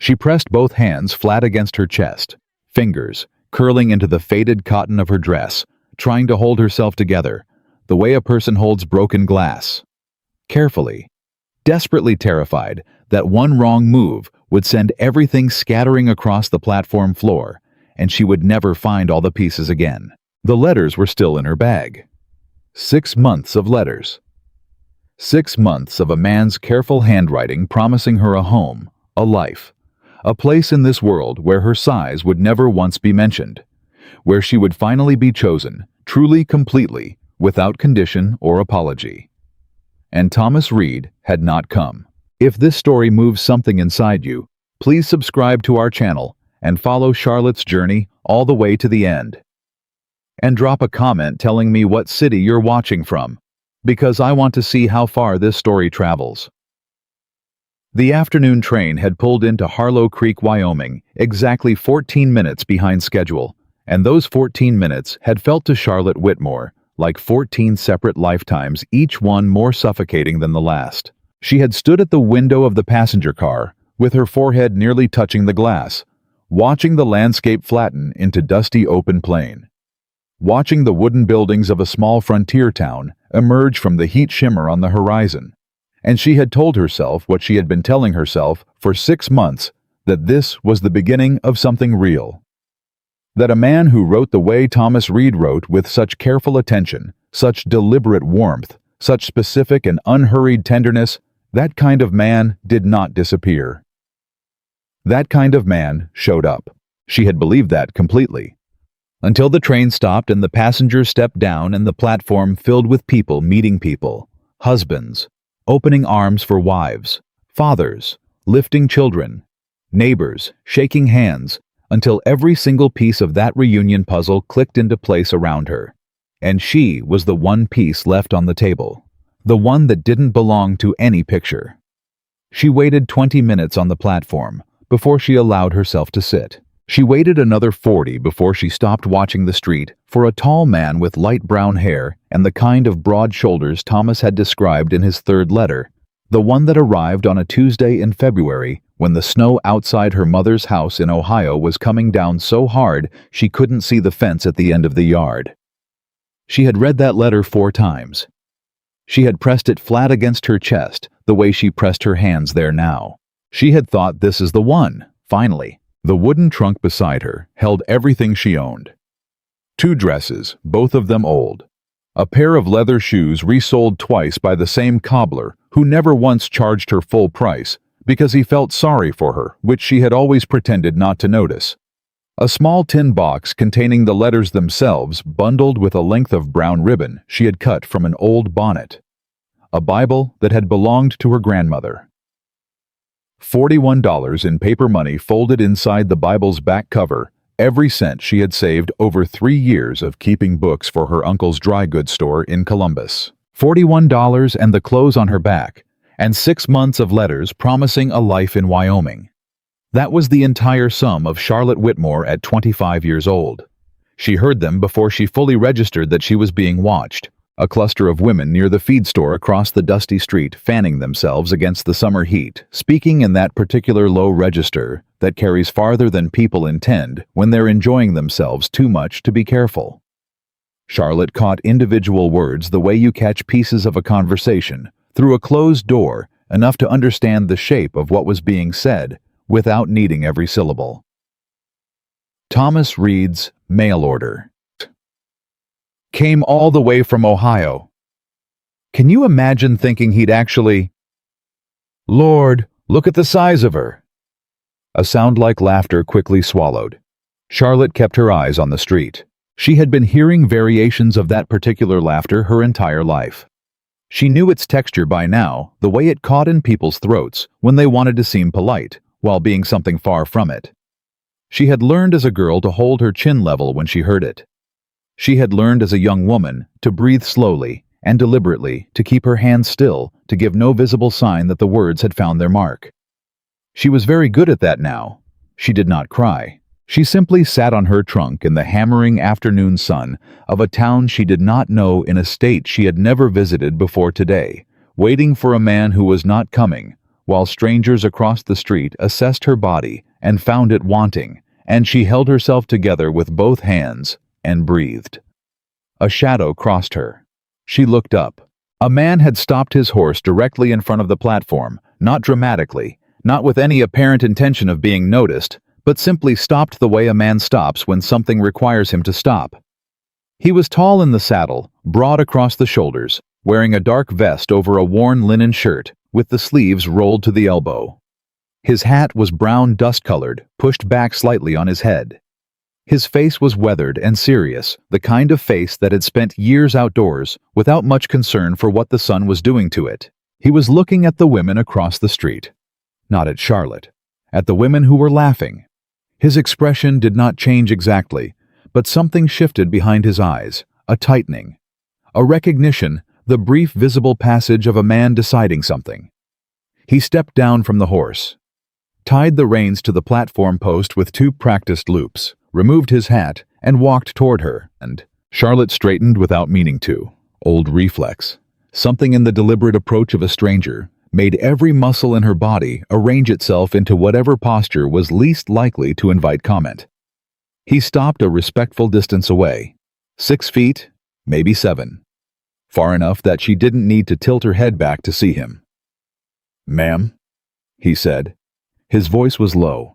She pressed both hands flat against her chest, fingers curling into the faded cotton of her dress, trying to hold herself together, the way a person holds broken glass. Carefully, desperately terrified that one wrong move would send everything scattering across the platform floor, and she would never find all the pieces again. The letters were still in her bag. 6 months of letters. 6 months of a man's careful handwriting promising her a home, a life, a place in this world where her size would never once be mentioned, where she would finally be chosen, truly, completely, without condition or apology. And Thomas Reed had not come. If this story moves something inside you, please subscribe to our channel and follow Charlotte's journey all the way to the end. And drop a comment telling me what city you're watching from, because I want to see how far this story travels. The afternoon train had pulled into Harlow Creek, Wyoming, exactly 14 minutes behind schedule, and those 14 minutes had felt to Charlotte Whitmore like 14 separate lifetimes, each one more suffocating than the last. She had stood at the window of the passenger car, with her forehead nearly touching the glass, watching the landscape flatten into dusty open plain, watching the wooden buildings of a small frontier town emerge from the heat shimmer on the horizon. And she had told herself what she had been telling herself for 6 months, that this was the beginning of something real. That a man who wrote the way Thomas Reed wrote, with such careful attention, such deliberate warmth, such specific and unhurried tenderness, that kind of man did not disappear. That kind of man showed up. She had believed that completely. Until the train stopped and the passengers stepped down and the platform filled with people meeting people, husbands, opening arms for wives, fathers, lifting children, neighbors, shaking hands, until every single piece of that reunion puzzle clicked into place around her. And she was the one piece left on the table, the one that didn't belong to any picture. She waited 20 minutes on the platform before she allowed herself to sit. She waited another 40 before she stopped watching the street for a tall man with light brown hair and the kind of broad shoulders Thomas had described in his third letter, the one that arrived on a Tuesday in February when the snow outside her mother's house in Ohio was coming down so hard she couldn't see the fence at the end of the yard. She had read that letter 4 times. She had pressed it flat against her chest the way she pressed her hands there now. She had thought, this is the one, finally. The wooden trunk beside her held everything she owned. 2 dresses, both of them old. A pair of leather shoes resold twice by the same cobbler who never once charged her full price because he felt sorry for her, which she had always pretended not to notice. A small tin box containing the letters themselves bundled with a length of brown ribbon she had cut from an old bonnet. A Bible that had belonged to her grandmother. $41 in paper money folded inside the Bible's back cover, every cent she had saved over 3 years of keeping books for her uncle's dry goods store in Columbus. $41 and the clothes on her back, and 6 months of letters promising a life in Wyoming. That was the entire sum of Charlotte Whitmore at 25 years old. She heard them before she fully registered that she was being watched. A cluster of women near the feed store across the dusty street fanning themselves against the summer heat, speaking in that particular low register that carries farther than people intend when they're enjoying themselves too much to be careful. Charlotte caught individual words the way you catch pieces of a conversation through a closed door, enough to understand the shape of what was being said without needing every syllable. Thomas Reed's mail order came all the way from Ohio. Can you imagine thinking he'd actually... Lord, look at the size of her. A sound like laughter quickly swallowed. Charlotte kept her eyes on the street. She had been hearing variations of that particular laughter her entire life. She knew its texture by now, the way it caught in people's throats when they wanted to seem polite, while being something far from it. She had learned as a girl to hold her chin level when she heard it. She had learned as a young woman to breathe slowly and deliberately, to keep her hands still, to give no visible sign that the words had found their mark. She was very good at that now. She did not cry. She simply sat on her trunk in the hammering afternoon sun of a town she did not know, in a state she had never visited before today, waiting for a man who was not coming, while strangers across the street assessed her body and found it wanting, and she held herself together with both hands and breathed. A shadow crossed her. She looked up. A man had stopped his horse directly in front of the platform, not dramatically, not with any apparent intention of being noticed, but simply stopped the way a man stops when something requires him to stop. He was tall in the saddle, broad across the shoulders, wearing a dark vest over a worn linen shirt, with the sleeves rolled to the elbow. His hat was brown dust-colored, pushed back slightly on his head. His face was weathered and serious, the kind of face that had spent years outdoors without much concern for what the sun was doing to it. He was looking at the women across the street. Not at Charlotte. At the women who were laughing. His expression did not change exactly, but something shifted behind his eyes, a tightening. A recognition, the brief visible passage of a man deciding something. He stepped down from the horse, tied the reins to the platform post with two practiced loops, removed his hat, and walked toward her, and Charlotte straightened without meaning to. Old reflex. Something in the deliberate approach of a stranger made every muscle in her body arrange itself into whatever posture was least likely to invite comment. He stopped a respectful distance away. 6 feet, maybe 7. Far enough that she didn't need to tilt her head back to see him. "Ma'am," he said. His voice was low.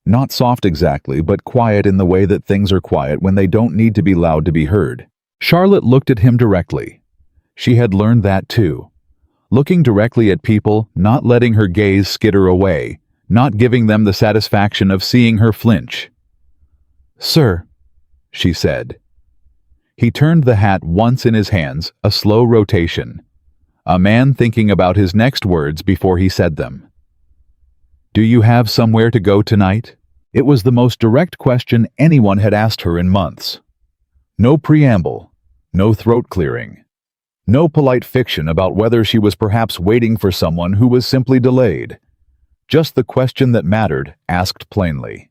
Not soft exactly, but quiet in the way that things are quiet when they don't need to be loud to be heard. Charlotte looked at him directly. She had learned that too. Looking directly at people, not letting her gaze skitter away, not giving them the satisfaction of seeing her flinch. "Sir," she said. He turned the hat once in his hands, a slow rotation. A man thinking about his next words before he said them. "Do you have somewhere to go tonight?" It was the most direct question anyone had asked her in months. No preamble, no throat clearing, no polite fiction about whether she was perhaps waiting for someone who was simply delayed. Just the question that mattered, asked plainly.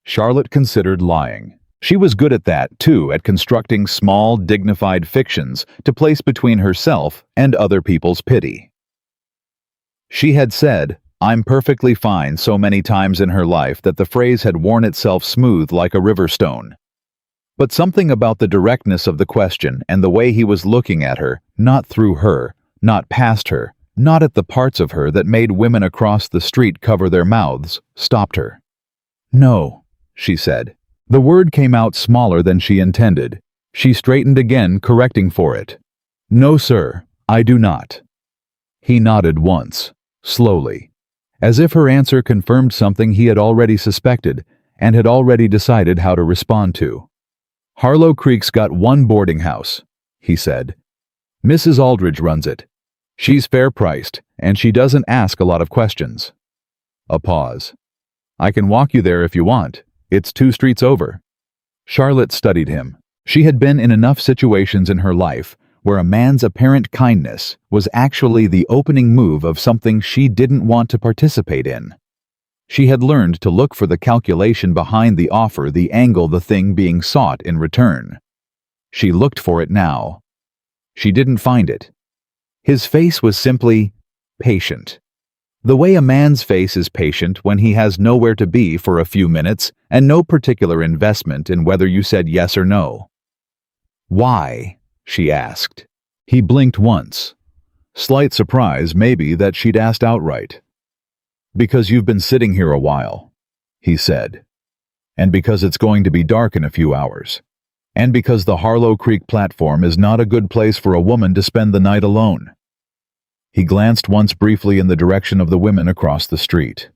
Charlotte considered lying. She was good at that, too, at constructing small, dignified fictions to place between herself and other people's pity. She had said, "I'm perfectly fine," so many times in her life that the phrase had worn itself smooth like a river stone. But something about the directness of the question and the way he was looking at her, not through her, not past her, not at the parts of her that made women across the street cover their mouths, stopped her. "No," she said. The word came out smaller than she intended. She straightened again, correcting for it. "No, sir, I do not." He nodded once, slowly, as if her answer confirmed something he had already suspected and had already decided how to respond to. "Harlow Creek's got one boarding house," he said. "Mrs. Aldridge runs it. She's fair-priced, and she doesn't ask a lot of questions." A pause. "I can walk you there if you want. It's 2 streets over." Charlotte studied him. She had been in enough situations in her life where a man's apparent kindness was actually the opening move of something she didn't want to participate in. She had learned to look for the calculation behind the offer, the angle, the thing being sought in return. She looked for it now. She didn't find it. His face was simply patient. The way a man's face is patient when he has nowhere to be for a few minutes and no particular investment in whether you said yes or no. "Why?" she asked. He blinked once. Slight surprise, maybe, that she'd asked outright. "Because you've been sitting here a while," he said. "And because it's going to be dark in a few hours. And because the Harlow Creek platform is not a good place for a woman to spend the night alone." He glanced once briefly in the direction of the women across the street.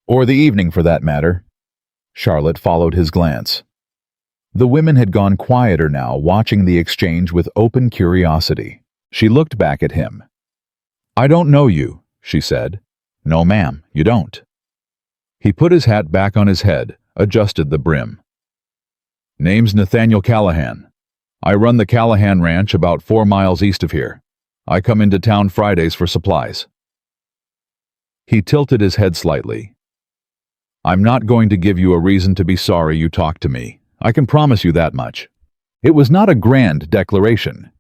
"Or the evening, for that matter." Charlotte followed his glance. The women had gone quieter now, watching the exchange with open curiosity. She looked back at him. "I don't know you," she said. "No, ma'am, you don't." He put his hat back on his head, adjusted the brim. "Name's Nathaniel Callahan. I run the Callahan Ranch about 4 miles east of here. I come into town Fridays for supplies." He tilted his head slightly. "I'm not going to give you a reason to be sorry you talked to me. I can promise you that much." It was not a grand declaration.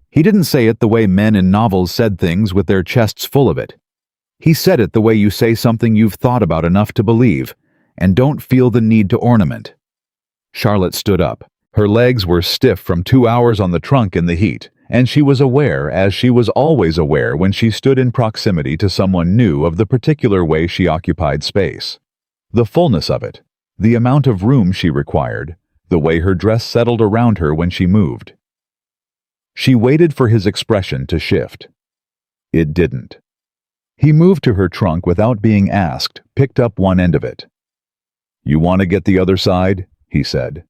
He didn't say it the way men in novels said things with their chests full of it. He said it the way you say something you've thought about enough to believe, and don't feel the need to ornament. Charlotte stood up. Her legs were stiff from 2 hours on the trunk in the heat, and she was aware, as she was always aware when she stood in proximity to someone new, of the particular way she occupied space. The fullness of it, the amount of room she required, the way her dress settled around her when she moved. She waited for his expression to shift. It didn't. He moved to her trunk without being asked, picked up one end of it. "You want to get the other side?" he said.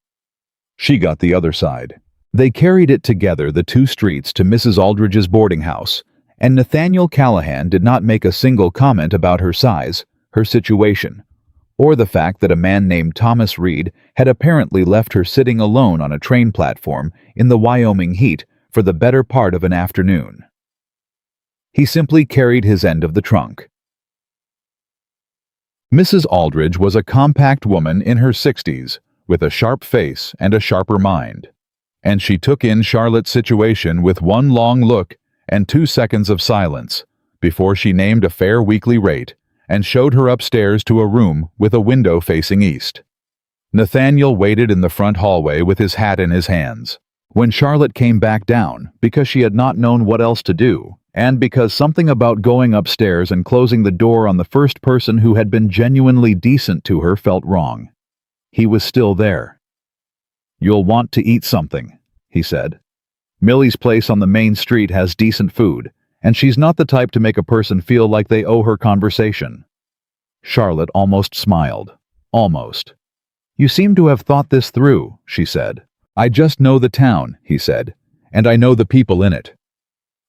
She got the other side. They carried it together the 2 streets to Mrs. Aldridge's boarding house, and Nathaniel Callahan did not make a single comment about her size, her situation, or the fact that a man named Thomas Reed had apparently left her sitting alone on a train platform in the Wyoming heat for the better part of an afternoon. He simply carried his end of the trunk. Mrs. Aldridge was a compact woman in her 60s, with a sharp face and a sharper mind, and she took in Charlotte's situation with one long look and 2 seconds of silence before she named a fair weekly rate and showed her upstairs to a room with a window facing east. Nathaniel waited in the front hallway with his hat in his hands. When Charlotte came back down, because she had not known what else to do, and because something about going upstairs and closing the door on the first person who had been genuinely decent to her felt wrong. He was still there. "You'll want to eat something," he said. "Millie's place on the main street has decent food, and she's not the type to make a person feel like they owe her conversation." Charlotte almost smiled. Almost. "You seem to have thought this through," she said. "I just know the town," he said, "and I know the people in it."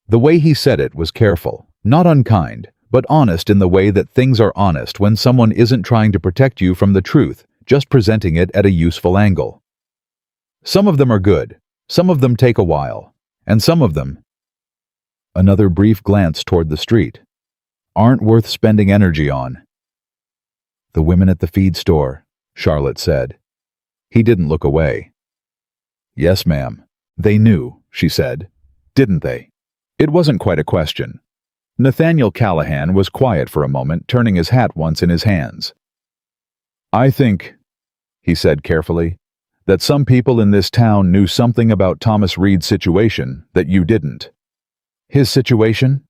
The way he said it was careful, not unkind, but honest in the way that things are honest when someone isn't trying to protect you from the truth, just presenting it at a useful angle. Some of them are good, some of them take a while, and some of them— another brief glance toward the street— aren't worth spending energy on. "The women at the feed store," Charlotte said. He didn't look away. "Yes, ma'am. They knew," she said. "Didn't they?" It wasn't quite a question. Nathaniel Callahan was quiet for a moment, turning his hat once in his hands. "I think," he said carefully, "that some people in this town knew something about Thomas Reed's situation that you didn't." "His situation?"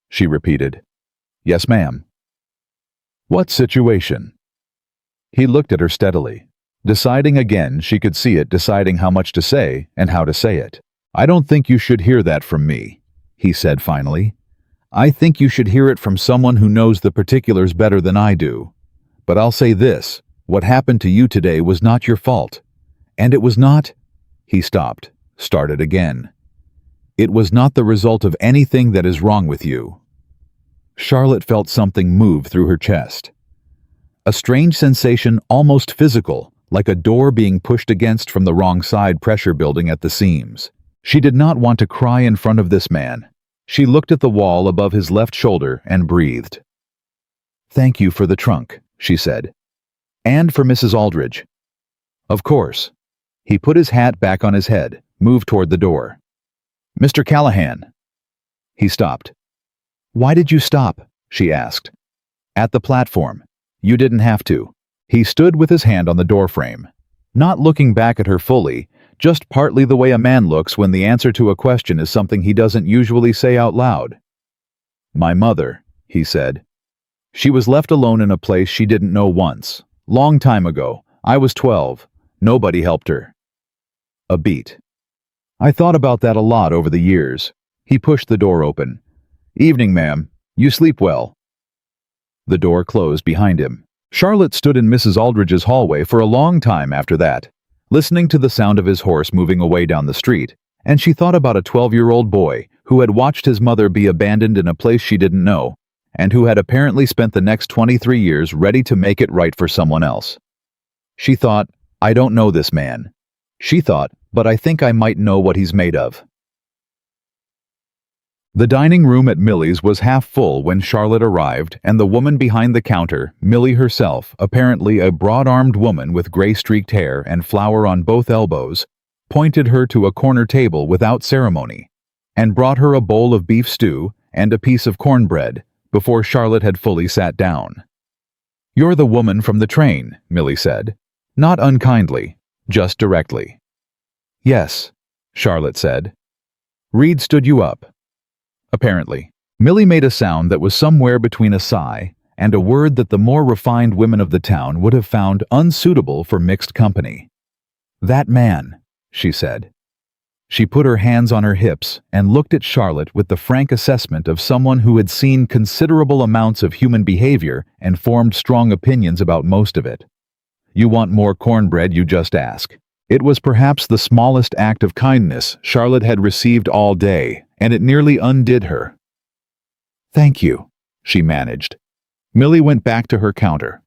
she repeated. "Yes, ma'am." "What situation?" He looked at her steadily, deciding again, she could see it, deciding how much to say and how to say it. "I don't think you should hear that from me," he said finally. "I think you should hear it from someone who knows the particulars better than I do. But I'll say this, what happened to you today was not your fault. And it was not—" He stopped, started again. "It was not the result of anything that is wrong with you." Charlotte felt something move through her chest. A strange sensation, almost physical, like a door being pushed against from the wrong side, pressure building at the seams. She did not want to cry in front of this man. She looked at the wall above his left shoulder and breathed. "Thank you for the trunk," she said. "And for Mrs. Aldridge." "Of course." He put his hat back on his head, moved toward the door. "Mr. Callahan." He stopped. "Why did you stop?" she asked. "At the platform. You didn't have to." He stood with his hand on the doorframe, not looking back at her fully, just partly the way a man looks when the answer to a question is something he doesn't usually say out loud. "My mother," he said. "She was left alone in a place she didn't know once. Long time ago. I was 12. Nobody helped her." A beat. "I thought about that a lot over the years." He pushed the door open. "Evening, ma'am. You sleep well." The door closed behind him. Charlotte stood in Mrs. Aldridge's hallway for a long time after that, listening to the sound of his horse moving away down the street, and she thought about a 12-year-old boy who had watched his mother be abandoned in a place she didn't know, and who had apparently spent the next 23 years ready to make it right for someone else. She thought, "I don't know this man." She thought, "But I think I might know what he's made of." The dining room at Millie's was half full when Charlotte arrived, and the woman behind the counter, Millie herself, apparently a broad-armed woman with gray-streaked hair and flour on both elbows, pointed her to a corner table without ceremony, and brought her a bowl of beef stew and a piece of cornbread, before Charlotte had fully sat down. "You're the woman from the train," Millie said. Not unkindly, just directly. "Yes," Charlotte said. "Reed stood you up." Apparently. Millie made a sound that was somewhere between a sigh and a word that the more refined women of the town would have found unsuitable for mixed company. "That man," she said. She put her hands on her hips and looked at Charlotte with the frank assessment of someone who had seen considerable amounts of human behavior and formed strong opinions about most of it. "You want more cornbread, you just ask." It was perhaps the smallest act of kindness Charlotte had received all day, and it nearly undid her. "Thank you," she managed. Millie went back to her counter.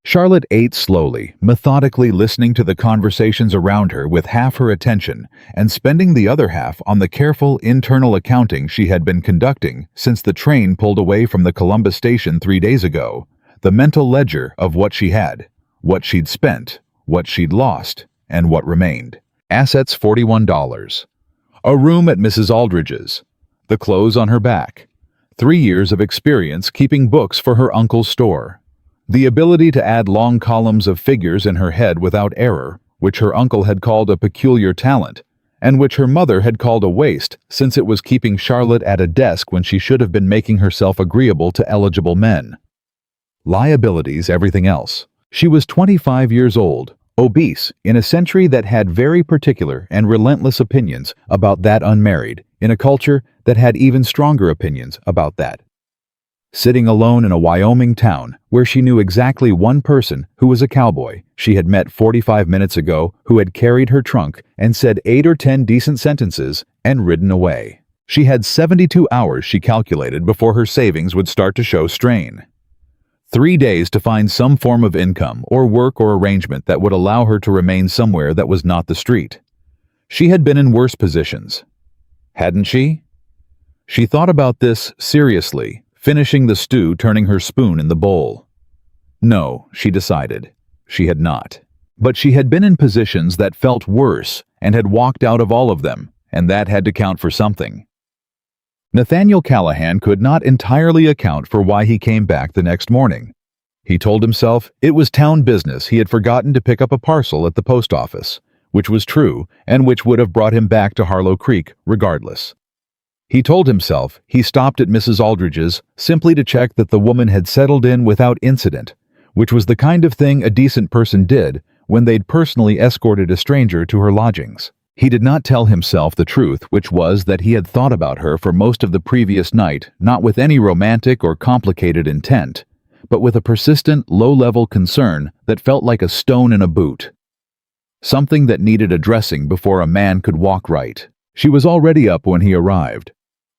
Charlotte ate slowly, methodically listening to the conversations around her with half her attention and spending the other half on the careful internal accounting she had been conducting since the train pulled away from the Columbus station 3 days ago, the mental ledger of what she had, what she'd spent, what she'd lost, and what remained. Assets $41. A room at Mrs. Aldridge's. The clothes on her back. 3 years of experience keeping books for her uncle's store. The ability to add long columns of figures in her head without error, which her uncle had called a peculiar talent, and which her mother had called a waste since it was keeping Charlotte at a desk when she should have been making herself agreeable to eligible men. Liabilities, everything else. She was 25 years old, obese, in a century that had very particular and relentless opinions about that unmarried, in a culture that had even stronger opinions about that. Sitting alone in a Wyoming town where she knew exactly one person who was a cowboy she had met 45 minutes ago who had carried her trunk and said 8 or 10 decent sentences and ridden away. She had 72 hours, she calculated, before her savings would start to show strain. 3 days to find some form of income or work or arrangement that would allow her to remain somewhere that was not the street. She had been in worse positions. Hadn't she? She thought about this seriously, finishing the stew, turning her spoon in the bowl. No, she decided. She had not. But she had been in positions that felt worse and had walked out of all of them, and that had to count for something. Nathaniel Callahan could not entirely account for why he came back the next morning. He told himself it was town business. He had forgotten to pick up a parcel at the post office, which was true and which would have brought him back to Harlow Creek regardless. He told himself he stopped at Mrs. Aldridge's simply to check that the woman had settled in without incident, which was the kind of thing a decent person did when they'd personally escorted a stranger to her lodgings. He did not tell himself the truth, which was that he had thought about her for most of the previous night, not with any romantic or complicated intent, but with a persistent, low-level concern that felt like a stone in a boot. Something that needed addressing before a man could walk right. She was already up when he arrived.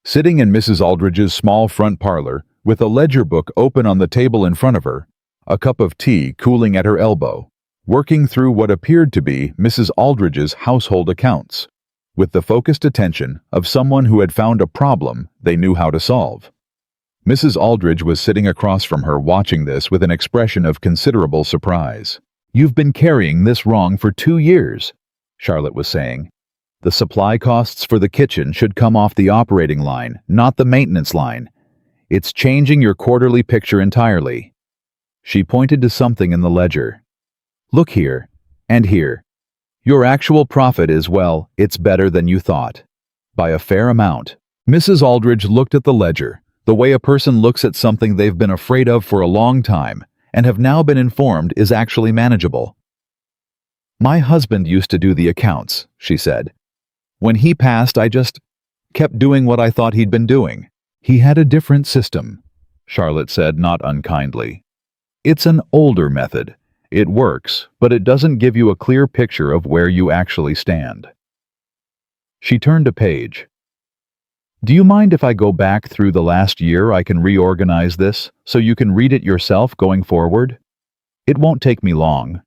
Sitting in Mrs. Aldridge's small front parlor, with a ledger book open on the table in front of her, a cup of tea cooling at her elbow, working through what appeared to be Mrs. Aldridge's household accounts, with the focused attention of someone who had found a problem they knew how to solve. Mrs. Aldridge was sitting across from her watching this with an expression of considerable surprise. "You've been carrying this wrong for 2 years," Charlotte was saying. "The supply costs for the kitchen should come off the operating line, not the maintenance line. It's changing your quarterly picture entirely." She pointed to something in the ledger. "Look here, and here. Your actual profit is, well, it's better than you thought. By a fair amount." Mrs. Aldridge looked at the ledger, the way a person looks at something they've been afraid of for a long time and have now been informed is actually manageable. "My husband used to do the accounts," she said. "When he passed, I just kept doing what I thought he'd been doing." "He had a different system," Charlotte said, not unkindly. "It's an older method. It works, but it doesn't give you a clear picture of where you actually stand." She turned a page. "Do you mind if I go back through the last year? I can reorganize this so you can read it yourself going forward. It won't take me long."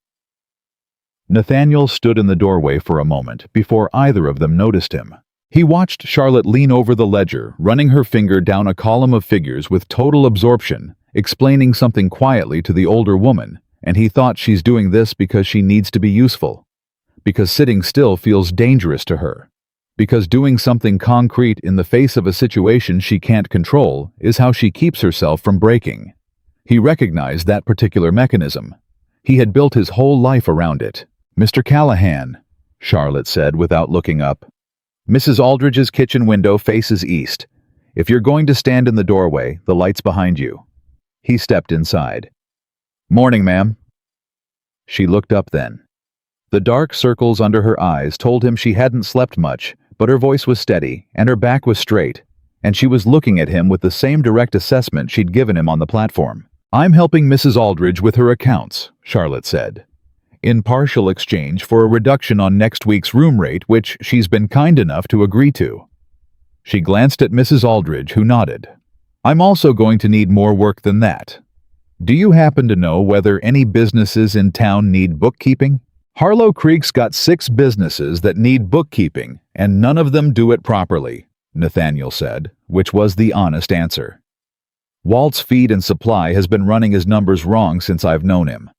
Nathaniel stood in the doorway for a moment before either of them noticed him. He watched Charlotte lean over the ledger, running her finger down a column of figures with total absorption, explaining something quietly to the older woman, and he thought she's doing this because she needs to be useful, because sitting still feels dangerous to her. Because doing something concrete in the face of a situation she can't control is how she keeps herself from breaking. He recognized that particular mechanism. He had built his whole life around it. "Mr. Callahan," Charlotte said without looking up. Mrs. Aldridge's kitchen window faces east. "If you're going to stand in the doorway, the light's behind you." He stepped inside. "Morning, ma'am." She looked up then. The dark circles under her eyes told him she hadn't slept much, but her voice was steady, and her back was straight, and she was looking at him with the same direct assessment she'd given him on the platform. "I'm helping Mrs. Aldridge with her accounts," Charlotte said, "in partial exchange for a reduction on next week's room rate, which she's been kind enough to agree to." She glanced at Mrs. Aldridge, who nodded. "I'm also going to need more work than that. Do you happen to know whether any businesses in town need bookkeeping?" "Harlow Creek's got 6 businesses that need bookkeeping, and none of them do it properly," Nathaniel said, which was the honest answer. "Walt's Feed and Supply has been running his numbers wrong since I've known him.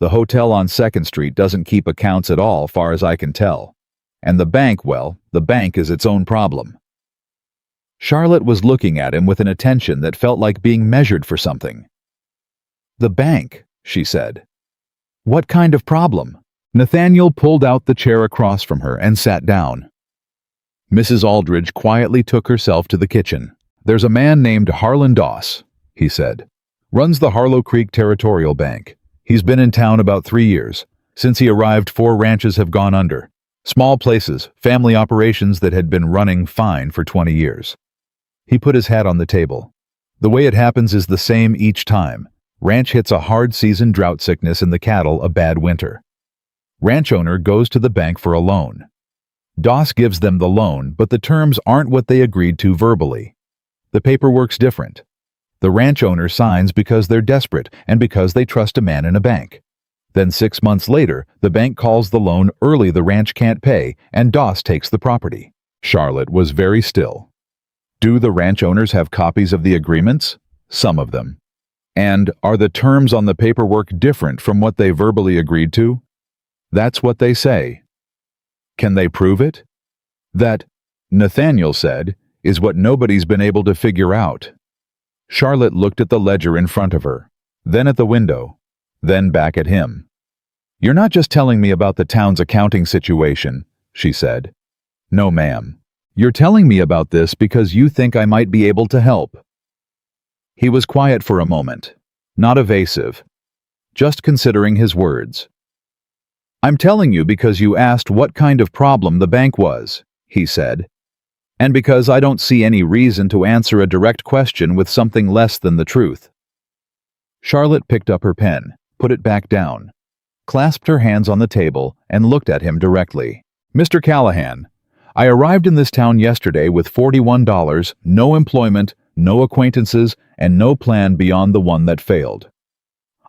The hotel on 2nd Street doesn't keep accounts at all, far as I can tell. And the bank, well, the bank is its own problem." Charlotte was looking at him with an attention that felt like being measured for something. "The bank," she said. "What kind of problem?" Nathaniel pulled out the chair across from her and sat down. Mrs. Aldridge quietly took herself to the kitchen. "There's a man named Harlan Doss," he said. "Runs the Harlow Creek Territorial Bank. He's been in town about 3 years. Since he arrived, 4 ranches have gone under. Small places, family operations that had been running fine for 20 years. He put his hat on the table. "The way it happens is the same each time. Ranch hits a hard season, drought sickness, and the cattle a bad winter. Ranch owner goes to the bank for a loan. Doss gives them the loan, but the terms aren't what they agreed to verbally. The paperwork's different. The ranch owner signs because they're desperate and because they trust a man in a bank. Then 6 months later, the bank calls the loan early the ranch can't pay, and Doss takes the property." Charlotte was very still. "Do the ranch owners have copies of the agreements?" "Some of them." "And are the terms on the paperwork different from what they verbally agreed to?" "That's what they say." "Can they prove it?" "That," Nathaniel said, "is what nobody's been able to figure out." Charlotte looked at the ledger in front of her, then at the window, then back at him. "You're not just telling me about the town's accounting situation," she said. "No, ma'am. You're telling me about this because you think I might be able to help." He was quiet for a moment, not evasive, just considering his words. "I'm telling you because you asked what kind of problem the bank was," he said, "and because I don't see any reason to answer a direct question with something less than the truth." Charlotte picked up her pen, put it back down, clasped her hands on the table, and looked at him directly. "Mr. Callahan, I arrived in this town yesterday with $41, no employment, no acquaintances, and no plan beyond the one that failed.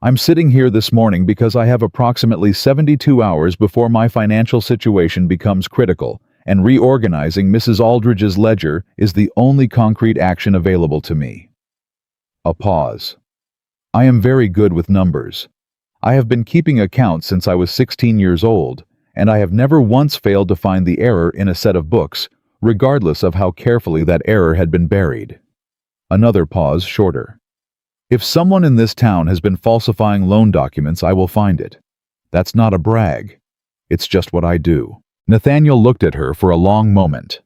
I'm sitting here this morning because I have approximately 72 hours before my financial situation becomes critical, and reorganizing Mrs. Aldridge's ledger is the only concrete action available to me." A pause. "I am very good with numbers. I have been keeping accounts since I was 16 years old, and I have never once failed to find the error in a set of books, regardless of how carefully that error had been buried." Another pause, shorter. "If someone in this town has been falsifying loan documents, I will find it. That's not a brag. It's just what I do." Nathaniel looked at her for a long moment.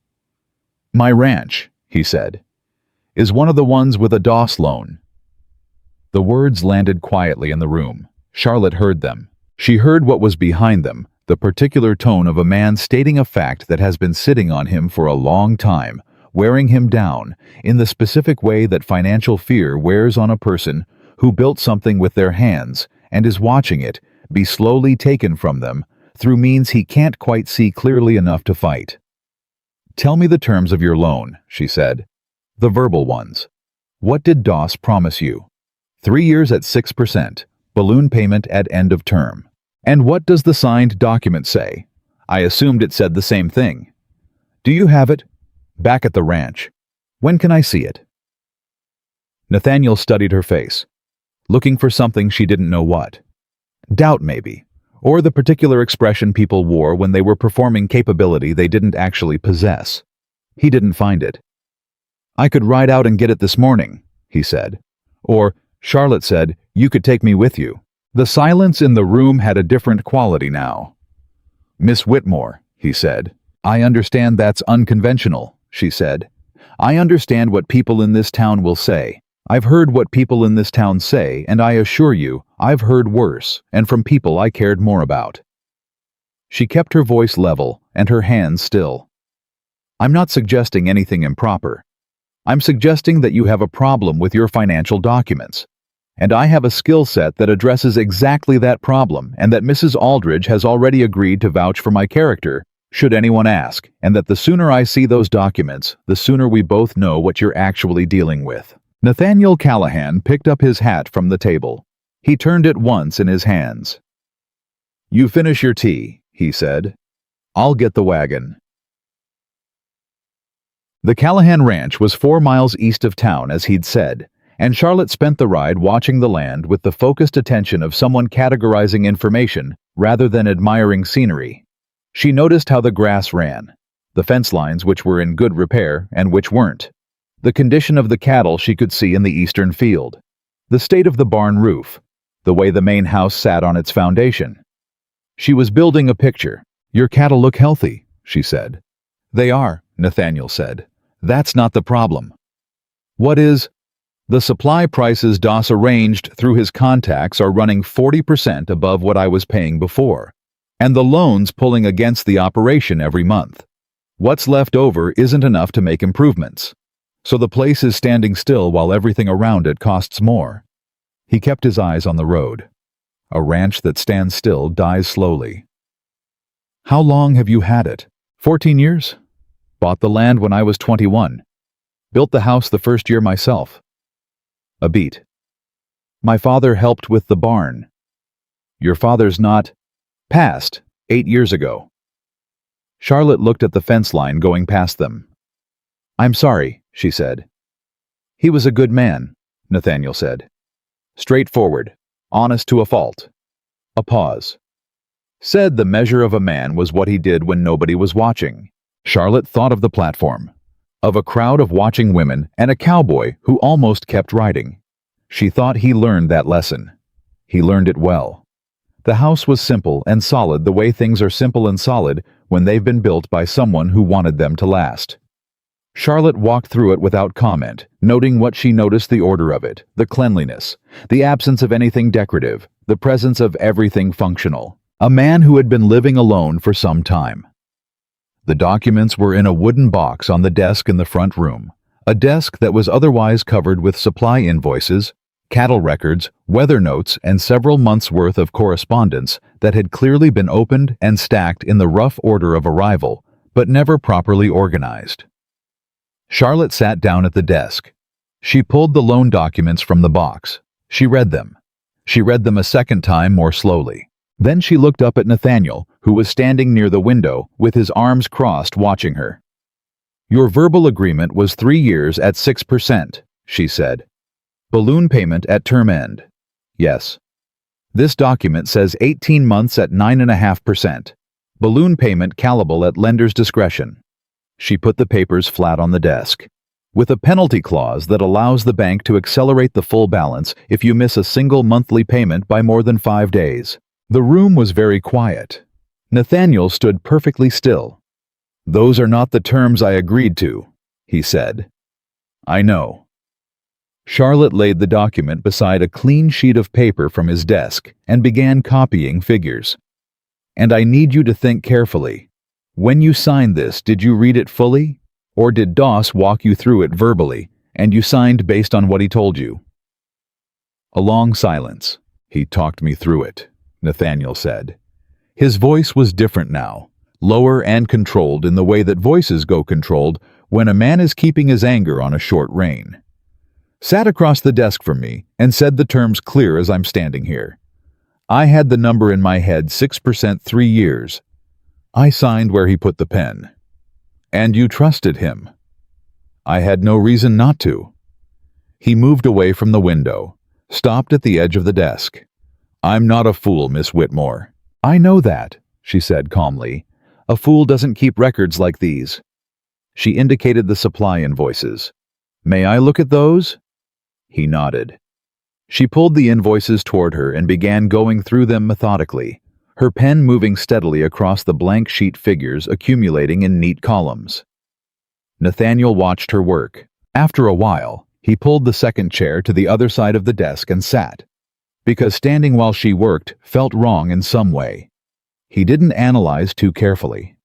"My ranch," he said, "is one of the ones with a Doss loan." The words landed quietly in the room. Charlotte heard them. She heard what was behind them, the particular tone of a man stating a fact that has been sitting on him for a long time, wearing him down, in the specific way that financial fear wears on a person who built something with their hands and is watching it be slowly taken from them through means he can't quite see clearly enough to fight. "Tell me the terms of your loan," she said. "The verbal ones. What did Doss promise you?" 3 years at 6%, balloon payment at end of term. "And what does the signed document say?" "I assumed it said the same thing." "Do you have it?" "Back at the ranch." "When can I see it?" Nathaniel studied her face, looking for something she didn't know what. Doubt, maybe, or the particular expression people wore when they were performing capability they didn't actually possess. He didn't find it. "I could ride out and get it this morning," he said. Or, Charlotte said, "You could take me with you." The silence in the room had a different quality now. "Miss Whitmore," he said. "I understand that's unconventional," she said. "I understand what people in this town will say. I've heard what people in this town say, and I assure you, I've heard worse, and from people I cared more about." She kept her voice level and her hands still. "I'm not suggesting anything improper. I'm suggesting that you have a problem with your financial documents. And I have a skill set that addresses exactly that problem, and that Mrs. Aldridge has already agreed to vouch for my character, should anyone ask, and that the sooner I see those documents, the sooner we both know what you're actually dealing with." Nathaniel Callahan picked up his hat from the table. He turned it once in his hands. "You finish your tea," he said. "I'll get the wagon." The Callahan Ranch was 4 miles east of town, as he'd said, and Charlotte spent the ride watching the land with the focused attention of someone categorizing information rather than admiring scenery. She noticed how the grass ran, the fence lines which were in good repair and which weren't, the condition of the cattle she could see in the eastern field, the state of the barn roof, the way the main house sat on its foundation. She was building a picture. "Your cattle look healthy," she said. "They are," Nathaniel said. "That's not the problem." "What is?" "The supply prices Doss arranged through his contacts are running 40% above what I was paying before, and the loan's pulling against the operation every month. What's left over isn't enough to make improvements. So the place is standing still while everything around it costs more." He kept his eyes on the road. A ranch that stands still dies slowly. "How long have you had it?" 14 years. Bought the land when I was 21. Built the house the first year myself." A beat. "My father helped with the barn." "Your father's not—" "Passed, 8 years ago." Charlotte looked at the fence line going past them. "I'm sorry," she said. "He was a good man," Nathaniel said. "Straightforward, honest to a fault." A pause. "Said the measure of a man was what he did when nobody was watching." Charlotte thought of the platform, of a crowd of watching women and a cowboy who almost kept riding. She thought he learned that lesson. He learned it well. The house was simple and solid the way things are simple and solid when they've been built by someone who wanted them to last. Charlotte walked through it without comment, noting what she noticed: the order of it, the cleanliness, the absence of anything decorative, the presence of everything functional. A man who had been living alone for some time. The documents were in a wooden box on the desk in the front room, a desk that was otherwise covered with supply invoices, cattle records, weather notes, and several months' worth of correspondence that had clearly been opened and stacked in the rough order of arrival, but never properly organized. Charlotte sat down at the desk. She pulled the loan documents from the box. She read them. She read them a second time more slowly. Then she looked up at Nathaniel, who was standing near the window with his arms crossed watching her. "Your verbal agreement was 3 years at 6%, she said. "Balloon payment at term end." "Yes." "This document says 18 months at 9.5%. Balloon payment callable at lender's discretion." She put the papers flat on the desk. "With a penalty clause that allows the bank to accelerate the full balance if you miss a single monthly payment by more than 5 days. The room was very quiet. Nathaniel stood perfectly still. "Those are not the terms I agreed to," he said. "I know." Charlotte laid the document beside a clean sheet of paper from his desk and began copying figures. "And I need you to think carefully. When you signed this, did you read it fully? Or did Doss walk you through it verbally, and you signed based on what he told you?" A long silence. "He talked me through it," Nathaniel said. His voice was different now, lower and controlled in the way that voices go controlled when a man is keeping his anger on a short rein. "Sat across the desk from me and said the terms clear as I'm standing here. I had the number in my head 6% 3 years. I signed where he put the pen. And you trusted him." "I had no reason not to." He moved away from the window, stopped at the edge of the desk. "I'm not a fool, Miss Whitmore. "I know that," she said calmly. "A fool doesn't keep records like these." She indicated the supply invoices. "May I look at those?" He nodded. She pulled the invoices toward her and began going through them methodically, her pen moving steadily across the blank sheet figures accumulating in neat columns. Nathaniel watched her work. After a while, he pulled the second chair to the other side of the desk and sat, because standing while she worked felt wrong in some way. He didn't analyze too carefully.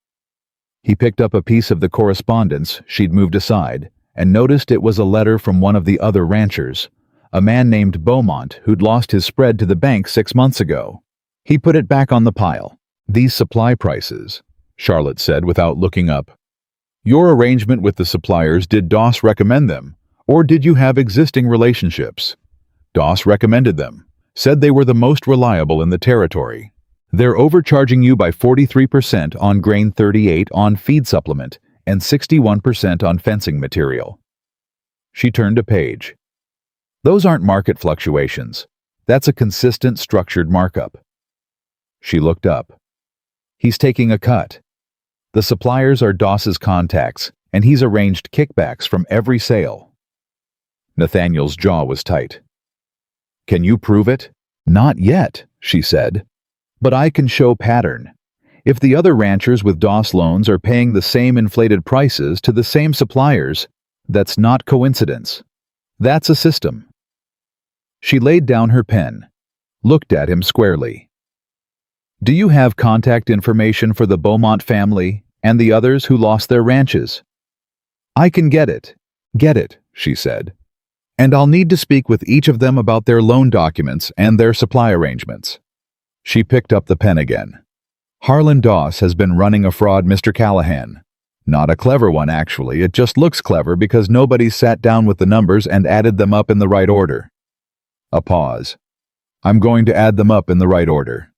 He picked up a piece of the correspondence she'd moved aside and noticed it was a letter from one of the other ranchers, a man named Beaumont who'd lost his spread to the bank 6 months ago. He put it back on the pile. "These supply prices," Charlotte said without looking up. "Your arrangement with the suppliers, did Doss recommend them, or did you have existing relationships?" "Doss recommended them, said they were the most reliable in the territory. They're overcharging you by 43% on grain, 38% on feed supplement, and 61% on fencing material." She turned a page. "Those aren't market fluctuations. That's a consistent, structured markup." She looked up. "He's taking a cut. The suppliers are Doss's contacts, and he's arranged kickbacks from every sale." Nathaniel's jaw was tight. "Can you prove it?" "Not yet," she said. "But I can show pattern. If the other ranchers with Doss loans are paying the same inflated prices to the same suppliers, that's not coincidence. That's a system." She laid down her pen, looked at him squarely. "Do you have contact information for the Beaumont family and the others who lost their ranches?" "I can get it." "Get it," she said. "And I'll need to speak with each of them about their loan documents and their supply arrangements." She picked up the pen again. "Harlan Doss has been running a fraud, Mr. Callahan. Not a clever one, actually. It just looks clever because nobody's sat down with the numbers and added them up in the right order." A pause. "I'm going to add them up in the right order."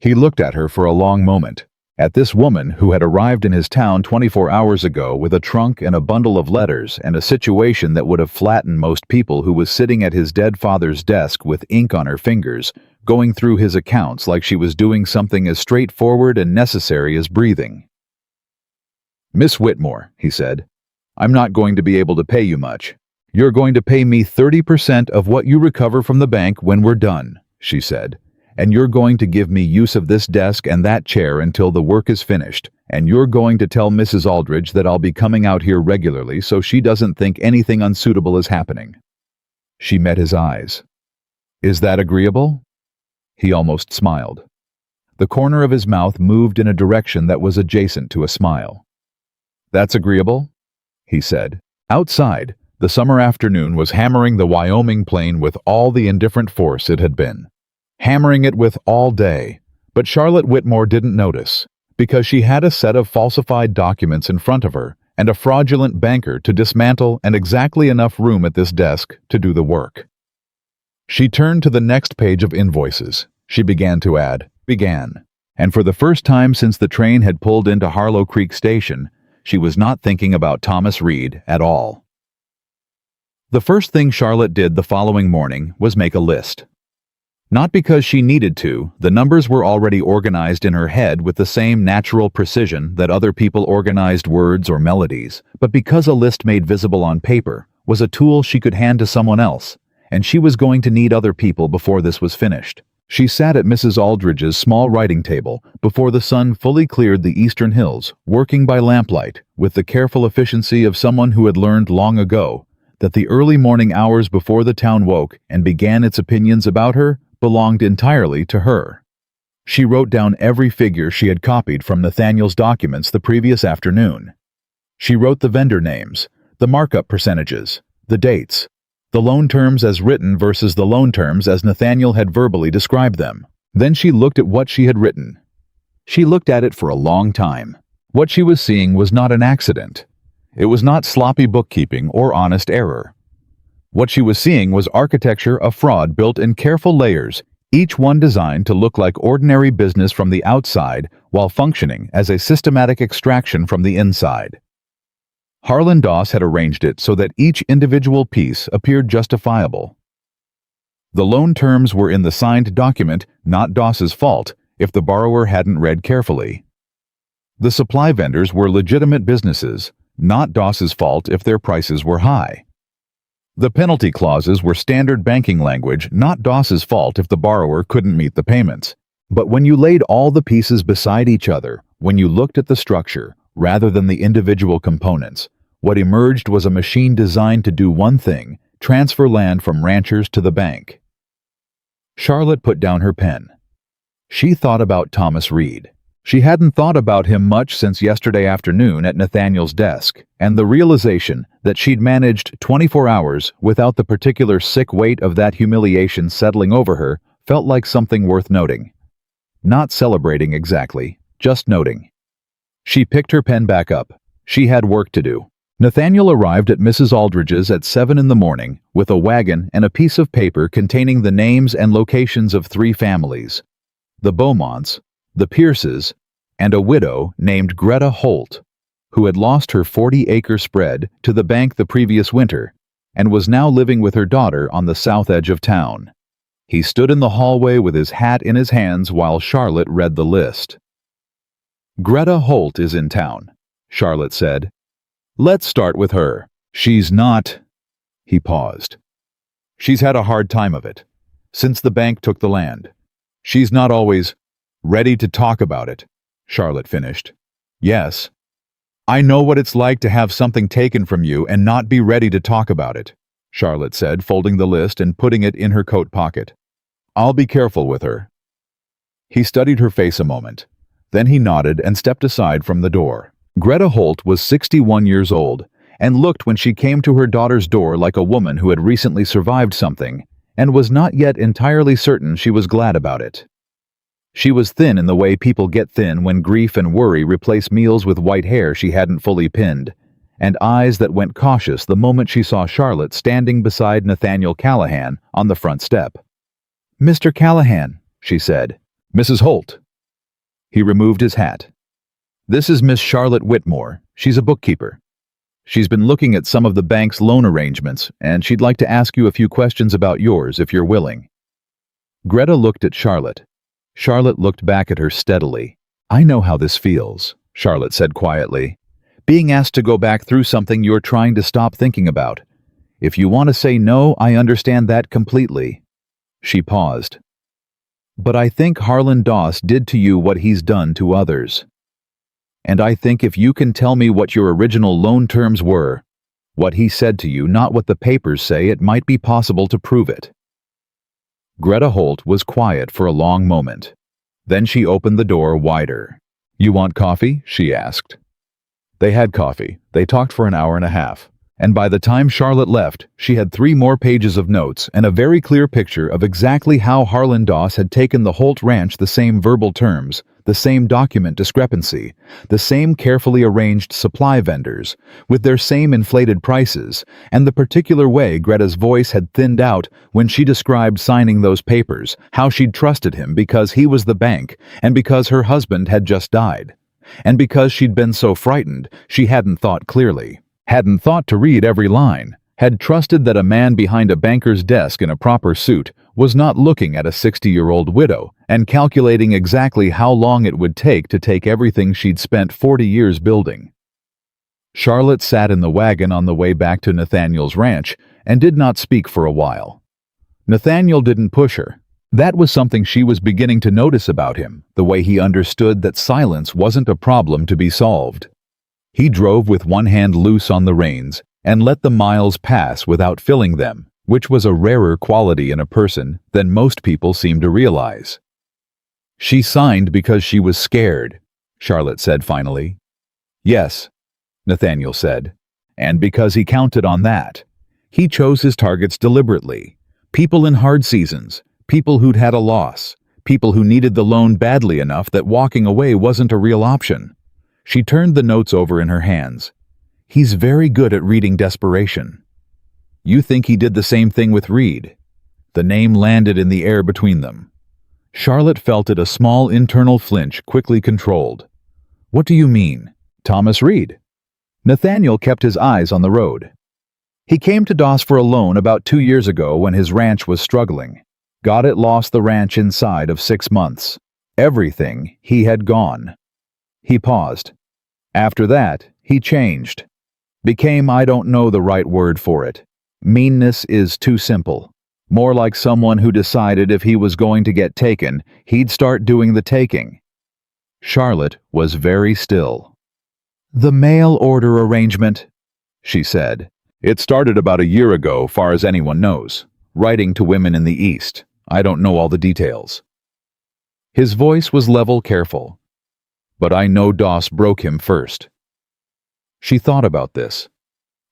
He looked at her for a long moment, at this woman who had arrived in his town 24 hours ago with a trunk and a bundle of letters and a situation that would have flattened most people, who was sitting at his dead father's desk with ink on her fingers, going through his accounts like she was doing something as straightforward and necessary as breathing. "Miss Whitmore," he said, "I'm not going to be able to pay you much." "You're going to pay me 30% of what you recover from the bank when we're done," she said. "And you're going to give me use of this desk and that chair until the work is finished. And you're going to tell Mrs. Aldridge that I'll be coming out here regularly so she doesn't think anything unsuitable is happening." She met his eyes. "Is that agreeable?" He almost smiled. The corner of his mouth moved in a direction that was adjacent to a smile. "That's agreeable," he said. Outside, the summer afternoon was hammering the Wyoming plain with all the indifferent force it had been. Hammering it with all day, but Charlotte Whitmore didn't notice, because she had a set of falsified documents in front of her and a fraudulent banker to dismantle and exactly enough room at this desk to do the work. She turned to the next page of invoices. She began to add, and for the first time since the train had pulled into Harlow Creek Station, she was not thinking about Thomas Reed at all. The first thing Charlotte did the following morning was make a list. Not because she needed to, the numbers were already organized in her head with the same natural precision that other people organized words or melodies, but because a list made visible on paper was a tool she could hand to someone else, and she was going to need other people before this was finished. She sat at Mrs. Aldridge's small writing table before the sun fully cleared the eastern hills, working by lamplight with the careful efficiency of someone who had learned long ago that the early morning hours before the town woke and began its opinions about her belonged entirely to her. She wrote down every figure she had copied from Nathaniel's documents the previous afternoon. She wrote the vendor names, the markup percentages, the dates, the loan terms as written versus the loan terms as Nathaniel had verbally described them. Then she looked at what she had written. She looked at it for a long time. What she was seeing was not an accident. It was not sloppy bookkeeping or honest error. What she was seeing was architecture of fraud built in careful layers, each one designed to look like ordinary business from the outside while functioning as a systematic extraction from the inside. Harlan Doss had arranged it so that each individual piece appeared justifiable. The loan terms were in the signed document, not Doss's fault. if the borrower hadn't read carefully. The supply vendors were legitimate businesses, not Doss's fault if their prices were high. The penalty clauses were standard banking language, not Doss's fault if the borrower couldn't meet the payments. But when you laid all the pieces beside each other, when you looked at the structure rather than the individual components, what emerged was a machine designed to do one thing: transfer land from ranchers to the bank. Charlotte put down her pen. She thought about Thomas Reed. She hadn't thought about him much since yesterday afternoon at Nathaniel's desk, and the realization that she'd managed 24 hours without the particular sick weight of that humiliation settling over her felt like something worth noting. Not celebrating exactly, just noting. She picked her pen back up. She had work to do. Nathaniel arrived at Mrs. Aldridge's at 7 in the morning with a wagon and a piece of paper containing the names and locations of 3 families: the Beaumonts, the Pierces, and a widow named Greta Holt, who had lost her 40-acre spread to the bank the previous winter and was now living with her daughter on the south edge of town. He stood in the hallway with his hat in his hands while Charlotte read the list. "Greta Holt is in town," Charlotte said. "Let's start with her. She's not—" He paused. "She's had a hard time of it, since the bank took the land. She's not always ready to talk about it," Charlotte finished. "Yes. I know what it's like to have something taken from you and not be ready to talk about it," Charlotte said, folding the list and putting it in her coat pocket. "I'll be careful with her." He studied her face a moment. Then he nodded and stepped aside from the door. Greta Holt was 61 years old and looked when she came to her daughter's door like a woman who had recently survived something and was not yet entirely certain she was glad about it. She was thin in the way people get thin when grief and worry replace meals with white hair she hadn't fully pinned, and eyes that went cautious the moment she saw Charlotte standing beside Nathaniel Callahan on the front step. "Mr. Callahan," she said. "Mrs. Holt." He removed his hat. "This is Miss Charlotte Whitmore. She's a bookkeeper. She's been looking at some of the bank's loan arrangements, and she'd like to ask you a few questions about yours if you're willing." Greta looked at Charlotte. Charlotte looked back at her steadily. "I know how this feels," Charlotte said quietly. "Being asked to go back through something you're trying to stop thinking about. If you want to say no, I understand that completely." She paused. "But I think Harlan Doss did to you what he's done to others. And I think if you can tell me what your original loan terms were, what he said to you, not what the papers say, it might be possible to prove it." Greta Holt was quiet for a long moment. Then she opened the door wider. "You want coffee?" she asked. They had coffee. They talked for an hour and a half. And by the time Charlotte left, she had 3 more pages of notes and a very clear picture of exactly how Harlan Doss had taken the Holt Ranch, the same verbal terms, the same document discrepancy, the same carefully arranged supply vendors, with their same inflated prices, and the particular way Greta's voice had thinned out when she described signing those papers, how she'd trusted him because he was the bank, and because her husband had just died, and because she'd been so frightened she hadn't thought clearly. Hadn't thought to read every line, had trusted that a man behind a banker's desk in a proper suit was not looking at a 60-year-old widow and calculating exactly how long it would take to take everything she'd spent 40 years building. Charlotte sat in the wagon on the way back to Nathaniel's ranch and did not speak for a while. Nathaniel didn't push her. That was something she was beginning to notice about him, the way he understood that silence wasn't a problem to be solved. He drove with one hand loose on the reins and let the miles pass without filling them, which was a rarer quality in a person than most people seem to realize. "She signed because she was scared," Charlotte said finally. "Yes," Nathaniel said, "and because he counted on that. He chose his targets deliberately. People in hard seasons, people who'd had a loss, people who needed the loan badly enough that walking away wasn't a real option." She turned the notes over in her hands. "He's very good at reading desperation. You think he did the same thing with Reed?" The name landed in the air between them. Charlotte felt it, a small internal flinch quickly controlled. "What do you mean?" "Thomas Reed." Nathaniel kept his eyes on the road. "He came to Doss for a loan about 2 years ago when his ranch was struggling. Got it, lost the ranch inside of 6 months. Everything he had gone. He paused. After that, he changed. Became, I don't know the right word for it. Meanness is too simple. More like someone who decided if he was going to get taken, he'd start doing the taking. Charlotte was very still. "The mail order arrangement," she said. "It started about a year ago, far as anyone knows. Writing to women in the East. I don't know all the details." His voice was level, careful. "But I know Doss broke him first." She thought about this.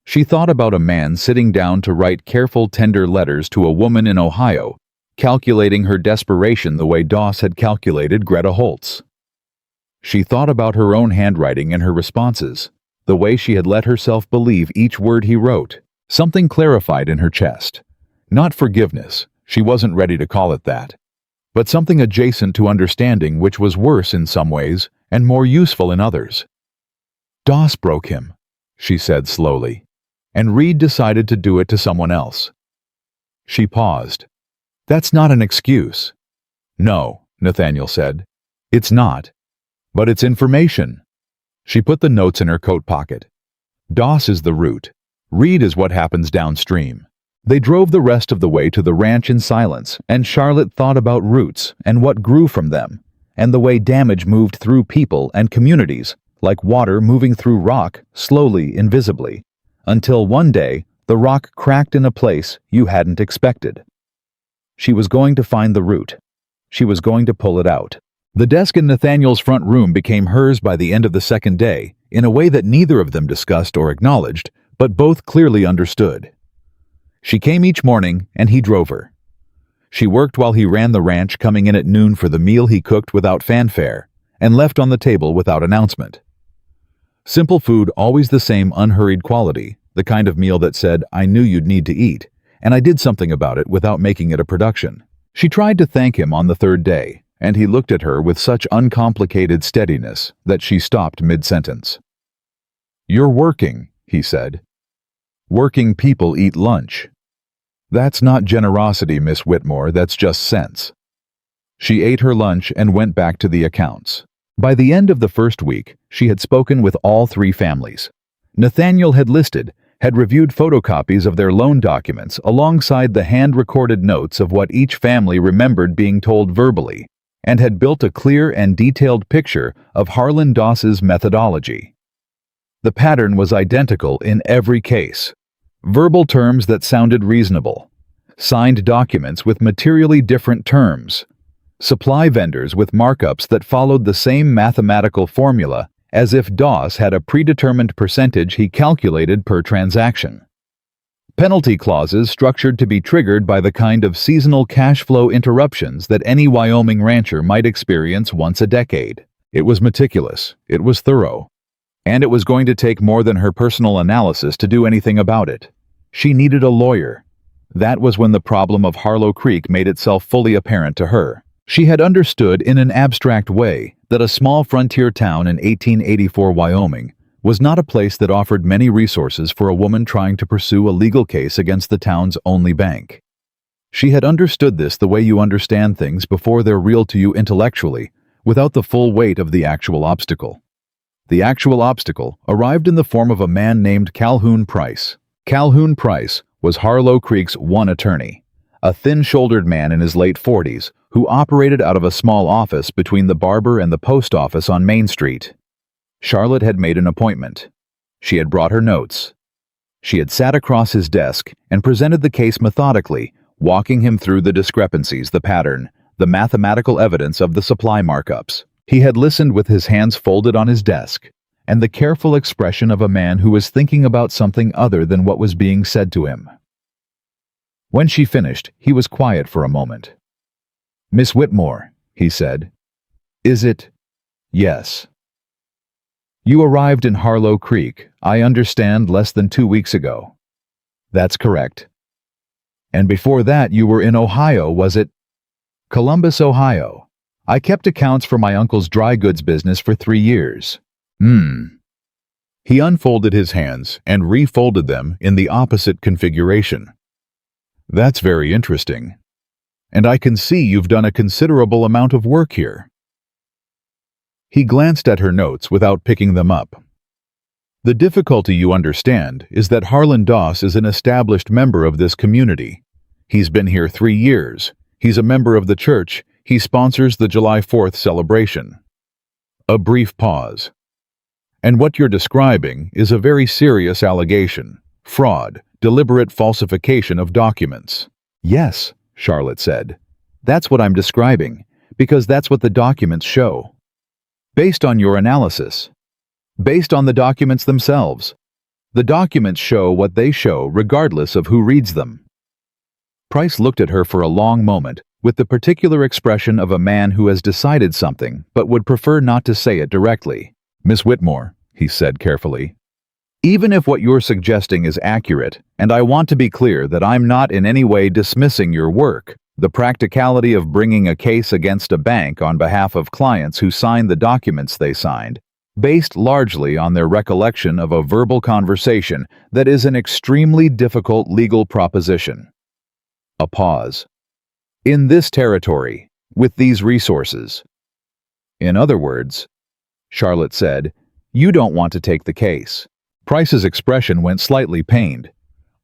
She thought about a man sitting down to write careful, tender letters to a woman in Ohio, calculating her desperation the way Doss had calculated Greta Holtz. She thought about her own handwriting and her responses, the way she had let herself believe each word he wrote. Something clarified in her chest. Not forgiveness, she wasn't ready to call it that, but something adjacent to understanding, which was worse in some ways and more useful in others. "Doss broke him," she said slowly, "and Reed decided to do it to someone else." She paused. "That's not an excuse." "No," Nathaniel said. "It's not. But it's information." She put the notes in her coat pocket. "Doss is the root. Reed is what happens downstream." They drove the rest of the way to the ranch in silence, and Charlotte thought about roots and what grew from them, and the way damage moved through people and communities, like water moving through rock, slowly, invisibly, until one day the rock cracked in a place you hadn't expected. She was going to find the root. She was going to pull it out. The desk in Nathaniel's front room became hers by the end of the second day, in a way that neither of them discussed or acknowledged, but both clearly understood. She came each morning, and he drove her. She worked while he ran the ranch, coming in at noon for the meal he cooked without fanfare, and left on the table without announcement. Simple food, always the same unhurried quality, the kind of meal that said, "I knew you'd need to eat, and I did something about it without making it a production." She tried to thank him on the third day, and he looked at her with such uncomplicated steadiness that she stopped mid-sentence. "You're working," he said. "Working people eat lunch. That's not generosity, Miss Whitmore, that's just sense." She ate her lunch and went back to the accounts. By the end of the first week, she had spoken with all three families. Nathaniel had reviewed photocopies of their loan documents alongside the hand-recorded notes of what each family remembered being told verbally, and had built a clear and detailed picture of Harlan Doss's methodology. The pattern was identical in every case. Verbal terms that sounded reasonable. Signed documents with materially different terms. Supply vendors with markups that followed the same mathematical formula, as if Doss had a predetermined percentage he calculated per transaction. Penalty clauses structured to be triggered by the kind of seasonal cash flow interruptions that any Wyoming rancher might experience once a decade. It was meticulous, it was thorough, and it was going to take more than her personal analysis to do anything about it. She needed a lawyer. That was when the problem of Harlow Creek made itself fully apparent to her. She had understood in an abstract way that a small frontier town in 1884 Wyoming was not a place that offered many resources for a woman trying to pursue a legal case against the town's only bank. She had understood this the way you understand things before they're real to you intellectually, without the full weight of the actual obstacle. The actual obstacle arrived in the form of a man named Calhoun Price. Calhoun Price was Harlow Creek's one attorney, a thin-shouldered man in his late 40s who operated out of a small office between the barber and the post office on Main Street. Charlotte had made an appointment. She had brought her notes. She had sat across his desk and presented the case methodically, walking him through the discrepancies, the pattern, the mathematical evidence of the supply markups. He had listened with his hands folded on his desk, and the careful expression of a man who was thinking about something other than what was being said to him. When she finished, he was quiet for a moment. "Miss Whitmore," he said. "Is it?" "Yes." "You arrived in Harlow Creek, I understand, less than 2 weeks ago." "That's correct." "And before that you were in Ohio, was it?" "Columbus, Ohio. I kept accounts for my uncle's dry goods business for 3 years. He unfolded his hands and refolded them in the opposite configuration. "That's very interesting. And I can see you've done a considerable amount of work here." He glanced at her notes without picking them up. The difficulty, you understand, is that Harlan Doss is an established member of this community. He's been here 3 years. He's a member of the church. He sponsors the July 4th celebration. A brief pause. And what you're describing is a very serious allegation. Fraud, deliberate falsification of documents. Yes, Charlotte said. That's what I'm describing, because that's what the documents show. Based on your analysis. Based on the documents themselves. The documents show what they show regardless of who reads them. Price looked at her for a long moment, with the particular expression of a man who has decided something but would prefer not to say it directly. Miss Whitmore, he said carefully, even if what you're suggesting is accurate, and I want to be clear that I'm not in any way dismissing your work, the practicality of bringing a case against a bank on behalf of clients who signed the documents they signed, based largely on their recollection of a verbal conversation that is an extremely difficult legal proposition. A pause. In this territory, with these resources. In other words, Charlotte said, you don't want to take the case. Price's expression went slightly pained.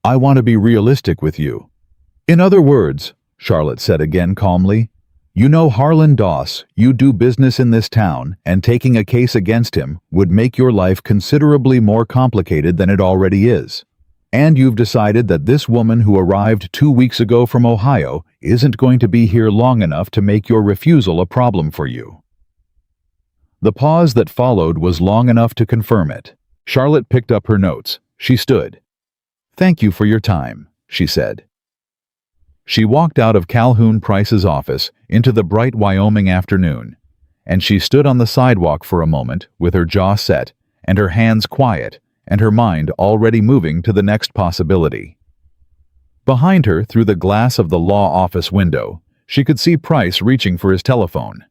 I want to be realistic with you. In other words, Charlotte said again calmly, you know Harlan Doss, you do business in this town, and taking a case against him would make your life considerably more complicated than it already is. And you've decided that this woman who arrived 2 weeks ago from Ohio isn't going to be here long enough to make your refusal a problem for you. The pause that followed was long enough to confirm it. Charlotte picked up her notes. She stood. Thank you for your time, she said. She walked out of Calhoun Price's office into the bright Wyoming afternoon, and she stood on the sidewalk for a moment with her jaw set and her hands quiet and her mind already moving to the next possibility. Behind her, through the glass of the law office window, she could see Price reaching for his telephone.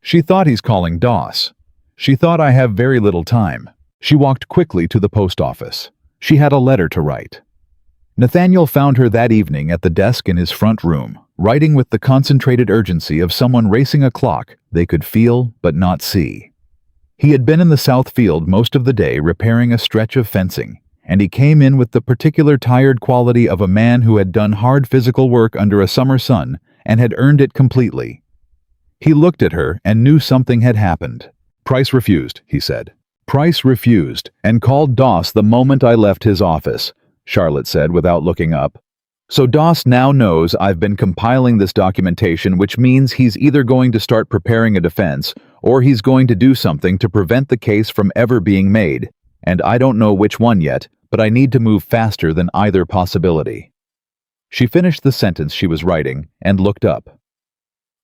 She thought he's calling Doss. She thought I have very little time. She walked quickly to the post office. She had a letter to write. Nathaniel found her that evening at the desk in his front room, writing with the concentrated urgency of someone racing a clock they could feel but not see. He had been in the south field most of the day repairing a stretch of fencing, and he came in with the particular tired quality of a man who had done hard physical work under a summer sun and had earned it completely. He looked at her and knew something had happened. Price refused, he said. Price refused and called Doss the moment I left his office, Charlotte said without looking up. So Doss now knows I've been compiling this documentation, which means he's either going to start preparing a defense or he's going to do something to prevent the case from ever being made, and I don't know which one yet, but I need to move faster than either possibility. She finished the sentence she was writing and looked up.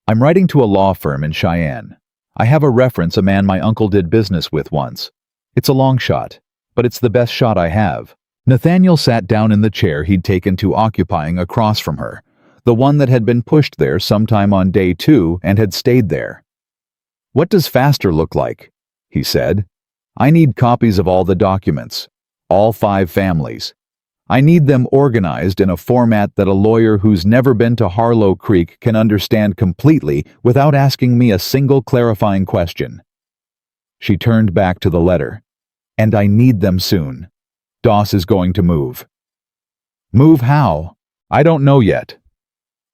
I'm writing to a law firm in Cheyenne. I have a reference, a man my uncle did business with once. It's a long shot, but it's the best shot I have. Nathaniel sat down in the chair he'd taken to occupying across from her, the one that had been pushed there sometime on day 2 and had stayed there. What does faster look like? He said. I need copies of all the documents, all 5 families. I need them organized in a format that a lawyer who's never been to Harlow Creek can understand completely without asking me a single clarifying question. She turned back to the letter. And I need them soon. Doss is going to move. Move how? I don't know yet.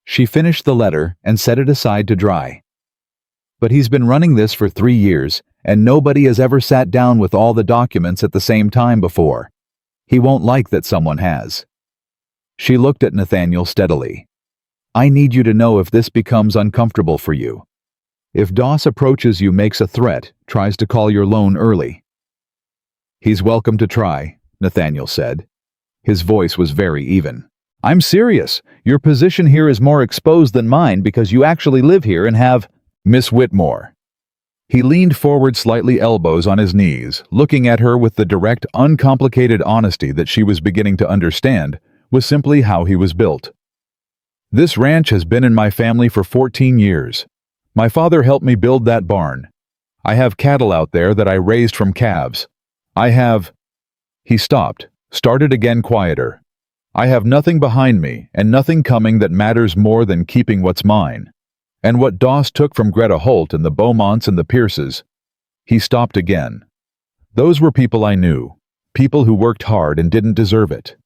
She finished the letter and set it aside to dry. But he's been running this for 3 years, and nobody has ever sat down with all the documents at the same time before. He won't like that someone has. She looked at Nathaniel steadily. I need you to know if this becomes uncomfortable for you. If Doss approaches you, makes a threat, tries to call your loan early. He's welcome to try, Nathaniel said. His voice was very even. I'm serious. Your position here is more exposed than mine because you actually live here and have... Miss Whitmore. He leaned forward slightly, elbows on his knees, looking at her with the direct, uncomplicated honesty that she was beginning to understand was simply how he was built. This ranch has been in my family for 14 years. My father helped me build that barn. I have cattle out there that I raised from calves. I have... He stopped, started again quieter. I have nothing behind me and nothing coming that matters more than keeping what's mine. And what Doss took from Greta Holt and the Beaumonts and the Pierces, He stopped again. Those were people I knew, people who worked hard and didn't deserve it.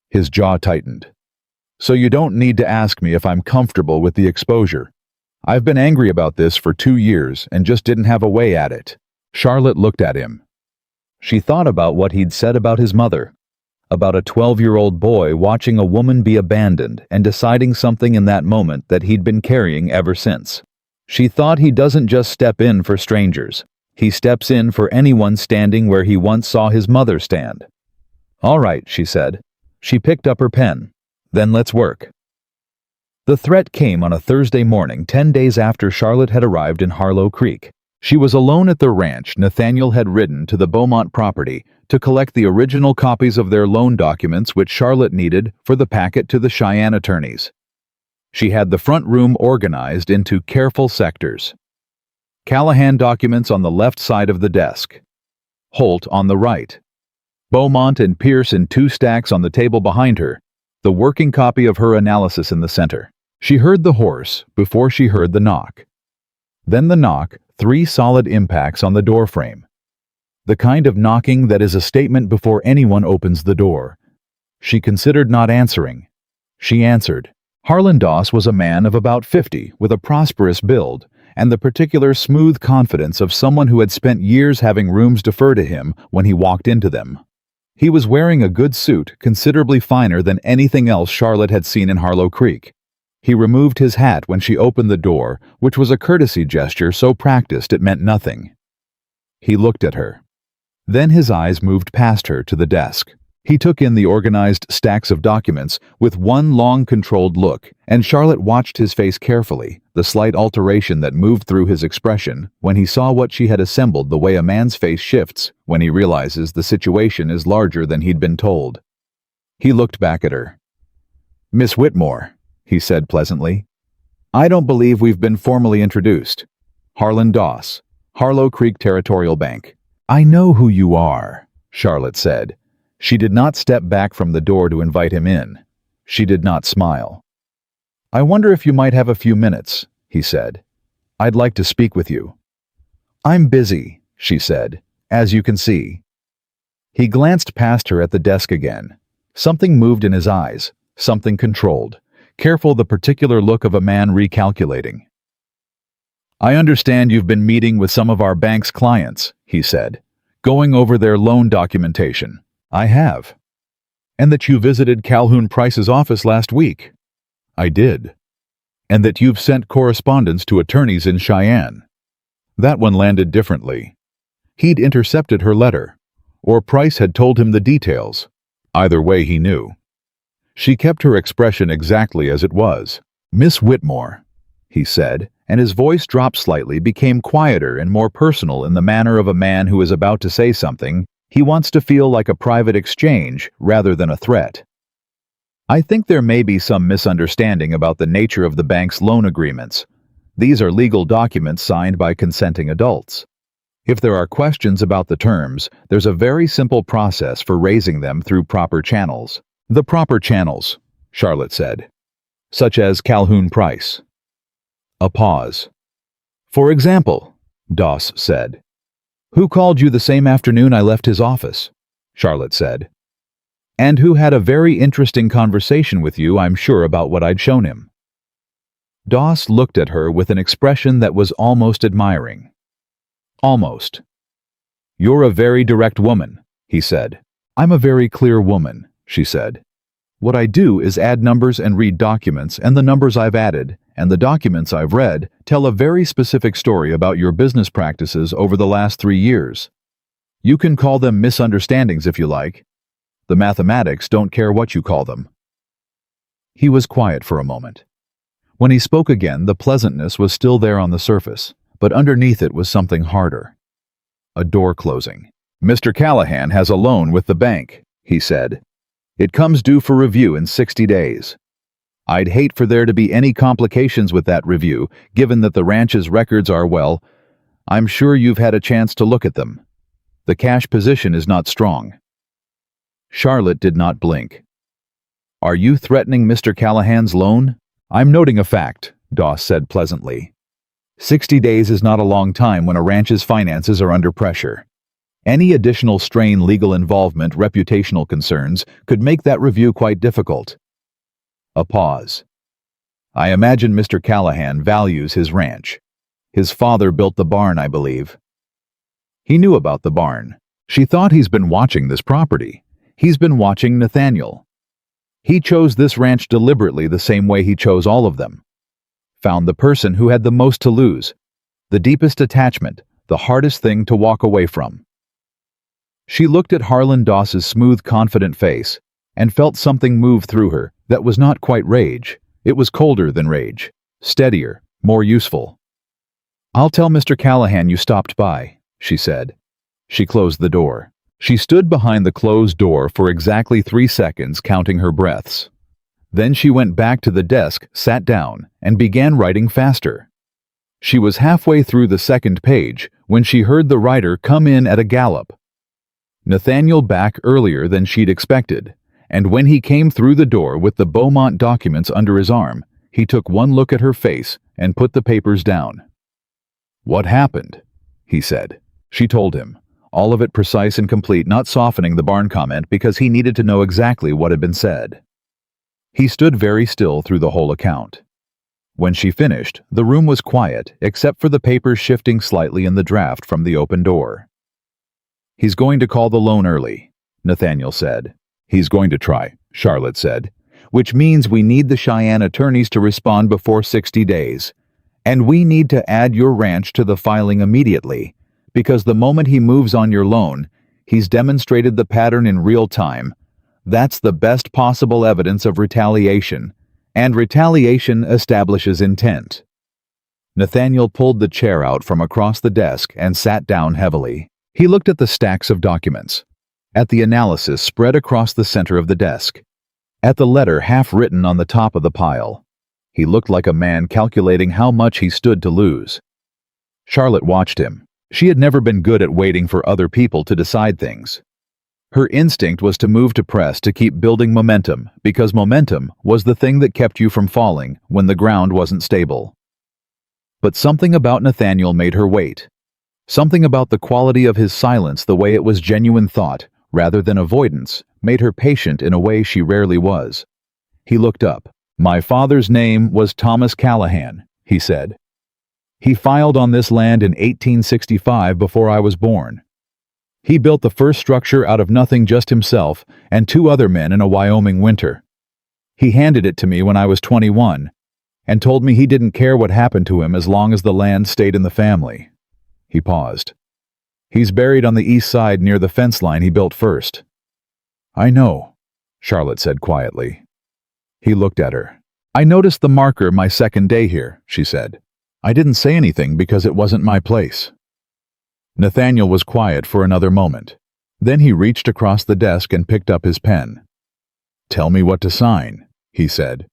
His jaw tightened. So you don't need to ask me if I'm comfortable with the exposure. I've been angry about this for 2 years and just didn't have a way at it. Charlotte looked at him. She thought about what he'd said about his mother, about a 12-year-old boy watching a woman be abandoned and deciding something in that moment that he'd been carrying ever since. She thought he doesn't just step in for strangers. He steps in for anyone standing where he once saw his mother stand. All right, she said. She picked up her pen. Then let's work. The threat came on a Thursday morning 10 days after Charlotte had arrived in Harlow Creek. She was alone at the ranch Nathaniel had ridden to the Beaumont property to collect the original copies of their loan documents which Charlotte needed for the packet to the Cheyenne attorneys. She had the front room organized into careful sectors. Callahan documents on the left side of the desk. Holt on the right. Beaumont and Pierce in 2 stacks on the table behind her, the working copy of her analysis in the center. She heard the horse before she heard the knock. Then the knock, 3 solid impacts on the door frame. The kind of knocking that is a statement before anyone opens the door. She considered not answering. She answered. Harlan Doss was a man of about 50 with a prosperous build and the particular smooth confidence of someone who had spent years having rooms defer to him when he walked into them. He was wearing a good suit, considerably finer than anything else Charlotte had seen in Harlow Creek. He removed his hat when she opened the door, which was a courtesy gesture so practiced it meant nothing. He looked at her. Then his eyes moved past her to the desk. He took in the organized stacks of documents with one long controlled look, and Charlotte watched his face carefully, the slight alteration that moved through his expression when he saw what she had assembled the way a man's face shifts when he realizes the situation is larger than he'd been told. He looked back at her. "Miss Whitmore," he said pleasantly. "I don't believe we've been formally introduced. Harlan Doss, Harlow Creek Territorial Bank." "I know who you are," Charlotte said. She did not step back from the door to invite him in. She did not smile. "I wonder if you might have a few minutes," he said. "I'd like to speak with you." "I'm busy," she said, "as you can see." He glanced past her at the desk again. Something moved in his eyes, something controlled, careful, the particular look of a man recalculating. "I understand you've been meeting with some of our bank's clients," he said, "going over their loan documentation." "I have." "And that you visited Calhoun Price's office last week." "I did." "And that you've sent correspondence to attorneys in Cheyenne." That one landed differently. He'd intercepted her letter, or Price had told him the details. Either way, he knew. She kept her expression exactly as it was. "Miss Whitmore," he said, and his voice dropped slightly, became quieter and more personal in the manner of a man who is about to say something. He wants to feel like a private exchange rather than a threat. "I think there may be some misunderstanding about the nature of the bank's loan agreements. These are legal documents signed by consenting adults. If there are questions about the terms, there's a very simple process for raising them through proper channels." "The proper channels," Charlotte said. "Such as Calhoun Price." A pause. "For example," Doss said. "Who called you the same afternoon I left his office?" Charlotte said. "And who had a very interesting conversation with you, I'm sure, about what I'd shown him." Doss looked at her with an expression that was almost admiring. Almost. "You're a very direct woman," he said. "I'm a very clear woman," she said. "What I do is add numbers and read documents, and the numbers I've added, and the documents I've read, tell a very specific story about your business practices over the last 3 years. You can call them misunderstandings if you like. The mathematics don't care what you call them." He was quiet for a moment. When he spoke again, the pleasantness was still there on the surface, but underneath it was something harder. A door closing. "Mr. Callahan has a loan with the bank," he said. "It comes due for review in 60 days. I'd hate for there to be any complications with that review, given that the ranch's records are, well, I'm sure you've had a chance to look at them. The cash position is not strong." Charlotte did not blink. "Are you threatening Mr. Callahan's loan?" "I'm noting a fact," Doss said pleasantly. 60 days is not a long time when a ranch's finances are under pressure. Any additional strain, legal involvement, reputational concerns, could make that review quite difficult. A pause. I imagine Mr. Callahan values his ranch. His father built the barn, I believe. He knew about the barn. She thought he's been watching this property. He's been watching Nathaniel. He chose this ranch deliberately the same way he chose all of them. Found the person who had the most to lose, the deepest attachment, the hardest thing to walk away from. She looked at Harlan Doss's smooth, confident face and felt something move through her that was not quite rage. It was colder than rage, steadier, more useful. I'll tell Mr. Callahan you stopped by, she said. She closed the door. She stood behind the closed door for exactly 3 seconds, counting her breaths. Then she went back to the desk, sat down, and began writing faster. She was halfway through the second page when she heard the writer come in at a gallop. Nathaniel back earlier than she'd expected, and when he came through the door with the Beaumont documents under his arm, he took one look at her face and put the papers down. What happened? He said. She told him, all of it precise and complete, not softening the barn comment because he needed to know exactly what had been said. He stood very still through the whole account. When she finished, the room was quiet except for the papers shifting slightly in the draft from the open door. He's going to call the loan early, Nathaniel said. He's going to try, Charlotte said, which means we need the Cheyenne attorneys to respond before 60 days. And we need to add your ranch to the filing immediately, because the moment he moves on your loan, he's demonstrated the pattern in real time. That's the best possible evidence of retaliation, and retaliation establishes intent. Nathaniel pulled the chair out from across the desk and sat down heavily. He looked at the stacks of documents, at the analysis spread across the center of the desk, at the letter half written on the top of the pile. He looked like a man calculating how much he stood to lose. Charlotte watched him. She had never been good at waiting for other people to decide things. Her instinct was to move to press to keep building momentum, because momentum was the thing that kept you from falling when the ground wasn't stable. But something about Nathaniel made her wait. Something about the quality of his silence, the way it was genuine thought, rather than avoidance, made her patient in a way she rarely was. He looked up. My father's name was Thomas Callahan, he said. He filed on this land in 1865 before I was born. He built the first structure out of nothing, just himself and 2 other men in a Wyoming winter. He handed it to me when I was 21 and told me he didn't care what happened to him as long as the land stayed in the family. He paused. He's buried on the east side near the fence line he built first. I know, Charlotte said quietly. He looked at her. I noticed the marker my second day here, she said. I didn't say anything because it wasn't my place. Nathaniel was quiet for another moment. Then he reached across the desk and picked up his pen. Tell me what to sign, he said.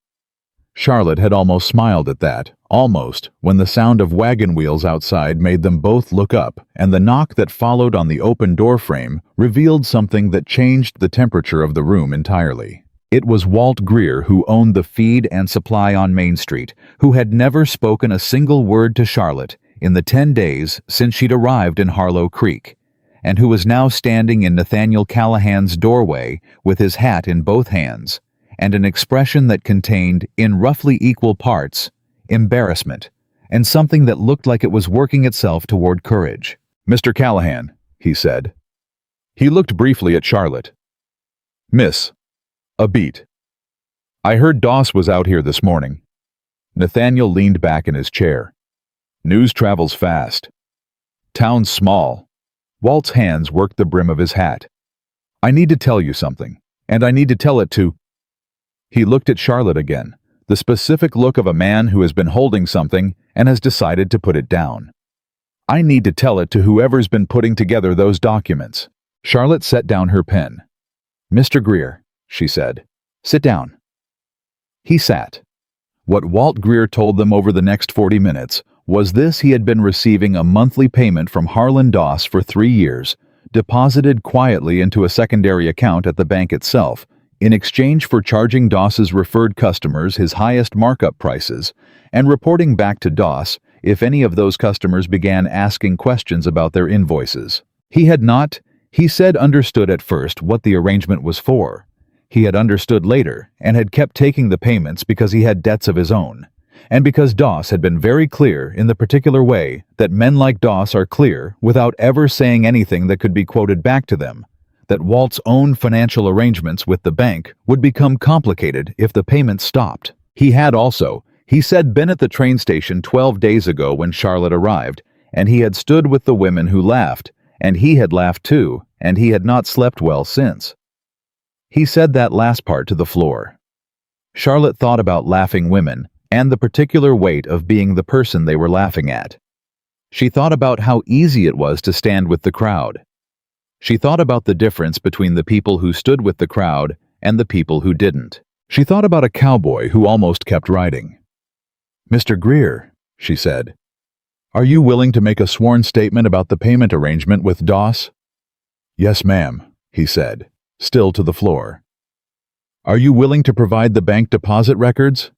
Charlotte had almost smiled at that, almost, when the sound of wagon wheels outside made them both look up, and the knock that followed on the open door frame revealed something that changed the temperature of the room entirely. It was Walt Greer, who owned the feed and supply on Main Street, who had never spoken a single word to Charlotte in the 10 days since she'd arrived in Harlow Creek, and who was now standing in Nathaniel Callahan's doorway with his hat in both hands, and an expression that contained, in roughly equal parts, embarrassment, and something that looked like it was working itself toward courage. Mr. Callahan, he said. He looked briefly at Charlotte. Miss. A beat. I heard Doss was out here this morning. Nathaniel leaned back in his chair. News travels fast. Town's small. Walt's hands worked the brim of his hat. I need to tell you something, and I need to tell it to... He looked at Charlotte again, the specific look of a man who has been holding something and has decided to put it down. I need to tell it to whoever's been putting together those documents. Charlotte set down her pen. Mr. Greer, she said, sit down. He sat. What Walt Greer told them over the next 40 minutes was this: he had been receiving a monthly payment from Harlan Doss for 3 years, deposited quietly into a secondary account at the bank itself, in exchange for charging Doss's referred customers his highest markup prices and reporting back to Doss if any of those customers began asking questions about their invoices. He had not, he said, understood at first what the arrangement was for. He had understood later and had kept taking the payments because he had debts of his own, and because Doss had been very clear in the particular way that men like Doss are clear without ever saying anything that could be quoted back to them, that Walt's own financial arrangements with the bank would become complicated if the payments stopped. He had also, he said, been at the train station 12 days ago when Charlotte arrived, and he had stood with the women who laughed, and he had laughed too, and he had not slept well since. He said that last part to the floor. Charlotte thought about laughing women and the particular weight of being the person they were laughing at. She thought about how easy it was to stand with the crowd. She thought about the difference between the people who stood with the crowd and the people who didn't. She thought about a cowboy who almost kept riding. "Mr. Greer," she said, "are you willing to make a sworn statement about the payment arrangement with Doss?" "Yes, ma'am," he said, still to the floor. "Are you willing to provide the bank deposit records?"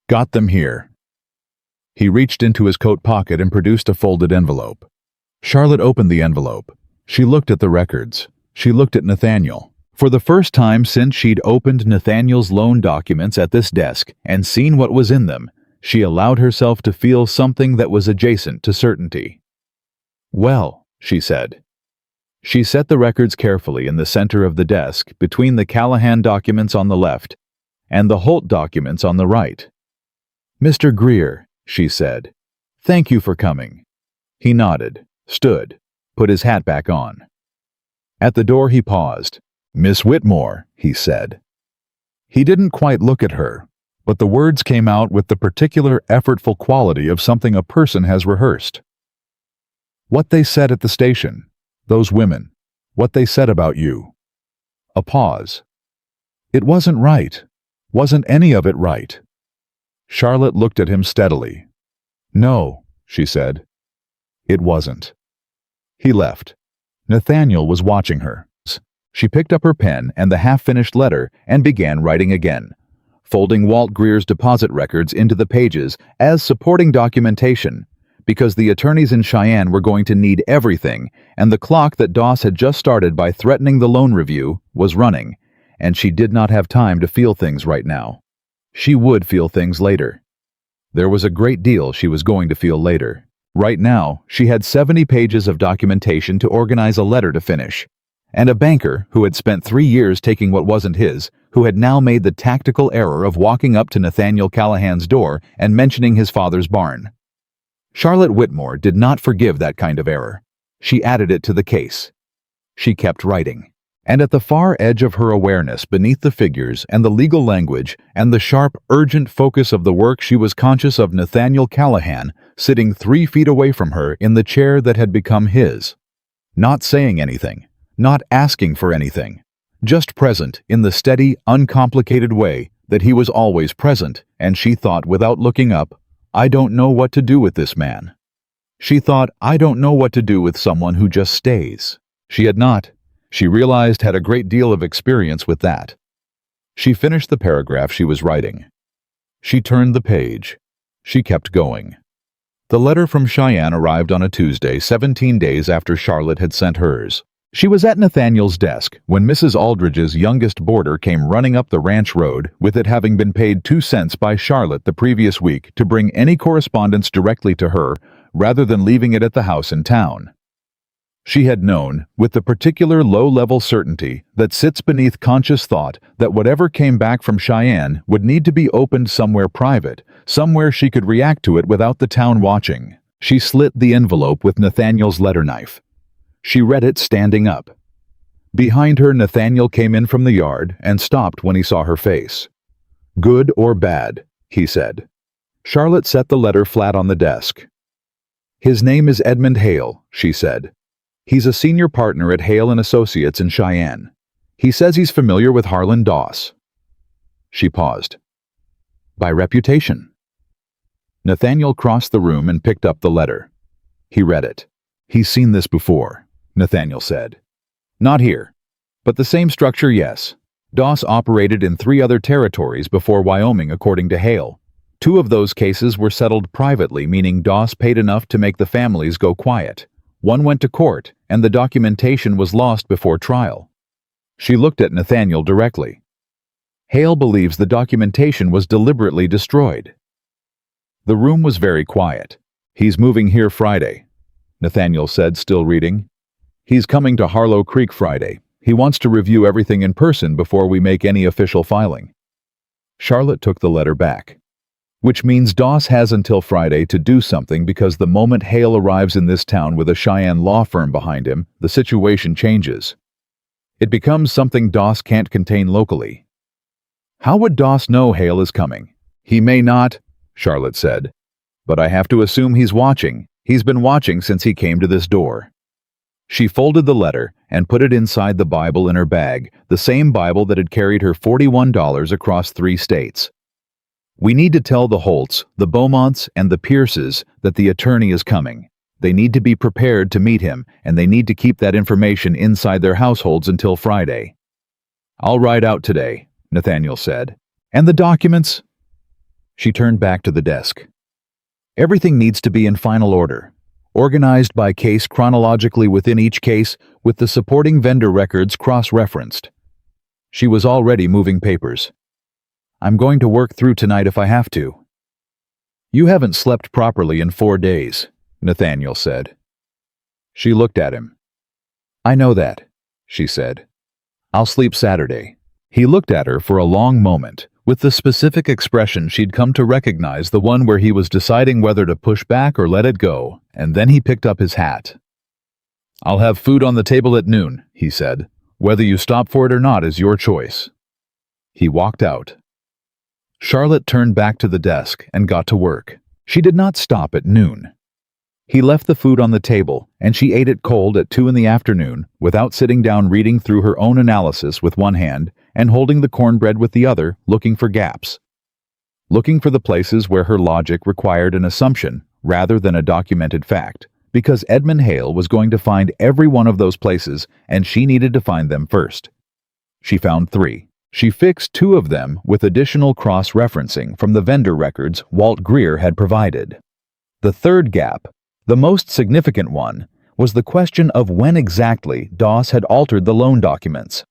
"Got them here." He reached into his coat pocket and produced a folded envelope. Charlotte opened the envelope. She looked at the records. She looked at Nathaniel. For the first time since she'd opened Nathaniel's loan documents at this desk and seen what was in them, she allowed herself to feel something that was adjacent to certainty. "Well," she said. She set the records carefully in the center of the desk between the Callahan documents on the left and the Holt documents on the right. "Mr. Greer," she said, "thank you for coming." He nodded, stood, put his hat back on. At the door he paused. "Miss Whitmore," he said. He didn't quite look at her, but the words came out with the particular effortful quality of something a person has rehearsed. "What they said at the station. Those women, what they said about you." A pause. "It wasn't right. Wasn't any of it right." Charlotte looked at him steadily. "No," she said. "It wasn't." He left. Nathaniel was watching her. She picked up her pen and the half-finished letter and began writing again, folding Walt Greer's deposit records into the pages as supporting documentation, because the attorneys in Cheyenne were going to need everything, and the clock that Doss had just started by threatening the loan review was running, and she did not have time to feel things right now. She would feel things later. There was a great deal she was going to feel later. Right now, she had 70 pages of documentation to organize a letter to finish, and a banker who had spent 3 years taking what wasn't his, who had now made the tactical error of walking up to Nathaniel Callahan's door and mentioning his father's barn. Charlotte Whitmore did not forgive that kind of error. She added it to the case. She kept writing. And at the far edge of her awareness, beneath the figures and the legal language and the sharp, urgent focus of the work, she was conscious of Nathaniel Callahan sitting 3 feet away from her in the chair that had become his. Not saying anything, not asking for anything, just present in the steady, uncomplicated way that he was always present, and she thought without looking up, "I don't know what to do with this man." She thought, "I don't know what to do with someone who just stays." She had not, she realized, had a great deal of experience with that. She finished the paragraph she was writing. She turned the page. She kept going. The letter from Cheyenne arrived on a Tuesday, 17 days after Charlotte had sent hers. She was at Nathaniel's desk when Mrs. Aldridge's youngest boarder came running up the ranch road, with it having been paid 2 cents by Charlotte the previous week to bring any correspondence directly to her rather than leaving it at the house in town. She had known, with the particular low-level certainty that sits beneath conscious thought, that whatever came back from Cheyenne would need to be opened somewhere private, somewhere she could react to it without the town watching. She slit the envelope with Nathaniel's letter knife. She read it standing up. Behind her, Nathaniel came in from the yard and stopped when he saw her face. "Good or bad?" he said. Charlotte set the letter flat on the desk. "His name is Edmund Hale," she said. "He's a senior partner at Hale & Associates in Cheyenne. He says he's familiar with Harlan Doss." She paused. "By reputation." Nathaniel crossed the room and picked up the letter. He read it. "He's seen this before," Nathaniel said. "Not here. But the same structure, yes. Doss operated in 3 other territories before Wyoming, according to Hale. 2 of those cases were settled privately, meaning Doss paid enough to make the families go quiet. 1 went to court, and the documentation was lost before trial. She looked at Nathaniel directly. Hale believes the documentation was deliberately destroyed. The room was very quiet. "He's moving here Friday," Nathaniel said, still reading. "He's coming to Harlow Creek Friday. He wants to review everything in person before we make any official filing." Charlotte took the letter back. "Which means Doss has until Friday to do something, because the moment Hale arrives in this town with a Cheyenne law firm behind him, the situation changes. It becomes something Doss can't contain locally." "How would Doss know Hale is coming?" "He may not," Charlotte said. "But I have to assume he's watching. He's been watching since he came to this door." She folded the letter and put it inside the Bible in her bag, the same Bible that had carried her $41 across 3 states. "We need to tell the Holts, the Beaumonts, and the Pierces that the attorney is coming. They need to be prepared to meet him, and they need to keep that information inside their households until Friday." "I'll ride out today," Nathaniel said. "And the documents?" She turned back to the desk. "Everything needs to be in final order, organized by case chronologically within each case, with the supporting vendor records cross-referenced." She was already moving papers. "I'm going to work through tonight if I have to." "You haven't slept properly in 4 days," Nathaniel said. She looked at him. "I know that," she said. "I'll sleep Saturday." He looked at her for a long moment, with the specific expression she'd come to recognize, the one where he was deciding whether to push back or let it go, and then he picked up his hat. "I'll have food on the table at noon," he said. "Whether you stop for it or not is your choice." He walked out. Charlotte turned back to the desk and got to work. She did not stop at noon. He left the food on the table, and she ate it cold at 2 in the afternoon, without sitting down reading through her own analysis with one hand and holding the cornbread with the other, looking for gaps. Looking for the places where her logic required an assumption rather than a documented fact, because Edmund Hale was going to find every one of those places, and she needed to find them first. She found 3. She fixed 2 of them with additional cross-referencing from the vendor records Walt Greer had provided. The third gap, the most significant one, was the question of when exactly Doss had altered the loan documents.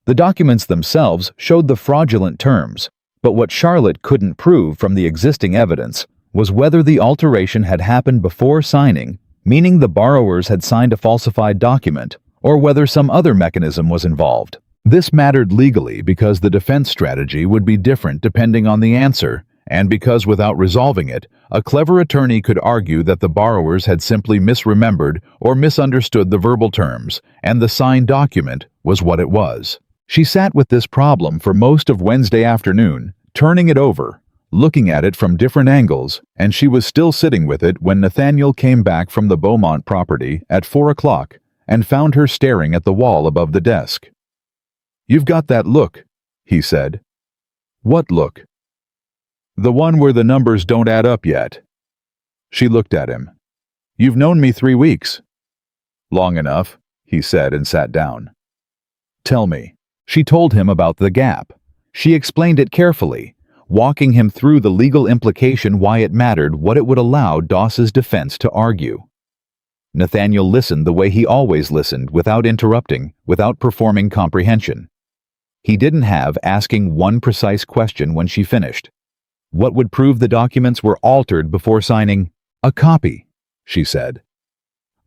The documents themselves showed the fraudulent terms, but what Charlotte couldn't prove from the existing evidence was whether the alteration had happened before signing, meaning the borrowers had signed a falsified document, or whether some other mechanism was involved. This mattered legally because the defense strategy would be different depending on the answer, and because without resolving it, a clever attorney could argue that the borrowers had simply misremembered or misunderstood the verbal terms, and the signed document was what it was. She sat with this problem for most of Wednesday afternoon, turning it over, looking at it from different angles, and she was still sitting with it when Nathaniel came back from the Beaumont property at 4 o'clock and found her staring at the wall above the desk. "You've got that look," he said. "What look?" "The one where the numbers don't add up yet." She looked at him. "You've known me 3 weeks." "Long enough," he said, and sat down. "Tell me." She told him about the gap. She explained it carefully, walking him through the legal implication, why it mattered, what it would allow Doss's defense to argue. Nathaniel listened the way he always listened, without interrupting, without performing comprehension. He didn't have asking one precise question when she finished. What would prove the documents were altered before signing? "A copy," she said.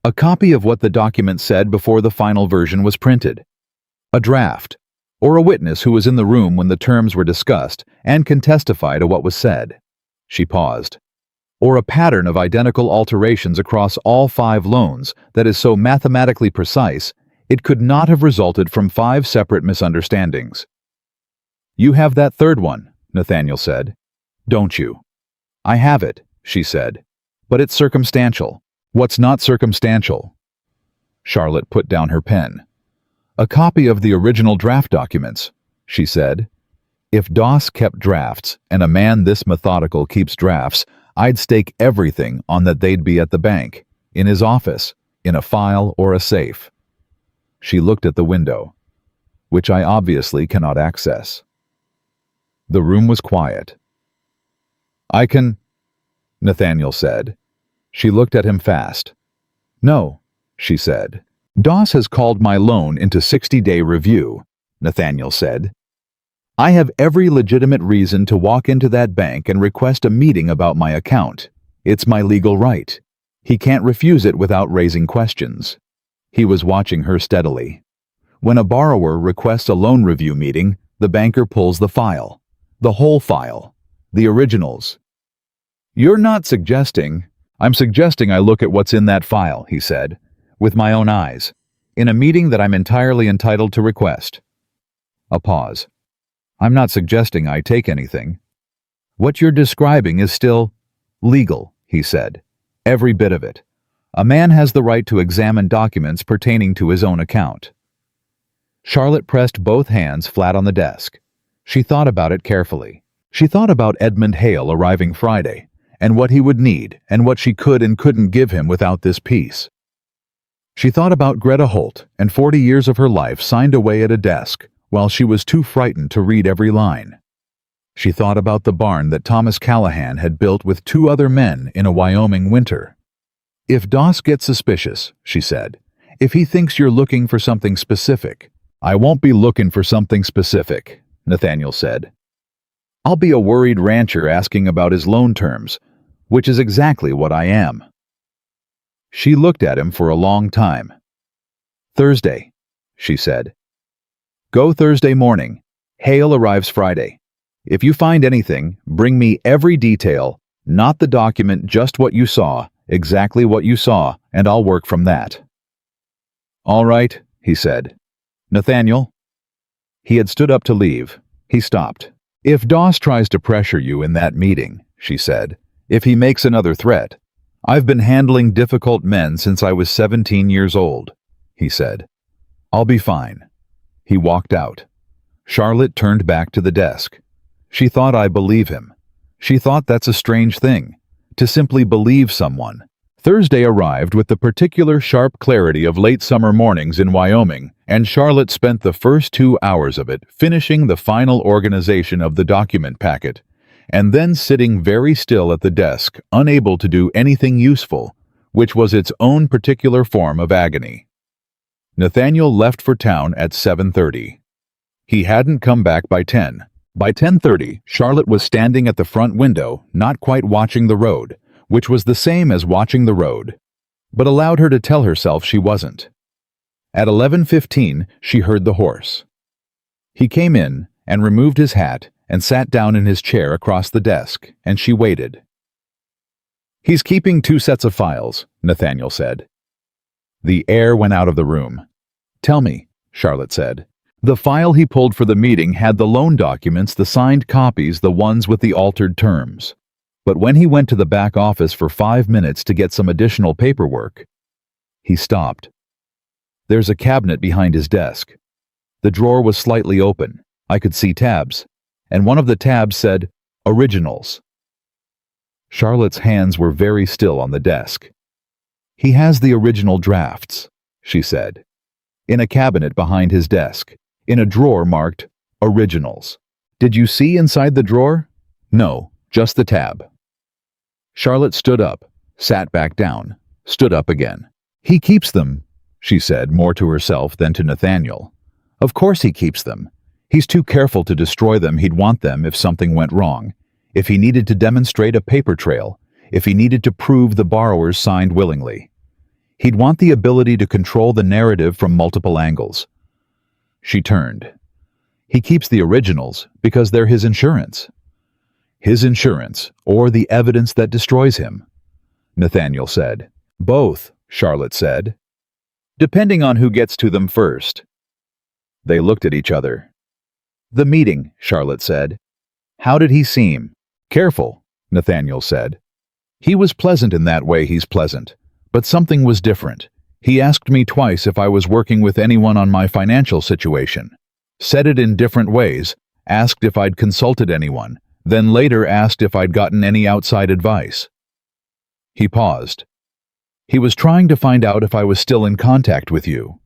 "A copy of what the document said before the final version was printed. A draft, or a witness who was in the room when the terms were discussed and can testify to what was said." She paused. "Or a pattern of identical alterations across all 5 loans that is so mathematically precise it could not have resulted from 5 separate misunderstandings." "You have that third one," Nathaniel said. "Don't you?" "I have it," she said. "But it's circumstantial." "What's not circumstantial?" Charlotte put down her pen. "A copy of the original draft documents," she said. "If Doss kept drafts, and a man this methodical keeps drafts, I'd stake everything on that they'd be at the bank, in his office, in a file or a safe." She looked at the window, "which I obviously cannot access." The room was quiet. I can, Nathaniel said. She looked at him fast. No, she said. Doss has called my loan into 60-day review, Nathaniel said. I have every legitimate reason to walk into that bank and request a meeting about my account. It's my legal right. He can't refuse it without raising questions. He was watching her steadily. When a borrower requests a loan review meeting, the banker pulls the file. The whole file. The originals. You're not suggesting. I'm suggesting I look at what's in that file, he said, with my own eyes, in a meeting that I'm entirely entitled to request. A pause. I'm not suggesting I take anything. What you're describing is still legal, he said. Every bit of it. A man has the right to examine documents pertaining to his own account. Charlotte pressed both hands flat on the desk. She thought about it carefully. She thought about Edmund Hale arriving Friday, and what he would need, and what she could and couldn't give him without this peace. She thought about Greta Holt, and 40 years of her life signed away at a desk, while she was too frightened to read every line. She thought about the barn that Thomas Callahan had built with 2 other men in a Wyoming winter. If Doss gets suspicious, she said, if he thinks you're looking for something specific, I won't be looking for something specific, Nathaniel said. I'll be a worried rancher asking about his loan terms, which is exactly what I am. She looked at him for a long time. Thursday, she said. Go Thursday morning. Hale arrives Friday. If you find anything, bring me every detail, not the document, just what you saw, exactly what you saw, and I'll work from that. All right, he said. Nathaniel? He had stood up to leave. He stopped. If Doss tries to pressure you in that meeting, she said, if he makes another threat, I've been handling difficult men since I was 17 years old, he said. I'll be fine. He walked out. Charlotte turned back to the desk. She thought, I believe him. She thought that's a strange thing, to simply believe someone. Thursday arrived with the particular sharp clarity of late summer mornings in Wyoming, and Charlotte spent the first 2 hours of it finishing the final organization of the document packet, and then sitting very still at the desk, unable to do anything useful, which was its own particular form of agony. Nathaniel left for town at 7:30. He hadn't come back by 10. By 10:30, Charlotte was standing at the front window, not quite watching the road, which was the same as watching the road, but allowed her to tell herself she wasn't. At 11:15, she heard the horse. He came in and removed his hat and sat down in his chair across the desk, and she waited. He's keeping 2 sets of files, Nathaniel said. The air went out of the room. Tell me, Charlotte said. The file he pulled for the meeting had the loan documents, the signed copies, the ones with the altered terms. But when he went to the back office for 5 minutes to get some additional paperwork, he stopped. There's a cabinet behind his desk. The drawer was slightly open. I could see tabs, and one of the tabs said, Originals. Charlotte's hands were very still on the desk. He has the original drafts, she said, in a cabinet behind his desk, in a drawer marked Originals. Did you see inside the drawer? No, just the tab. Charlotte stood up, sat back down, stood up again. He keeps them, she said, more to herself than to Nathaniel. Of course he keeps them. He's too careful to destroy them. He'd want them if something went wrong, if he needed to demonstrate a paper trail, if he needed to prove the borrowers signed willingly. He'd want the ability to control the narrative from multiple angles. She turned. He keeps the originals because they're his insurance. His insurance, or the evidence that destroys him, Nathaniel said. Both, Charlotte said, depending on who gets to them first. They looked at each other. The meeting, Charlotte said. How did he seem? Careful, Nathaniel said. He was pleasant in that way he's pleasant, but something was different. He asked me twice if I was working with anyone on my financial situation. Said it in different ways, asked if I'd consulted anyone, then later asked if I'd gotten any outside advice. He paused. He was trying to find out if I was still in contact with you.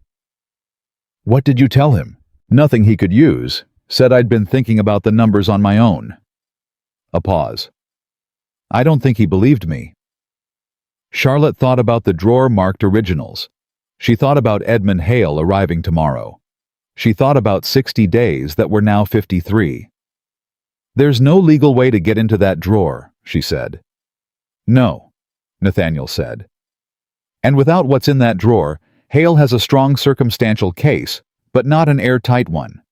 What did you tell him? Nothing he could use. Said I'd been thinking about the numbers on my own. A pause. I don't think he believed me. Charlotte thought about the drawer marked originals. She thought about Edmund Hale arriving tomorrow. She thought about 60 days that were now 53. There's no legal way to get into that drawer, she said. No, Nathaniel said. And without what's in that drawer, Hale has a strong circumstantial case, but not an airtight one.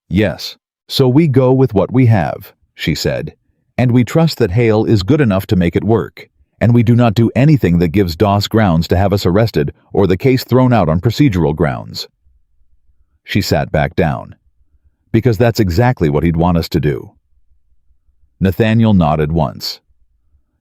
Yes, so we go with what we have, she said, and we trust that Hale is good enough to make it work, and we do not do anything that gives Doss grounds to have us arrested or the case thrown out on procedural grounds. She sat back down, because that's exactly what he'd want us to do. Nathaniel nodded once.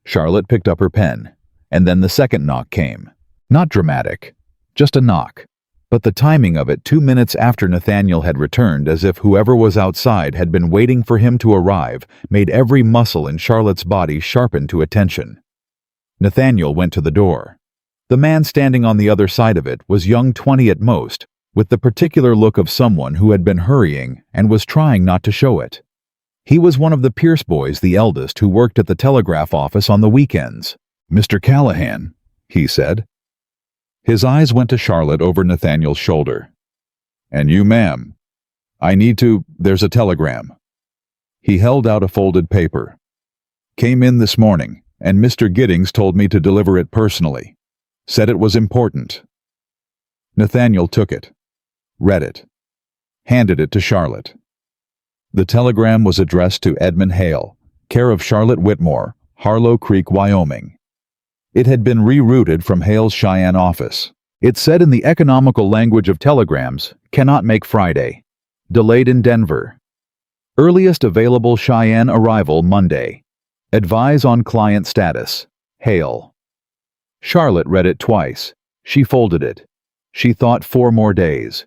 Charlotte picked up her pen, and then the second knock came. Not dramatic, just a knock, but the timing of it 2 minutes after Nathaniel had returned, as if whoever was outside had been waiting for him to arrive, made every muscle in Charlotte's body sharpen to attention. Nathaniel went to the door. The man standing on the other side of it was young 20 at most, with the particular look of someone who had been hurrying and was trying not to show it. He was one of the Pierce boys, the eldest, who worked at the telegraph office on the weekends. "Mr. Callahan," he said. His eyes went to Charlotte over Nathaniel's shoulder. "And you, ma'am. There's a telegram." He held out a folded paper. "Came in this morning, and Mr. Giddings told me to deliver it personally. Said it was important." Nathaniel took it, read it, handed it to Charlotte. The telegram was addressed to Edmund Hale, care of Charlotte Whitmore, Harlow Creek, Wyoming. It had been rerouted from Hale's Cheyenne office. It said in the economical language of telegrams, "Cannot make Friday. Delayed in Denver. Earliest available Cheyenne arrival Monday. Advise on client status. Hale." Charlotte read it twice. She folded it. She thought 4 more days.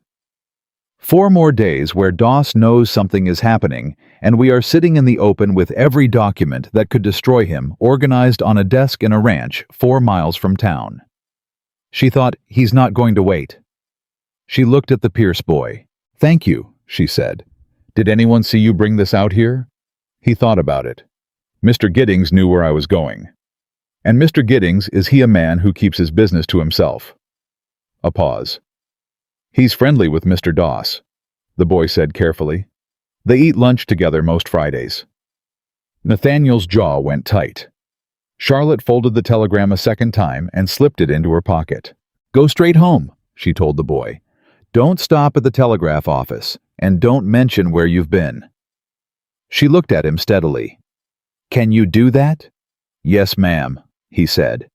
4 more days where Doss knows something is happening, and we are sitting in the open with every document that could destroy him organized on a desk in a ranch 4 miles from town. She thought, he's not going to wait. She looked at the Pierce boy. "Thank you," she said. "Did anyone see you bring this out here?" He thought about it. "Mr. Giddings knew where I was going." "And Mr. Giddings, is he a man who keeps his business to himself?" A pause. "He's friendly with Mr. Doss," the boy said carefully. "They eat lunch together most Fridays." Nathaniel's jaw went tight. Charlotte folded the telegram a second time and slipped it into her pocket. "Go straight home," she told the boy. "Don't stop at the telegraph office, and don't mention where you've been." She looked at him steadily. "Can you do that?" "Yes, ma'am," he said.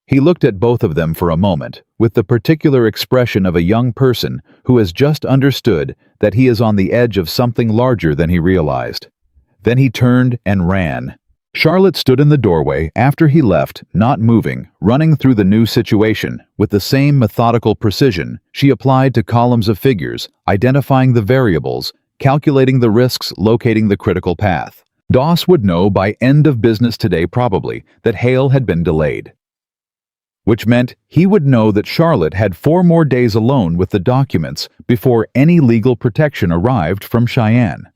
He looked at both of them for a moment, with the particular expression of a young person who has just understood that he is on the edge of something larger than he realized. Then he turned and ran. Charlotte stood in the doorway after he left, not moving, running through the new situation with the same methodical precision she applied to columns of figures, identifying the variables, calculating the risks, locating the critical path. Doss would know by end of business today probably that Hale had been delayed, which meant he would know that Charlotte had 4 more days alone with the documents before any legal protection arrived from Cheyenne,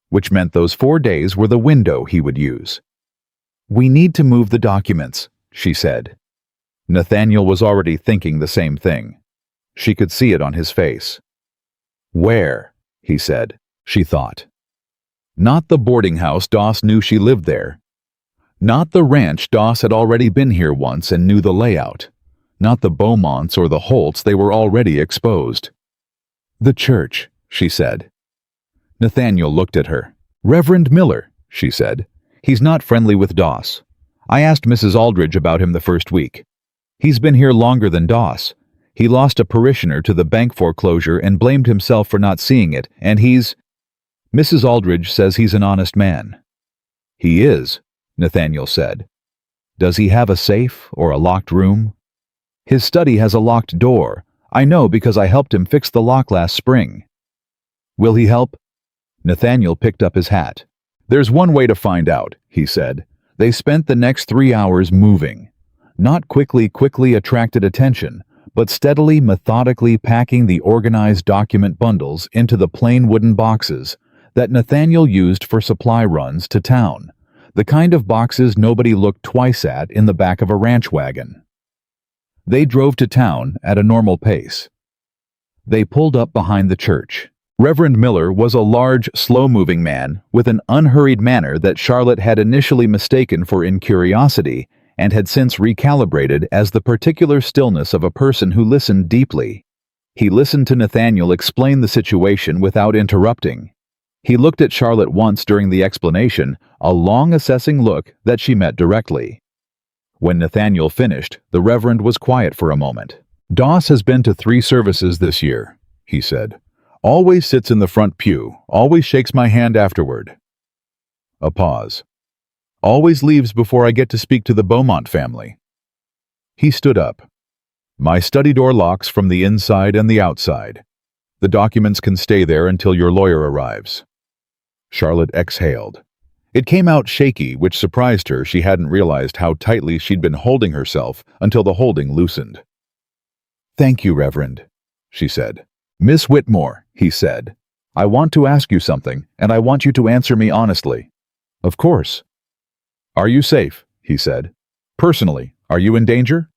which meant those 4 days were the window he would use. "We need to move the documents," she said. Nathaniel was already thinking the same thing. She could see it on his face. "Where?" he said, she thought. Not the boarding house Doss knew she lived there. Not the ranch Doss had already been here once and knew the layout. Not the Beaumonts or the Holts, they were already exposed. "The church," she said. Nathaniel looked at her. "Reverend Miller," she said. "He's not friendly with Doss. I asked Mrs. Aldridge about him the first week. He's been here longer than Doss. He lost a parishioner to the bank foreclosure and blamed himself for not seeing it, and Mrs. Aldridge says he's an honest man." "He is," Nathaniel said. "Does he have a safe or a locked room?" "His study has a locked door. I know because I helped him fix the lock last spring." "Will he help?" Nathaniel picked up his hat. "There's one way to find out," he said. They spent the next 3 hours moving. Not quickly attracted attention, but steadily, methodically packing the organized document bundles into the plain wooden boxes that Nathaniel used for supply runs to town. the kind of boxes nobody looked twice at in the back of a ranch wagon. They drove to town at a normal pace. They pulled up behind the church. Reverend Miller was a large, slow-moving man with an unhurried manner that Charlotte had initially mistaken for incuriosity and had since recalibrated as the particular stillness of a person who listened deeply. He listened to Nathaniel explain the situation without interrupting. He looked at Charlotte once during the explanation, a long assessing look that she met directly. When Nathaniel finished, the Reverend was quiet for a moment. "Doss has been to 3 services this year," he said. "Always sits in the front pew, always shakes my hand afterward." A pause. "Always leaves before I get to speak to the Beaumont family." He stood up. "My study door locks from the inside and the outside. The documents can stay there until your lawyer arrives." Charlotte exhaled. It came out shaky, which surprised her. She hadn't realized how tightly she'd been holding herself until the holding loosened. "Thank you, Reverend," she said. "Miss Whitmore," he said, "I want to ask you something, and I want you to answer me honestly." "Of course." "Are you safe?" he said. "Personally, are you in danger?"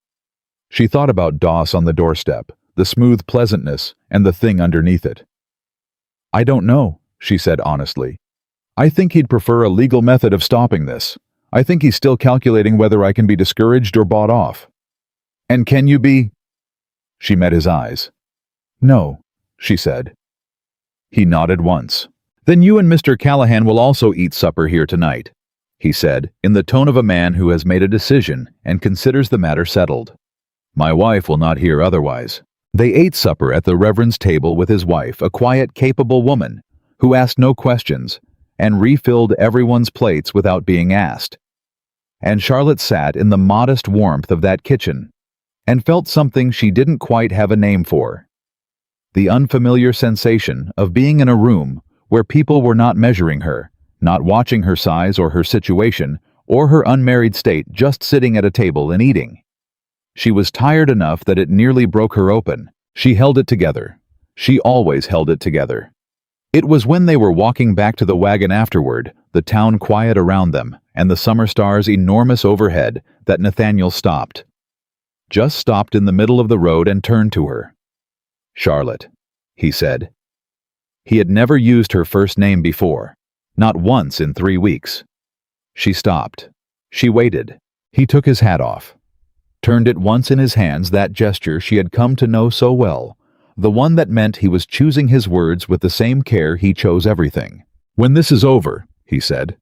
She thought about Doss on the doorstep, the smooth pleasantness, and the thing underneath it. "I don't know," she said honestly. "I think he'd prefer a legal method of stopping this. I think he's still calculating whether I can be discouraged or bought off." "And can you be—" She met his eyes. "No," she said. He nodded once. "Then you and Mr. Callahan will also eat supper here tonight," he said, in the tone of a man who has made a decision and considers the matter settled. "My wife will not hear otherwise." They ate supper at the Reverend's table with his wife, a quiet, capable woman, who asked no questions, and refilled everyone's plates without being asked. And Charlotte sat in the modest warmth of that kitchen, and felt something she didn't quite have a name for. The unfamiliar sensation of being in a room where people were not measuring her, not watching her size or her situation, or her unmarried state, just sitting at a table and eating. She was tired enough that it nearly broke her open. She held it together. She always held it together. It was when they were walking back to the wagon afterward, the town quiet around them, and the summer stars enormous overhead, that Nathaniel stopped. Just stopped in the middle of the road and turned to her. "Charlotte," he said. He had never used her first name before, not once in 3 weeks. She stopped. She waited. He took his hat off. Turned it once in his hands, that gesture she had come to know so well, the one that meant he was choosing his words with the same care he chose everything. "When this is over," he said,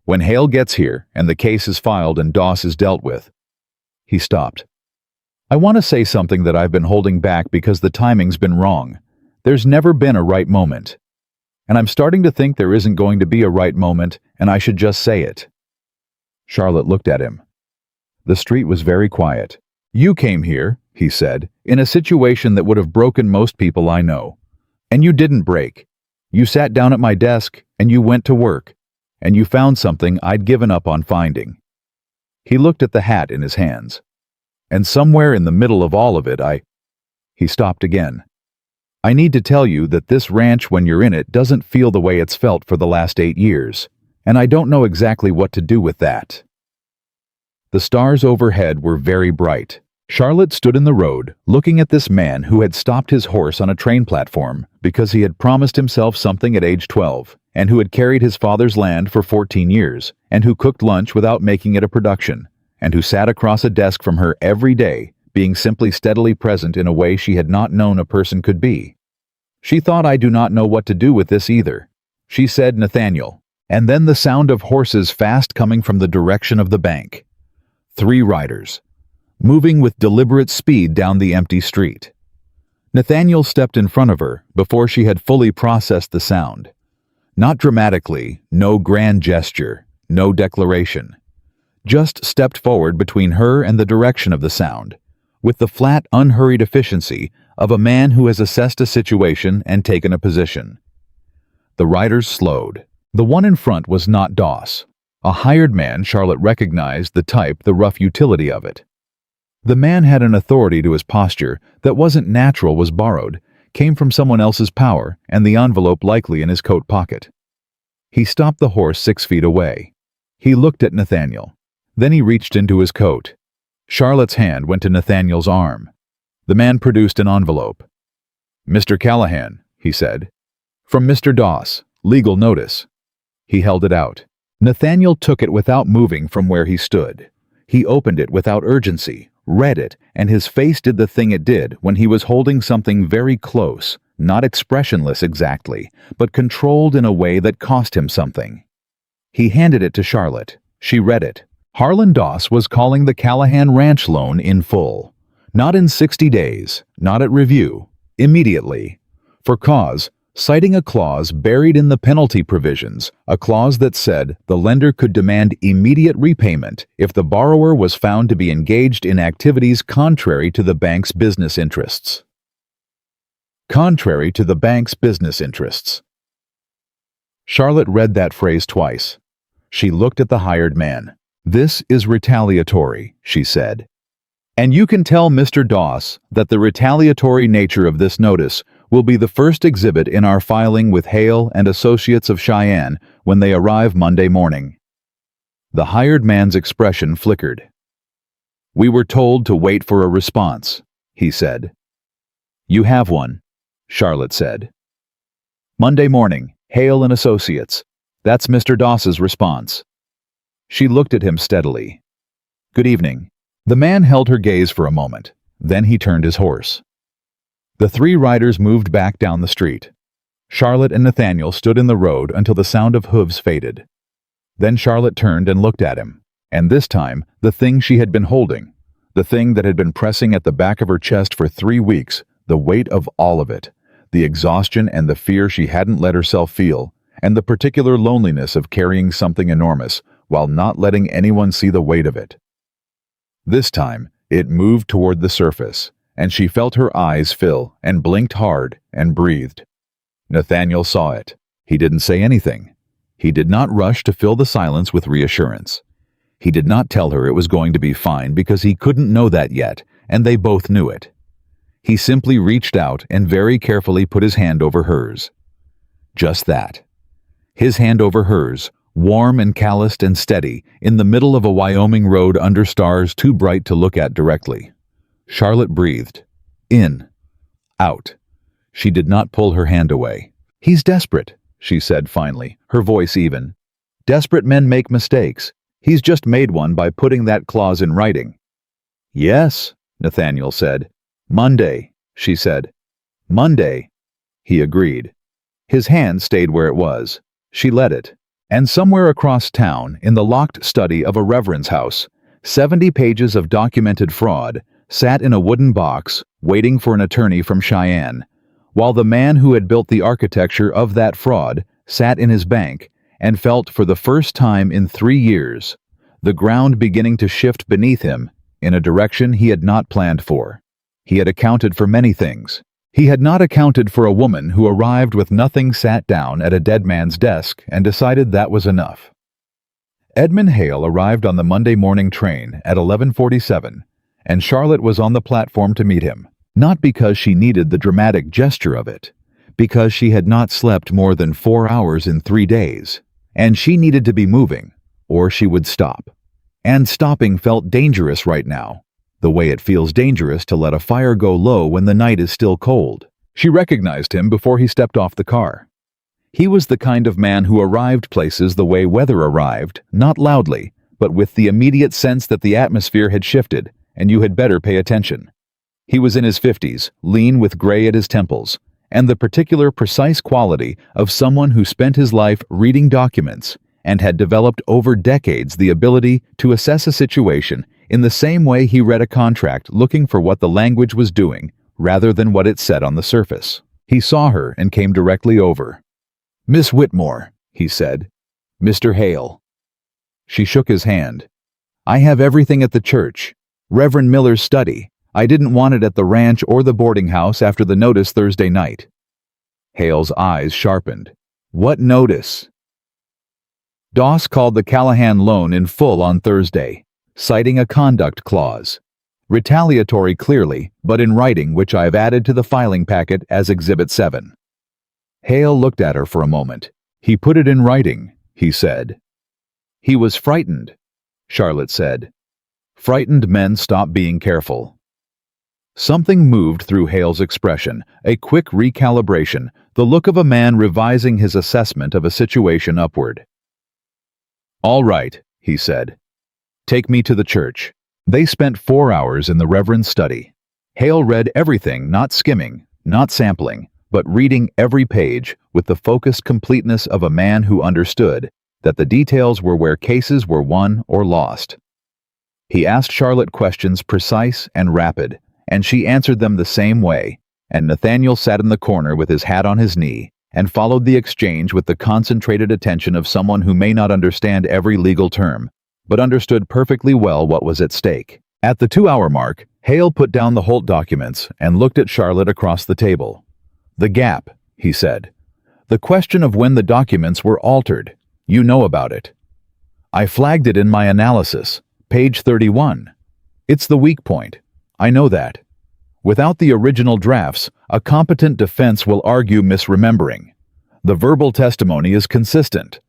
"when Hale gets here and the case is filed and Doss is dealt with." He stopped. "I want to say something that I've been holding back because the timing's been wrong. There's never been a right moment. And I'm starting to think there isn't going to be a right moment, and I should just say it." Charlotte looked at him. The street was very quiet. "You came here," he said, "in a situation that would have broken most people I know. And you didn't break. You sat down at my desk, and you went to work, and you found something I'd given up on finding." He looked at the hat in his hands. "And somewhere in the middle of all of it, He stopped again. "I need to tell you that this ranch, when you're in it, doesn't feel the way it's felt for the last 8 years, and I don't know exactly what to do with that." The stars overhead were very bright. Charlotte stood in the road, looking at this man who had stopped his horse on a train platform because he had promised himself something at age 12, and who had carried his father's land for 14 years, and who cooked lunch without making it a production, and who sat across a desk from her every day, being simply steadily present in a way she had not known a person could be. She thought, "I do not know what to do with this either." She said, "Nathaniel," and then the sound of horses fast coming from the direction of the bank. 3 riders, moving with deliberate speed down the empty street. Nathaniel stepped in front of her before she had fully processed the sound. Not dramatically, no grand gesture, no declaration. Just stepped forward between her and the direction of the sound, with the flat, unhurried efficiency of a man who has assessed a situation and taken a position. The riders slowed. The one in front was not Doss. A hired man, Charlotte recognized the type, the rough utility of it. The man had an authority to his posture that wasn't natural, was borrowed, came from someone else's power, and the envelope likely in his coat pocket. He stopped the horse 6 feet away. He looked at Nathaniel. Then he reached into his coat. Charlotte's hand went to Nathaniel's arm. The man produced an envelope. "Mr. Callahan," he said. "From Mr. Doss, legal notice." He held it out. Nathaniel took it without moving from where he stood. He opened it without urgency, read it, and his face did the thing it did when he was holding something very close, not expressionless exactly, but controlled in a way that cost him something. He handed it to Charlotte. She read it. Harlan Doss was calling the Callahan Ranch loan in full. Not in 60 days, not at review, immediately. For cause, citing a clause buried in the penalty provisions, a clause that said the lender could demand immediate repayment if the borrower was found to be engaged in activities contrary to the bank's business interests. Contrary to the bank's business interests. Charlotte read that phrase twice. She looked at the hired man. "This is retaliatory," she said. "And you can tell Mr. Doss that the retaliatory nature of this notice will be the first exhibit in our filing with Hale and Associates of Cheyenne when they arrive Monday morning." The hired man's expression flickered. "We were told to wait for a response," he said. "You have one," Charlotte said. "Monday morning, Hale and Associates. That's Mr. Doss's response." She looked at him steadily. "Good evening." The man held her gaze for a moment. Then he turned his horse. The three riders moved back down the street. Charlotte and Nathaniel stood in the road until the sound of hooves faded. Then Charlotte turned and looked at him, and this time the thing she had been holding, the thing that had been pressing at the back of her chest for 3 weeks, the weight of all of it, the exhaustion and the fear she hadn't let herself feel, and the particular loneliness of carrying something enormous while not letting anyone see the weight of it. This time, it moved toward the surface, and she felt her eyes fill and blinked hard and breathed. Nathaniel saw it. He didn't say anything. He did not rush to fill the silence with reassurance. He did not tell her it was going to be fine because he couldn't know that yet, and they both knew it. He simply reached out and very carefully put his hand over hers. Just that. His hand over hers, warm and calloused and steady, in the middle of a Wyoming road under stars too bright to look at directly. Charlotte breathed. In. Out. She did not pull her hand away. "He's desperate," she said finally, her voice even. "Desperate men make mistakes. He's just made one by putting that clause in writing." "Yes," Nathaniel said. "Monday," she said. "Monday," he agreed. His hand stayed where it was. She let it. And somewhere across town, in the locked study of a reverend's house, 70 pages of documented fraud sat in a wooden box, waiting for an attorney from Cheyenne, while the man who had built the architecture of that fraud sat in his bank and felt for the first time in 3 years the ground beginning to shift beneath him in a direction he had not planned for. He had accounted for many things. He had not accounted for a woman who arrived with nothing, sat down at a dead man's desk, and decided that was enough. Edmund Hale arrived on the Monday morning train at 11:47, and Charlotte was on the platform to meet him, not because she needed the dramatic gesture of it, because she had not slept more than 4 hours in 3 days, and she needed to be moving, or she would stop. And stopping felt dangerous right now, the way it feels dangerous to let a fire go low when the night is still cold. She recognized him before he stepped off the car. He was the kind of man who arrived places the way weather arrived, not loudly, but with the immediate sense that the atmosphere had shifted, and you had better pay attention. He was in his 50s, lean with gray at his temples, and the particular precise quality of someone who spent his life reading documents and had developed over decades the ability to assess a situation in the same way he read a contract, looking for what the language was doing rather than what it said on the surface. He saw her and came directly over. "Miss Whitmore," he said. "Mr. Hale." She shook his hand. "I have everything at the church. Reverend Miller's study. I didn't want it at the ranch or the boarding house after the notice Thursday night." Hale's eyes sharpened. "What notice?" "Doss called the Callahan loan in full on Thursday, citing a conduct clause. Retaliatory clearly, but in writing, which I've added to the filing packet as Exhibit 7. Hale looked at her for a moment. "He put it in writing," he said. He was frightened, Charlotte said. Frightened men stop being careful. Something moved through Hale's expression, a quick recalibration, the look of a man revising his assessment of a situation upward. "All right," he said. "Take me to the church." They spent 4 hours in the Reverend's study. Hale read everything, not skimming, not sampling, but reading every page with the focused completeness of a man who understood that the details were where cases were won or lost. He asked Charlotte questions precise and rapid, and she answered them the same way, and Nathaniel sat in the corner with his hat on his knee and followed the exchange with the concentrated attention of someone who may not understand every legal term, but understood perfectly well what was at stake. At the 2-hour mark, Hale put down the Holt documents and looked at Charlotte across the table. "The gap," he said. "The question of when the documents were altered. You know about it. I flagged it in my analysis, page 31. It's the weak point. I know that. Without the original drafts, a competent defense will argue misremembering. The verbal testimony is consistent.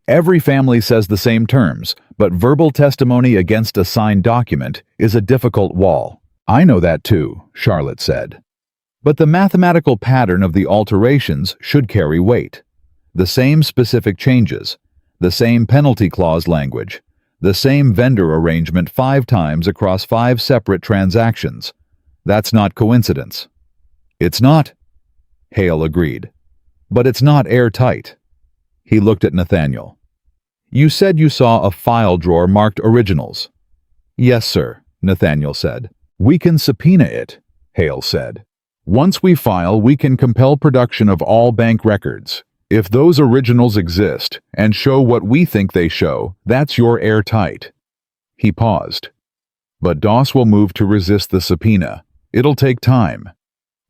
Every family says the same terms, but verbal testimony against a signed document is a difficult wall." "I know that too," Charlotte said. "But the mathematical pattern of the alterations should carry weight. The same specific changes, the same penalty clause language, the same vendor arrangement 5 times across 5 separate transactions. That's not coincidence." "It's not," Hale agreed. "But it's not airtight." He looked at Nathaniel. "You said you saw a file drawer marked originals." "Yes, sir," Nathaniel said. "We can subpoena it," Hale said. "Once we file, we can compel production of all bank records. If those originals exist and show what we think they show, that's your airtight." He paused. "But Doss will move to resist the subpoena. It'll take time.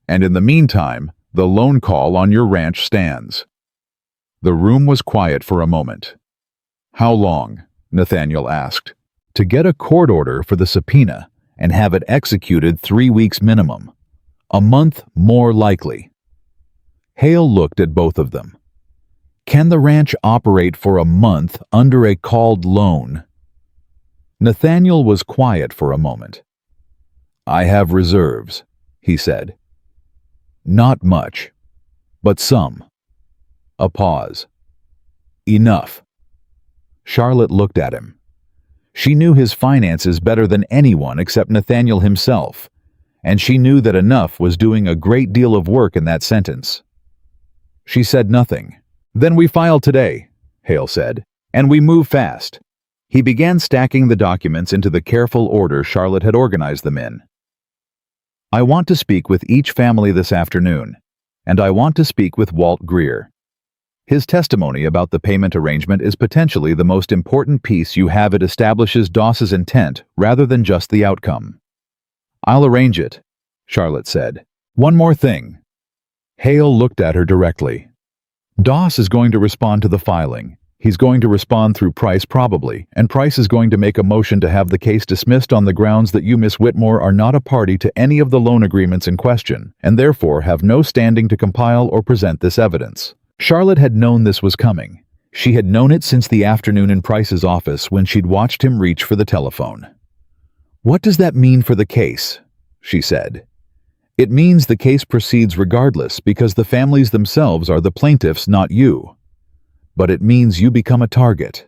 And in the meantime, the loan call on your ranch stands." The room was quiet for a moment. "How long?" Nathaniel asked. "To get a court order for the subpoena and have it executed 3 weeks minimum. A month more likely." Hale looked at both of them. "Can the ranch operate for a month under a called loan?" Nathaniel was quiet for a moment. "I have reserves," he said. "Not much, but some." A pause. "Enough." Charlotte looked at him. She knew his finances better than anyone except Nathaniel himself, and she knew that enough was doing a great deal of work in that sentence. She said nothing. "Then we file today," Hale said, "and we move fast." He began stacking the documents into the careful order Charlotte had organized them in. "I want to speak with each family this afternoon, and I want to speak with Walt Greer. His testimony about the payment arrangement is potentially the most important piece you have. It establishes Doss's intent rather than just the outcome." "I'll arrange it," Charlotte said. "One more thing." Hale looked at her directly. "Doss is going to respond to the filing. He's going to respond through Price probably, and Price is going to make a motion to have the case dismissed on the grounds that you, Miss Whitmore, are not a party to any of the loan agreements in question, and therefore have no standing to compile or present this evidence." Charlotte had known this was coming. She had known it since the afternoon in Price's office when she'd watched him reach for the telephone. "What does that mean for the case?" she said. "It means the case proceeds regardless because the families themselves are the plaintiffs, not you. But it means you become a target.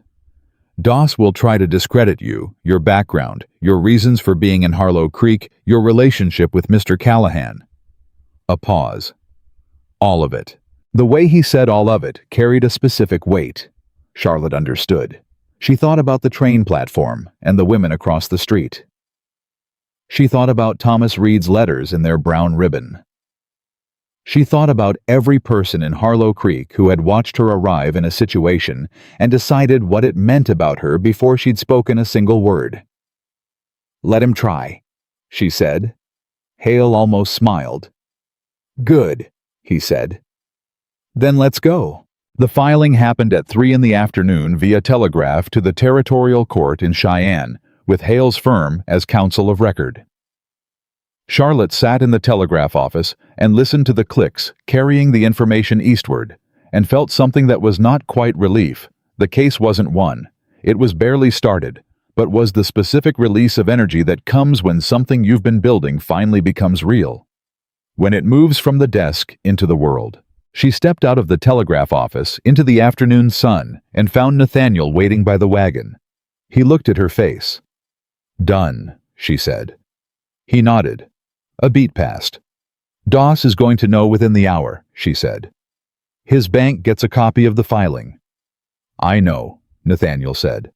Doss will try to discredit you, your background, your reasons for being in Harlow Creek, your relationship with Mr. Callahan." A pause. "All of it." The way he said all of it carried a specific weight. Charlotte understood. She thought about the train platform and the women across the street. She thought about Thomas Reed's letters in their brown ribbon. She thought about every person in Harlow Creek who had watched her arrive in a situation and decided what it meant about her before she'd spoken a single word. "Let him try," she said. Hale almost smiled. "Good," he said. "Then let's go." The filing happened at 3 in the afternoon via telegraph to the Territorial Court in Cheyenne, with Hale's firm as counsel of record. Charlotte sat in the telegraph office and listened to the clicks carrying the information eastward, and felt something that was not quite relief. The case wasn't won. It was barely started, but was the specific release of energy that comes when something you've been building finally becomes real. When it moves from the desk into the world. She stepped out of the telegraph office into the afternoon sun and found Nathaniel waiting by the wagon. He looked at her face. "Done," she said. He nodded. A beat passed. "Doss is going to know within the hour," she said. "His bank gets a copy of the filing." "I know," Nathaniel said.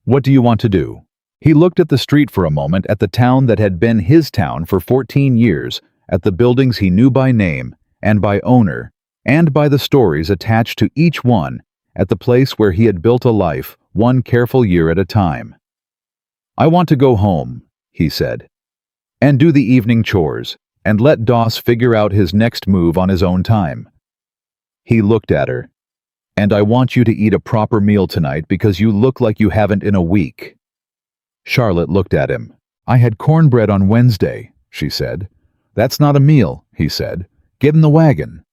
"What do you want to do?" He looked at the street for a moment, at the town that had been his town for 14 years, at the buildings he knew by name and by owner, and by the stories attached to each one, at the place where he had built a life, one careful year at a time. "I want to go home," he said, "and do the evening chores, and let Doss figure out his next move on his own time." He looked at her. "And I want you to eat a proper meal tonight because you look like you haven't in a week." Charlotte looked at him. "I had cornbread on Wednesday," she said. "That's not a meal," he said. "Get in the wagon."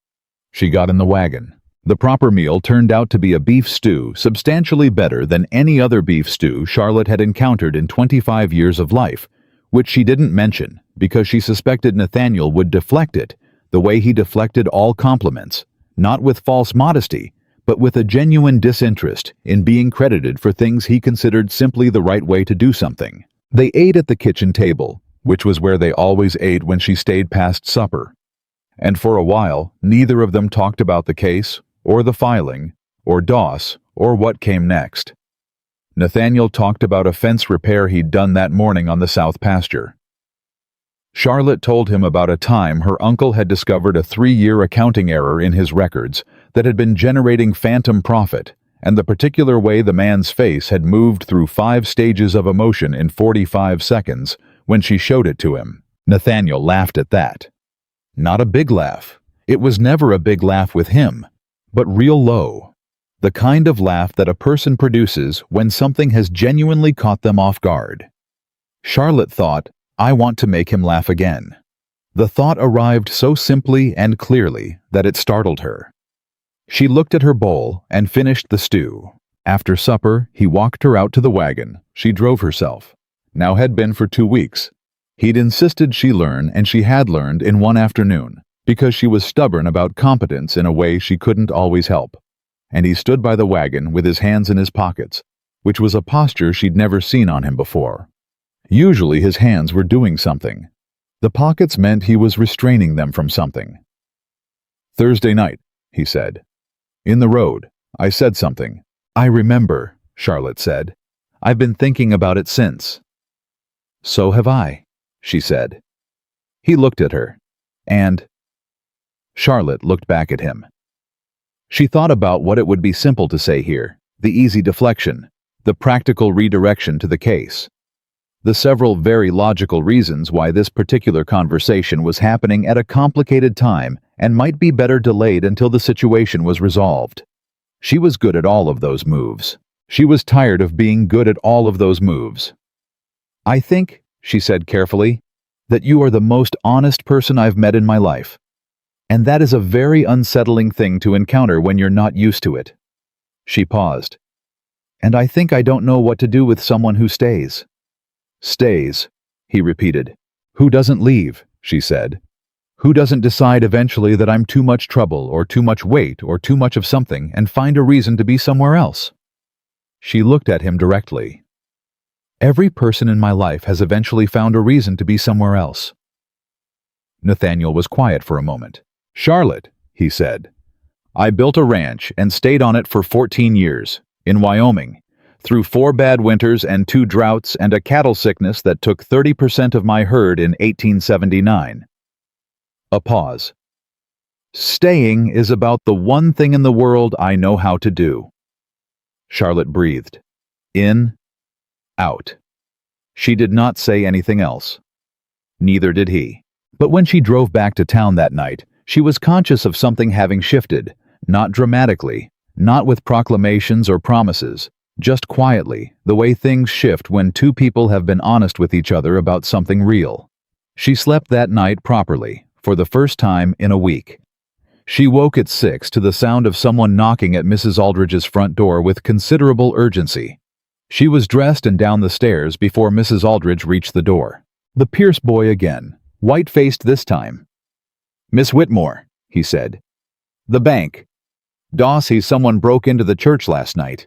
She got in the wagon. The proper meal turned out to be a beef stew, substantially better than any other beef stew Charlotte had encountered in 25 years of life, which she didn't mention because she suspected Nathaniel would deflect it the way he deflected all compliments, not with false modesty, but with a genuine disinterest in being credited for things he considered simply the right way to do something. They ate at the kitchen table, which was where they always ate when she stayed past supper. And for a while, neither of them talked about the case, or the filing, or Doss, or what came next. Nathaniel talked about a fence repair he'd done that morning on the south pasture. Charlotte told him about a time her uncle had discovered a 3-year accounting error in his records that had been generating phantom profit, and the particular way the man's face had moved through 5 stages of emotion in 45 seconds when she showed it to him. Nathaniel laughed at that. Not a big laugh. It was never a big laugh with him, but real low. The kind of laugh that a person produces when something has genuinely caught them off guard. Charlotte thought, "I want to make him laugh again." The thought arrived so simply and clearly that it startled her. She looked at her bowl and finished the stew. After supper, he walked her out to the wagon. She drove herself. Now had been for 2 weeks. He'd insisted she learn, and she had learned in one afternoon, because she was stubborn about competence in a way she couldn't always help. And he stood by the wagon with his hands in his pockets, which was a posture she'd never seen on him before. Usually his hands were doing something. The pockets meant he was restraining them from something. "Thursday night," he said. "In the road, I said something." "I remember," Charlotte said. "I've been thinking about it since." "So have I," she said. He looked at her. And Charlotte looked back at him. She thought about what it would be simple to say here, the easy deflection, the practical redirection to the case. The several very logical reasons why this particular conversation was happening at a complicated time and might be better delayed until the situation was resolved. She was good at all of those moves. She was tired of being good at all of those moves. "I think," she said carefully, "that you are the most honest person I've met in my life. And that is a very unsettling thing to encounter when you're not used to it." She paused. "And I think I don't know what to do with someone who stays." "Stays," he repeated. "Who doesn't leave," she said. "Who doesn't decide eventually that I'm too much trouble or too much weight or too much of something and find a reason to be somewhere else?" She looked at him directly. "Every person in my life has eventually found a reason to be somewhere else." Nathaniel was quiet for a moment. "Charlotte," he said, "I built a ranch and stayed on it for 14 years, in Wyoming, through 4 bad winters and 2 droughts and a cattle sickness that took 30% of my herd in 1879. A pause. "Staying is about the one thing in the world I know how to do." Charlotte breathed. In, out. She did not say anything else. Neither did he. But when she drove back to town that night, she was conscious of something having shifted, not dramatically, not with proclamations or promises, just quietly, the way things shift when 2 people have been honest with each other about something real. She slept that night properly, for the first time in a week. She woke at 6 to the sound of someone knocking at Mrs. Aldridge's front door with considerable urgency. She was dressed and down the stairs before Mrs. Aldridge reached the door. The Pierce boy again, white-faced this time. "Miss Whitmore," he said. "The bank. Someone broke into the church last night."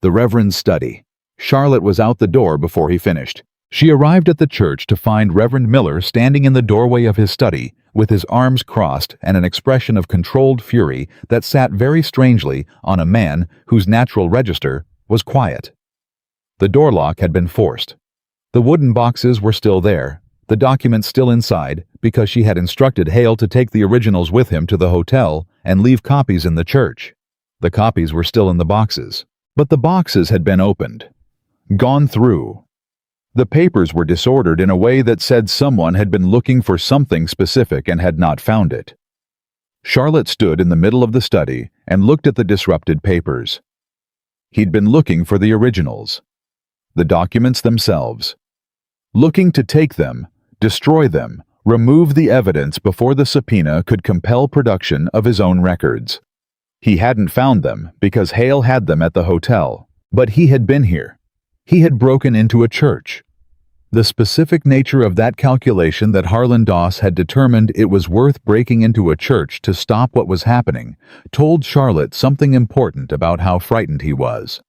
The Reverend's study. Charlotte was out the door before he finished. She arrived at the church to find Reverend Miller standing in the doorway of his study with his arms crossed and an expression of controlled fury that sat very strangely on a man whose natural register was quiet. The door lock had been forced. The wooden boxes were still there, the documents still inside, because she had instructed Hale to take the originals with him to the hotel and leave copies in the church. The copies were still in the boxes, but the boxes had been opened. Gone through. The papers were disordered in a way that said someone had been looking for something specific and had not found it. Charlotte stood in the middle of the study and looked at the disrupted papers. He'd been looking for the originals. The documents themselves. Looking to take them, destroy them, remove the evidence before the subpoena could compel production of his own records. He hadn't found them because Hale had them at the hotel, but he had been here. He had broken into a church. The specific nature of that calculation that Harlan Doss had determined it was worth breaking into a church to stop what was happening told Charlotte something important about how frightened he was.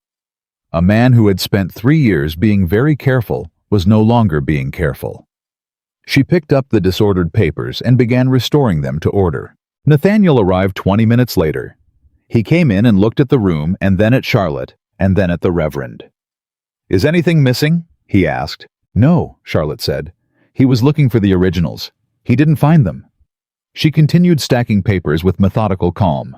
A man who had spent 3 years being very careful was no longer being careful. She picked up the disordered papers and began restoring them to order. Nathaniel arrived 20 minutes later. He came in and looked at the room and then at Charlotte and then at the Reverend. "Is anything missing?" he asked. "No," Charlotte said. "He was looking for the originals. He didn't find them." She continued stacking papers with methodical calm.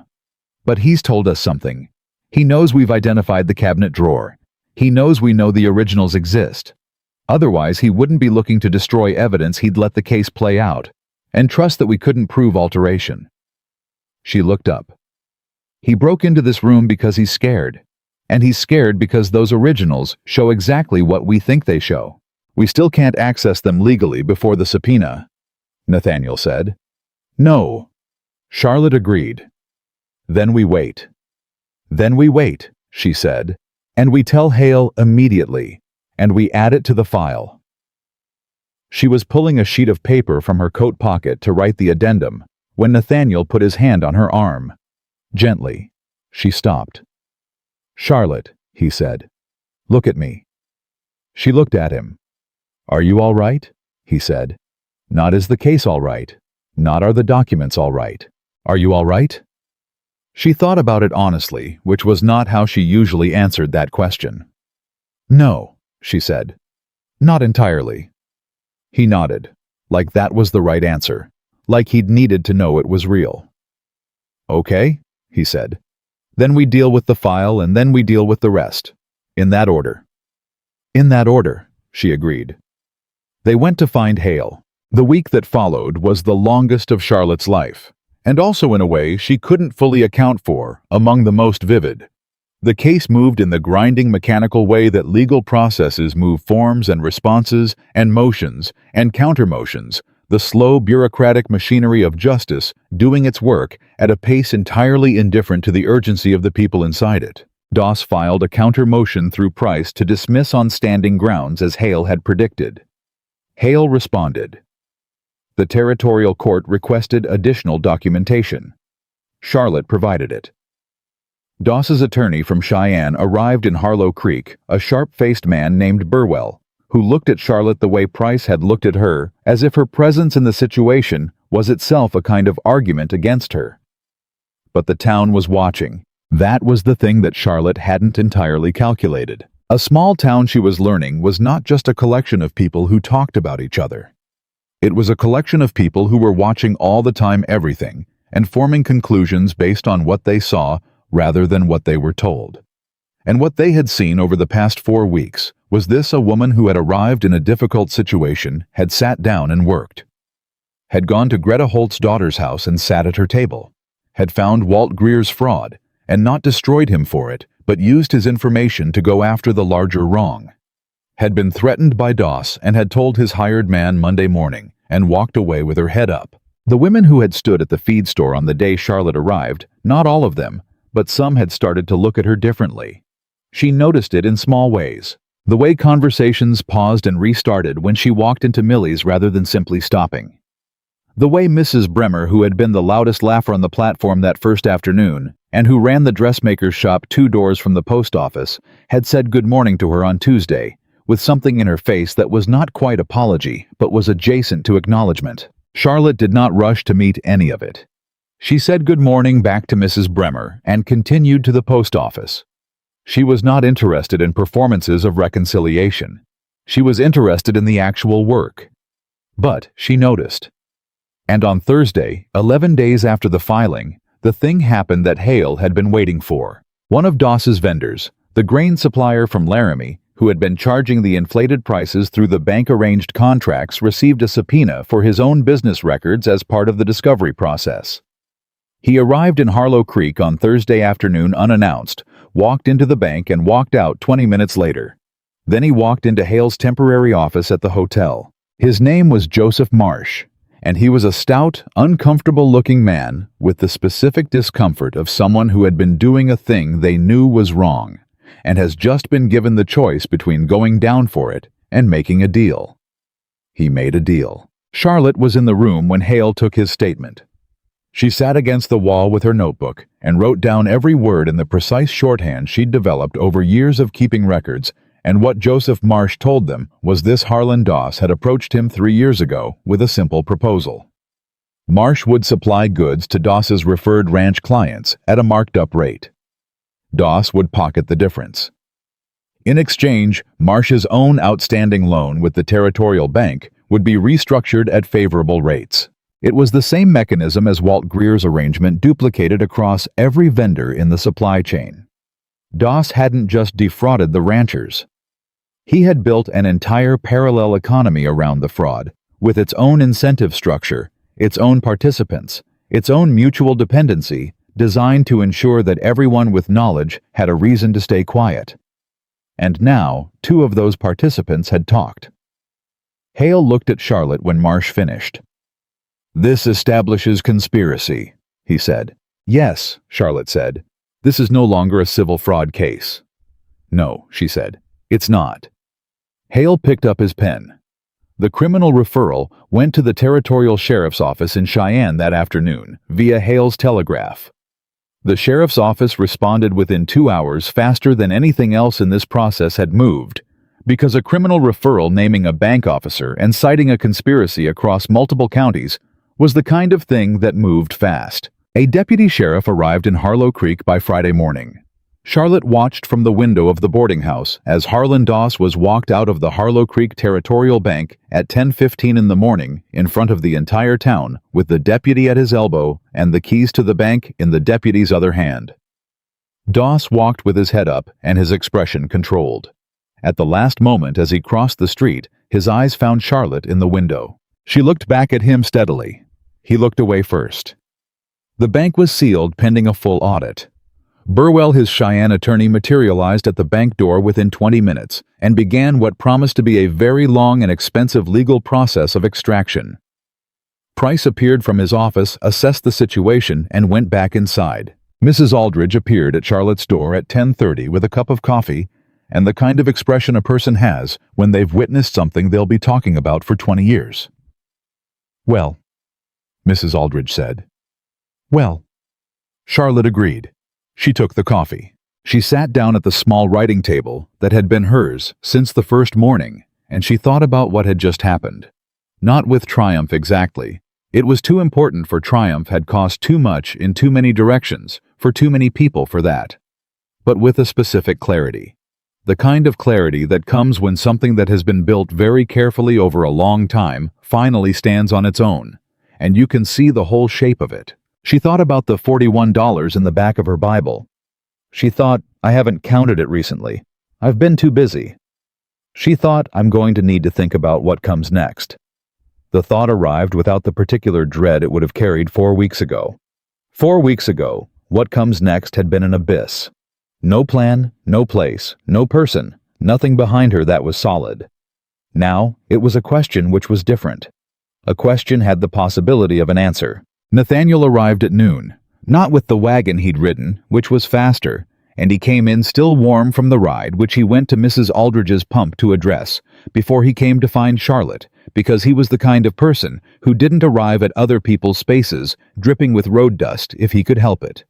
"But he's told us something. He knows we've identified the cabinet drawer. He knows we know the originals exist. Otherwise, he wouldn't be looking to destroy evidence. He'd let the case play out and trust that we couldn't prove alteration." She looked up. "He broke into this room because he's scared. And he's scared because those originals show exactly what we think they show. We still can't access them legally before the subpoena," Nathaniel said. "No," Charlotte agreed. "Then we wait. Then we wait," she said, "and we tell Hale immediately, and we add it to the file." She was pulling a sheet of paper from her coat pocket to write the addendum when Nathaniel put his hand on her arm. Gently, she stopped. "Charlotte," he said, "look at me." She looked at him. "Are you all right?" he said. "Not is the case all right. Not are the documents all right. Are you all right?" She thought about it honestly, which was not how she usually answered that question. "No," she said. "Not entirely." He nodded, like that was the right answer, like he'd needed to know it was real. "Okay," he said. "Then we deal with the file and then we deal with the rest. In that order." "In that order," she agreed. They went to find Hale. The week that followed was the longest of Charlotte's life, and also in a way she couldn't fully account for, among the most vivid. The case moved in the grinding mechanical way that legal processes move forms and responses and motions and countermotions, the slow bureaucratic machinery of justice doing its work at a pace entirely indifferent to the urgency of the people inside it. Doss filed a counter motion through Price to dismiss on standing grounds as Hale had predicted. Hale responded. The territorial court requested additional documentation. Charlotte provided it. Doss's attorney from Cheyenne arrived in Harlow Creek, a sharp-faced man named Burwell, who looked at Charlotte the way Price had looked at her, as if her presence in the situation was itself a kind of argument against her. But the town was watching. That was the thing that Charlotte hadn't entirely calculated. A small town, she was learning, was not just a collection of people who talked about each other. It was a collection of people who were watching all the time everything and forming conclusions based on what they saw rather than what they were told. And what they had seen over the past 4 weeks was this: a woman who had arrived in a difficult situation, had sat down and worked, had gone to Greta Holt's daughter's house and sat at her table, had found Walt Greer's fraud and not destroyed him for it, but used his information to go after the larger wrong, had been threatened by Doss and had told his hired man Monday morning and walked away with her head up. The women who had stood at the feed store on the day Charlotte arrived, not all of them, but some had started to look at her differently. She noticed it in small ways. The way conversations paused and restarted when she walked into Millie's rather than simply stopping. The way Mrs. Bremer, who had been the loudest laugher on the platform that first afternoon, and who ran the dressmaker's shop 2 doors from the post office, had said good morning to her on Tuesday, with something in her face that was not quite apology, but was adjacent to acknowledgement. Charlotte did not rush to meet any of it. She said good morning back to Mrs. Bremer and continued to the post office. She was not interested in performances of reconciliation. She was interested in the actual work. But she noticed. And on Thursday, 11 days after the filing, the thing happened that Hale had been waiting for. One of Doss's vendors, the grain supplier from Laramie, who had been charging the inflated prices through the bank-arranged contracts, received a subpoena for his own business records as part of the discovery process. He arrived in Harlow Creek on Thursday afternoon unannounced, walked into the bank and walked out 20 minutes later. Then he walked into Hale's temporary office at the hotel. His name was Joseph Marsh, and he was a stout, uncomfortable-looking man with the specific discomfort of someone who had been doing a thing they knew was wrong, and has just been given the choice between going down for it and making a deal. He made a deal. Charlotte was in the room when Hale took his statement. She sat against the wall with her notebook and wrote down every word in the precise shorthand she'd developed over years of keeping records, and what Joseph Marsh told them was this: Harlan Doss had approached him 3 years ago with a simple proposal. Marsh would supply goods to Doss's referred ranch clients at a marked-up rate. Doss would pocket the difference. In exchange, Marsh's own outstanding loan with the Territorial Bank would be restructured at favorable rates. It was the same mechanism as Walt Greer's arrangement duplicated across every vendor in the supply chain. Doss hadn't just defrauded the ranchers. He had built an entire parallel economy around the fraud, with its own incentive structure, its own participants, its own mutual dependency, designed to ensure that everyone with knowledge had a reason to stay quiet. And now, 2 of those participants had talked. Hale looked at Charlotte when Marsh finished. "This establishes conspiracy," he said. "Yes," Charlotte said. "This is no longer a civil fraud case." "No," she said. "It's not." Hale picked up his pen. The criminal referral went to the Territorial Sheriff's Office in Cheyenne that afternoon, via Hale's telegraph. The sheriff's office responded within 2 hours, faster than anything else in this process had moved, because a criminal referral naming a bank officer and citing a conspiracy across multiple counties was the kind of thing that moved fast. A deputy sheriff arrived in Harlow Creek by Friday morning. Charlotte watched from the window of the boarding house as Harlan Doss was walked out of the Harlow Creek Territorial Bank at 10:15 in the morning in front of the entire town, with the deputy at his elbow and the keys to the bank in the deputy's other hand. Doss walked with his head up and his expression controlled. At the last moment as he crossed the street, his eyes found Charlotte in the window. She looked back at him steadily. He looked away first. The bank was sealed pending a full audit. Burwell, his Cheyenne attorney, materialized at the bank door within 20 minutes and began what promised to be a very long and expensive legal process of extraction. Price appeared from his office, assessed the situation, and went back inside. Mrs. Aldridge appeared at Charlotte's door at 10:30 with a cup of coffee and the kind of expression a person has when they've witnessed something they'll be talking about for 20 years. "Well," Mrs. Aldridge said. "Well." Charlotte agreed. She took the coffee. She sat down at the small writing table that had been hers since the first morning, and she thought about what had just happened. Not with triumph exactly. It was too important for triumph, had cost too much in too many directions, for too many people for that. But with a specific clarity. The kind of clarity that comes when something that has been built very carefully over a long time finally stands on its own, and you can see the whole shape of it. She thought about the $41 in the back of her Bible. She thought, "I haven't counted it recently. I've been too busy." She thought, "I'm going to need to think about what comes next." The thought arrived without the particular dread it would have carried 4 weeks ago. 4 weeks ago, what comes next had been an abyss. No plan, no place, no person, nothing behind her that was solid. Now, it was a question which was different. A question had the possibility of an answer. Nathaniel arrived at noon, not with the wagon he'd ridden, which was faster, and he came in still warm from the ride which he went to Mrs. Aldridge's pump to address, before he came to find Charlotte, because he was the kind of person who didn't arrive at other people's spaces dripping with road dust if he could help it.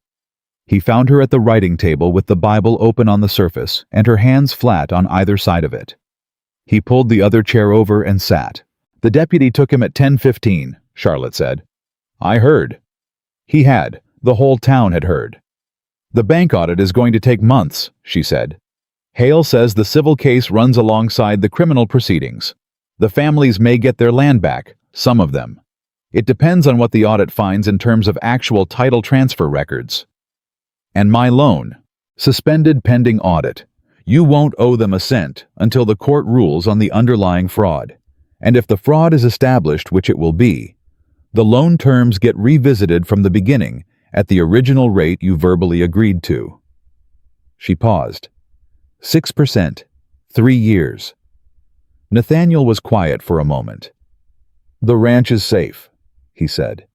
He found her at the writing table with the Bible open on the surface and her hands flat on either side of it. He pulled the other chair over and sat. "The deputy took him at 10:15, Charlotte said. "I heard." He had. The whole town had heard. "The bank audit is going to take months," she said. "Hale says the civil case runs alongside the criminal proceedings. The families may get their land back, some of them. It depends on what the audit finds in terms of actual title transfer records. And my loan, suspended pending audit. You won't owe them a cent until the court rules on the underlying fraud. And if the fraud is established, which it will be, the loan terms get revisited from the beginning at the original rate you verbally agreed to." She paused. 6%, 3 years. Nathaniel was quiet for a moment. "The ranch is safe," he said.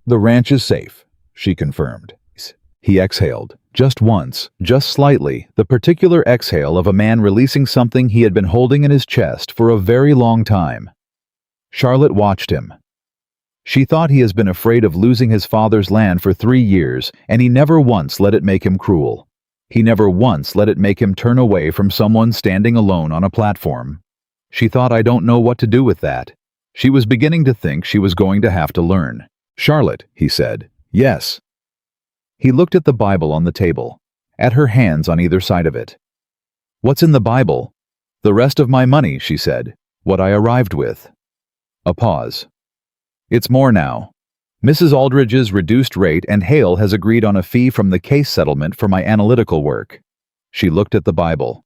"The ranch is safe," she confirmed. He exhaled, just once, just slightly, the particular exhale of a man releasing something he had been holding in his chest for a very long time. Charlotte watched him. She thought he has been afraid of losing his father's land for 3 years, and he never once let it make him cruel. He never once let it make him turn away from someone standing alone on a platform. She thought, "I don't know what to do with that." She was beginning to think she was going to have to learn. "Charlotte," he said. "Yes." He looked at the Bible on the table, at her hands on either side of it. "What's in the Bible?" "The rest of my money," she said. "What I arrived with." A pause. "It's more now. Mrs. Aldridge's reduced rate, and Hale has agreed on a fee from the case settlement for my analytical work." She looked at the Bible.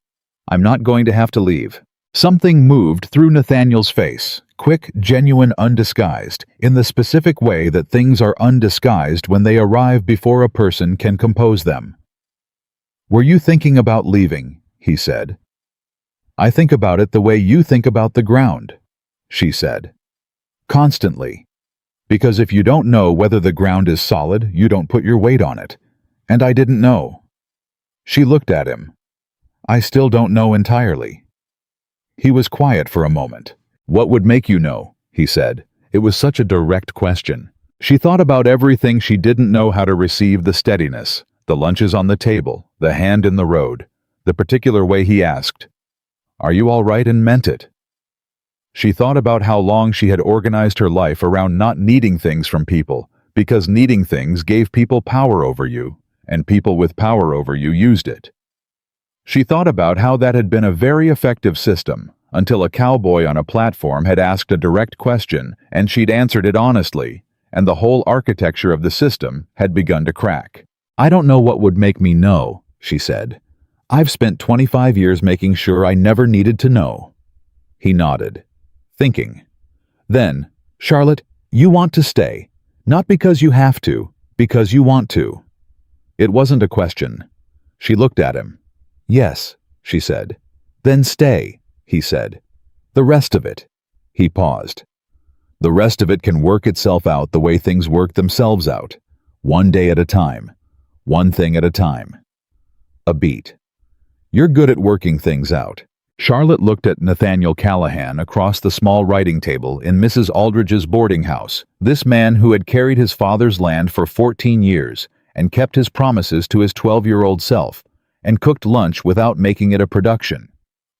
"I'm not going to have to leave." Something moved through Nathaniel's face, quick, genuine, undisguised, in the specific way that things are undisguised when they arrive before a person can compose them. "Were you thinking about leaving?" he said. "I think about it the way you think about the ground," she said. "Constantly. Because if you don't know whether the ground is solid, you don't put your weight on it. And I didn't know." She looked at him. "I still don't know entirely." He was quiet for a moment. "What would make you know?" he said. It was such a direct question. She thought about everything she didn't know how to receive: the steadiness, the lunches on the table, the hand in the road, the particular way he asked, "Are you all right?" and meant it. She thought about how long she had organized her life around not needing things from people, because needing things gave people power over you, and people with power over you used it. She thought about how that had been a very effective system, until a cowboy on a platform had asked a direct question and she'd answered it honestly, and the whole architecture of the system had begun to crack. "I don't know what would make me know," she said. "I've spent 25 years making sure I never needed to know." He nodded, thinking. Then, "Charlotte, you want to stay, not because you have to, because you want to." It wasn't a question. She looked at him. "Yes," she said. "Then stay," he said. "The rest of it." He paused. "The rest of it can work itself out the way things work themselves out, one day at a time, one thing at a time." A beat. "You're good at working things out." Charlotte looked at Nathaniel Callahan across the small writing table in Mrs. Aldridge's boarding house, this man who had carried his father's land for 14 years and kept his promises to his 12-year-old self, and cooked lunch without making it a production.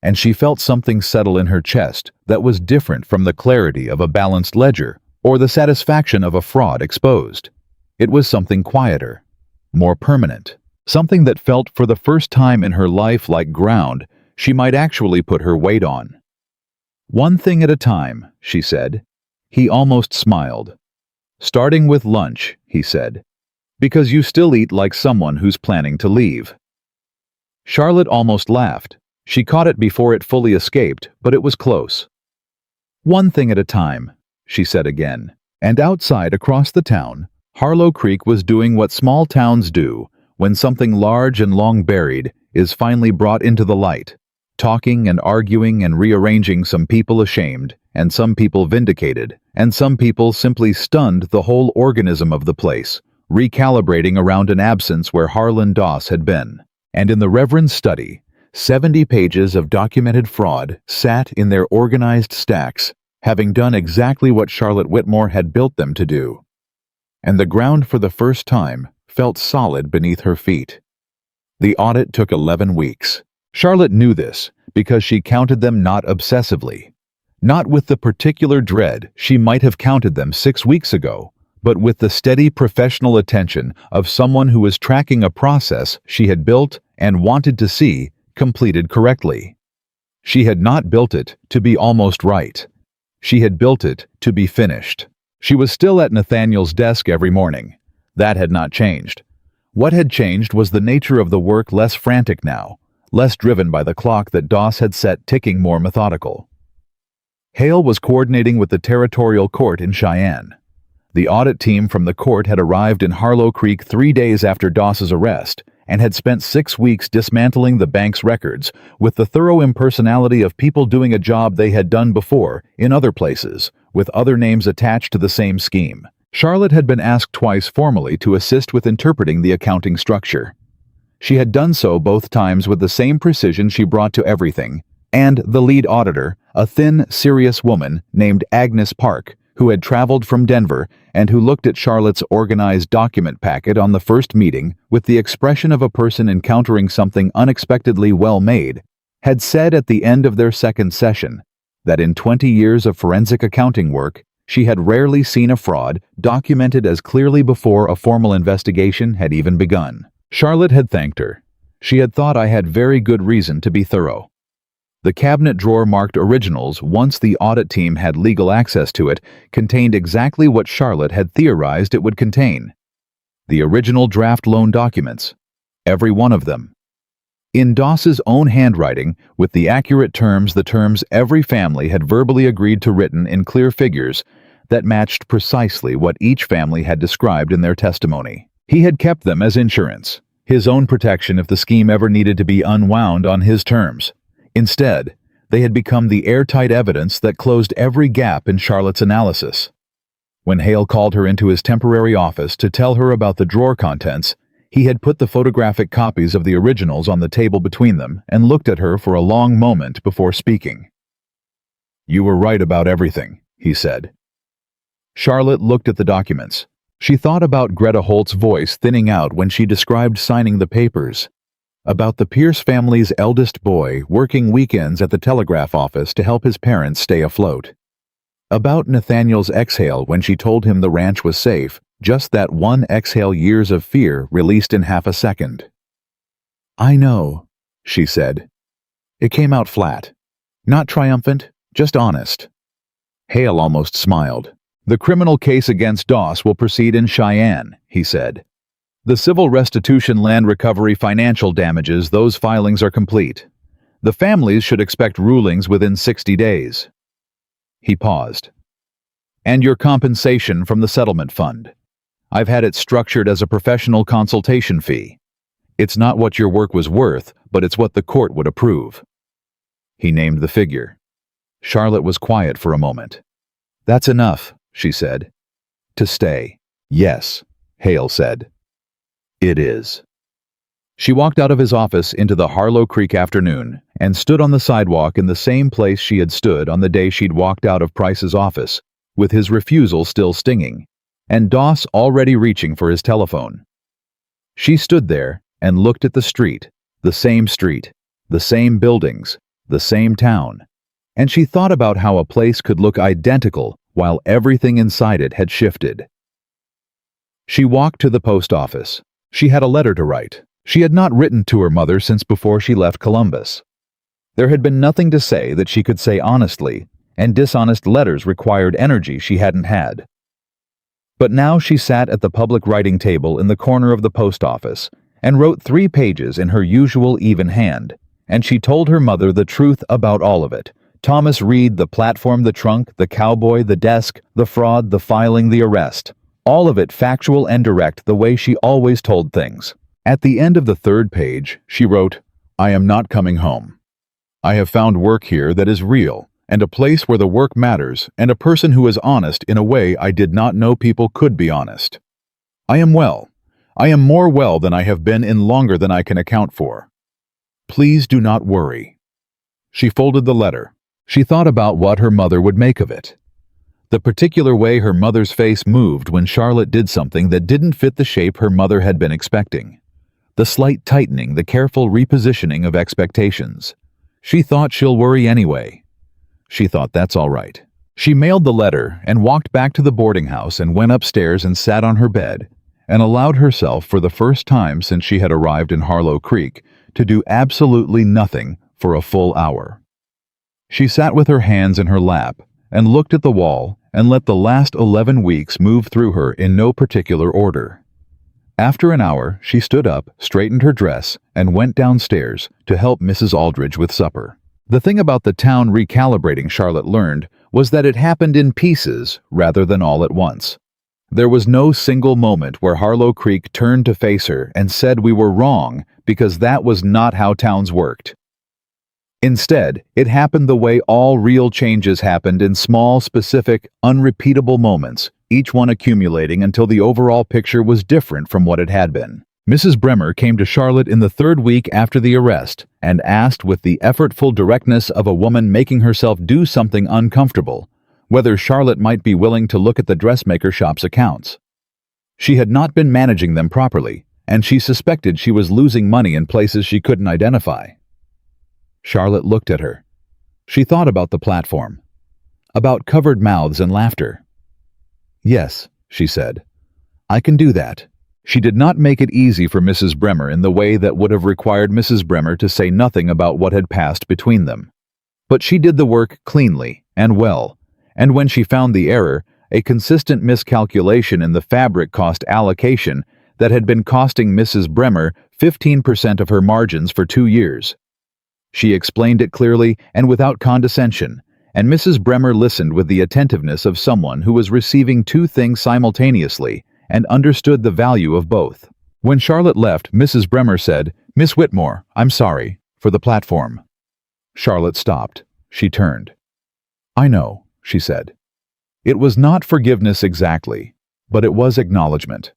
And she felt something settle in her chest that was different from the clarity of a balanced ledger or the satisfaction of a fraud exposed. It was something quieter, more permanent, something that felt for the first time in her life like ground she might actually put her weight on. "One thing at a time," she said. He almost smiled. "Starting with lunch," he said, "because you still eat like someone who's planning to leave." Charlotte almost laughed. She caught it before it fully escaped, but it was close. "One thing at a time," she said again. And outside, across the town, Harlow Creek was doing what small towns do when something large and long buried is finally brought into the light, talking and arguing and rearranging, some people ashamed, and some people vindicated, and some people simply stunned, the whole organism of the place, recalibrating around an absence where Harlan Doss had been. And in the Reverend's study, 70 pages of documented fraud sat in their organized stacks, having done exactly what Charlotte Whitmore had built them to do. And the ground for the first time felt solid beneath her feet. The audit took 11 weeks. Charlotte knew this because she counted them not obsessively, not with the particular dread she might have counted them 6 weeks ago, but with the steady professional attention of someone who was tracking a process she had built and wanted to see completed correctly. She had not built it to be almost right. She had built it to be finished. She was still at Nathaniel's desk every morning. That had not changed. What had changed was the nature of the work, less frantic now, less driven by the clock that Doss had set ticking, more methodical. Hale was coordinating with the territorial court in Cheyenne. The audit team from the court had arrived in Harlow Creek 3 days after Doss's arrest and had spent 6 weeks dismantling the bank's records with the thorough impersonality of people doing a job they had done before in other places, with other names attached to the same scheme. Charlotte had been asked twice formally to assist with interpreting the accounting structure. She had done so both times with the same precision she brought to everything, and the lead auditor, a thin, serious woman named Agnes Park, who had traveled from Denver and who looked at Charlotte's organized document packet on the first meeting with the expression of a person encountering something unexpectedly well made, had said at the end of their second session that in 20 years of forensic accounting work, she had rarely seen a fraud documented as clearly before a formal investigation had even begun. Charlotte had thanked her. She had thought I had very good reason to be thorough. The cabinet drawer marked originals, once the audit team had legal access to it, contained exactly what Charlotte had theorized it would contain. The original draft loan documents. Every one of them. In Doss's own handwriting, with the accurate terms, the terms every family had verbally agreed to, written in clear figures that matched precisely what each family had described in their testimony. He had kept them as insurance, his own protection if the scheme ever needed to be unwound on his terms. Instead, they had become the airtight evidence that closed every gap in Charlotte's analysis. When Hale called her into his temporary office to tell her about the drawer contents, he had put the photographic copies of the originals on the table between them and looked at her for a long moment before speaking. "You were right about everything," he said. Charlotte looked at the documents. She thought about Greta Holt's voice thinning out when she described signing the papers, about the Pierce family's eldest boy working weekends at the telegraph office to help his parents stay afloat, about Nathaniel's exhale when she told him the ranch was safe, just that one exhale, years of fear released in half a second. "I know," she said. It came out flat. Not triumphant, just honest. Hale almost smiled. "The criminal case against Doss will proceed in Cheyenne," he said. "The civil restitution, land recovery, financial damages, those filings are complete. The families should expect rulings within 60 days. He paused. "And your compensation from the settlement fund. I've had it structured as a professional consultation fee. It's not what your work was worth, but it's what the court would approve." He named the figure. Charlotte was quiet for a moment. "That's enough," she said. "To stay." "Yes," Hale said. "It is." She walked out of his office into the Harlow Creek afternoon and stood on the sidewalk in the same place she had stood on the day she'd walked out of Price's office, with his refusal still stinging, and Doss already reaching for his telephone. She stood there and looked at the street, the same buildings, the same town, and she thought about how a place could look identical while everything inside it had shifted. She walked to the post office. She had a letter to write. She had not written to her mother since before she left Columbus. There had been nothing to say that she could say honestly, and dishonest letters required energy she hadn't had. But now she sat at the public writing table in the corner of the post office and wrote 3 pages in her usual even hand, and she told her mother the truth about all of it. Thomas Reed, the platform, the trunk, the cowboy, the desk, the fraud, the filing, the arrest. All of it factual and direct, the way she always told things. At the end of the 3rd page, she wrote, "I am not coming home. I have found work here that is real, and a place where the work matters, and a person who is honest in a way I did not know people could be honest. I am well. I am more well than I have been in longer than I can account for. Please do not worry." She folded the letter. She thought about what her mother would make of it. The particular way her mother's face moved when Charlotte did something that didn't fit the shape her mother had been expecting. The slight tightening, the careful repositioning of expectations. She thought she'll worry anyway. She thought that's all right. She mailed the letter and walked back to the boarding house and went upstairs and sat on her bed and allowed herself for the first time since she had arrived in Harlow Creek to do absolutely nothing for a full hour. She sat with her hands in her lap and looked at the wall and let the last 11 weeks move through her in no particular order. After an hour, she stood up, straightened her dress, and went downstairs to help Mrs. Aldridge with supper. The thing about the town recalibrating, Charlotte learned, was that it happened in pieces rather than all at once. There was no single moment where Harlow Creek turned to face her and said we were wrong, because that was not how towns worked. Instead, it happened the way all real changes happened, in small, specific, unrepeatable moments, each one accumulating until the overall picture was different from what it had been. Mrs. Bremer came to Charlotte in the 3rd week after the arrest and asked with the effortful directness of a woman making herself do something uncomfortable, whether Charlotte might be willing to look at the dressmaker shop's accounts. She had not been managing them properly, and she suspected she was losing money in places she couldn't identify. Charlotte looked at her. She thought about the platform, about covered mouths and laughter. "Yes," she said, "I can do that." She did not make it easy for Mrs. Bremer in the way that would have required Mrs. Bremer to say nothing about what had passed between them. But she did the work cleanly and well, and when she found the error, a consistent miscalculation in the fabric cost allocation that had been costing Mrs. Bremer 15% of her margins for 2 years. She explained it clearly and without condescension, and Mrs. Bremer listened with the attentiveness of someone who was receiving 2 things simultaneously and understood the value of both. When Charlotte left, Mrs. Bremer said, "Miss Whitmore, I'm sorry, for the platform." Charlotte stopped. She turned. "I know," she said. It was not forgiveness exactly, but it was acknowledgement.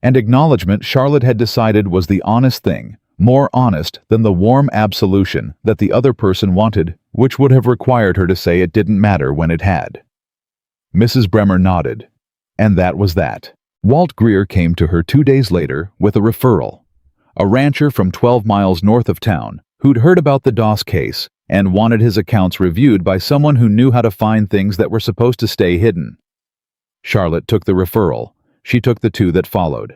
And acknowledgement, Charlotte had decided, was the honest thing, more honest than the warm absolution that the other person wanted, which would have required her to say it didn't matter when it had. Mrs. Bremer nodded, and that was that. Walt Greer came to her 2 days later with a referral. A rancher from 12 miles north of town who'd heard about the Doss case and wanted his accounts reviewed by someone who knew how to find things that were supposed to stay hidden. Charlotte took the referral. She took the 2 that followed.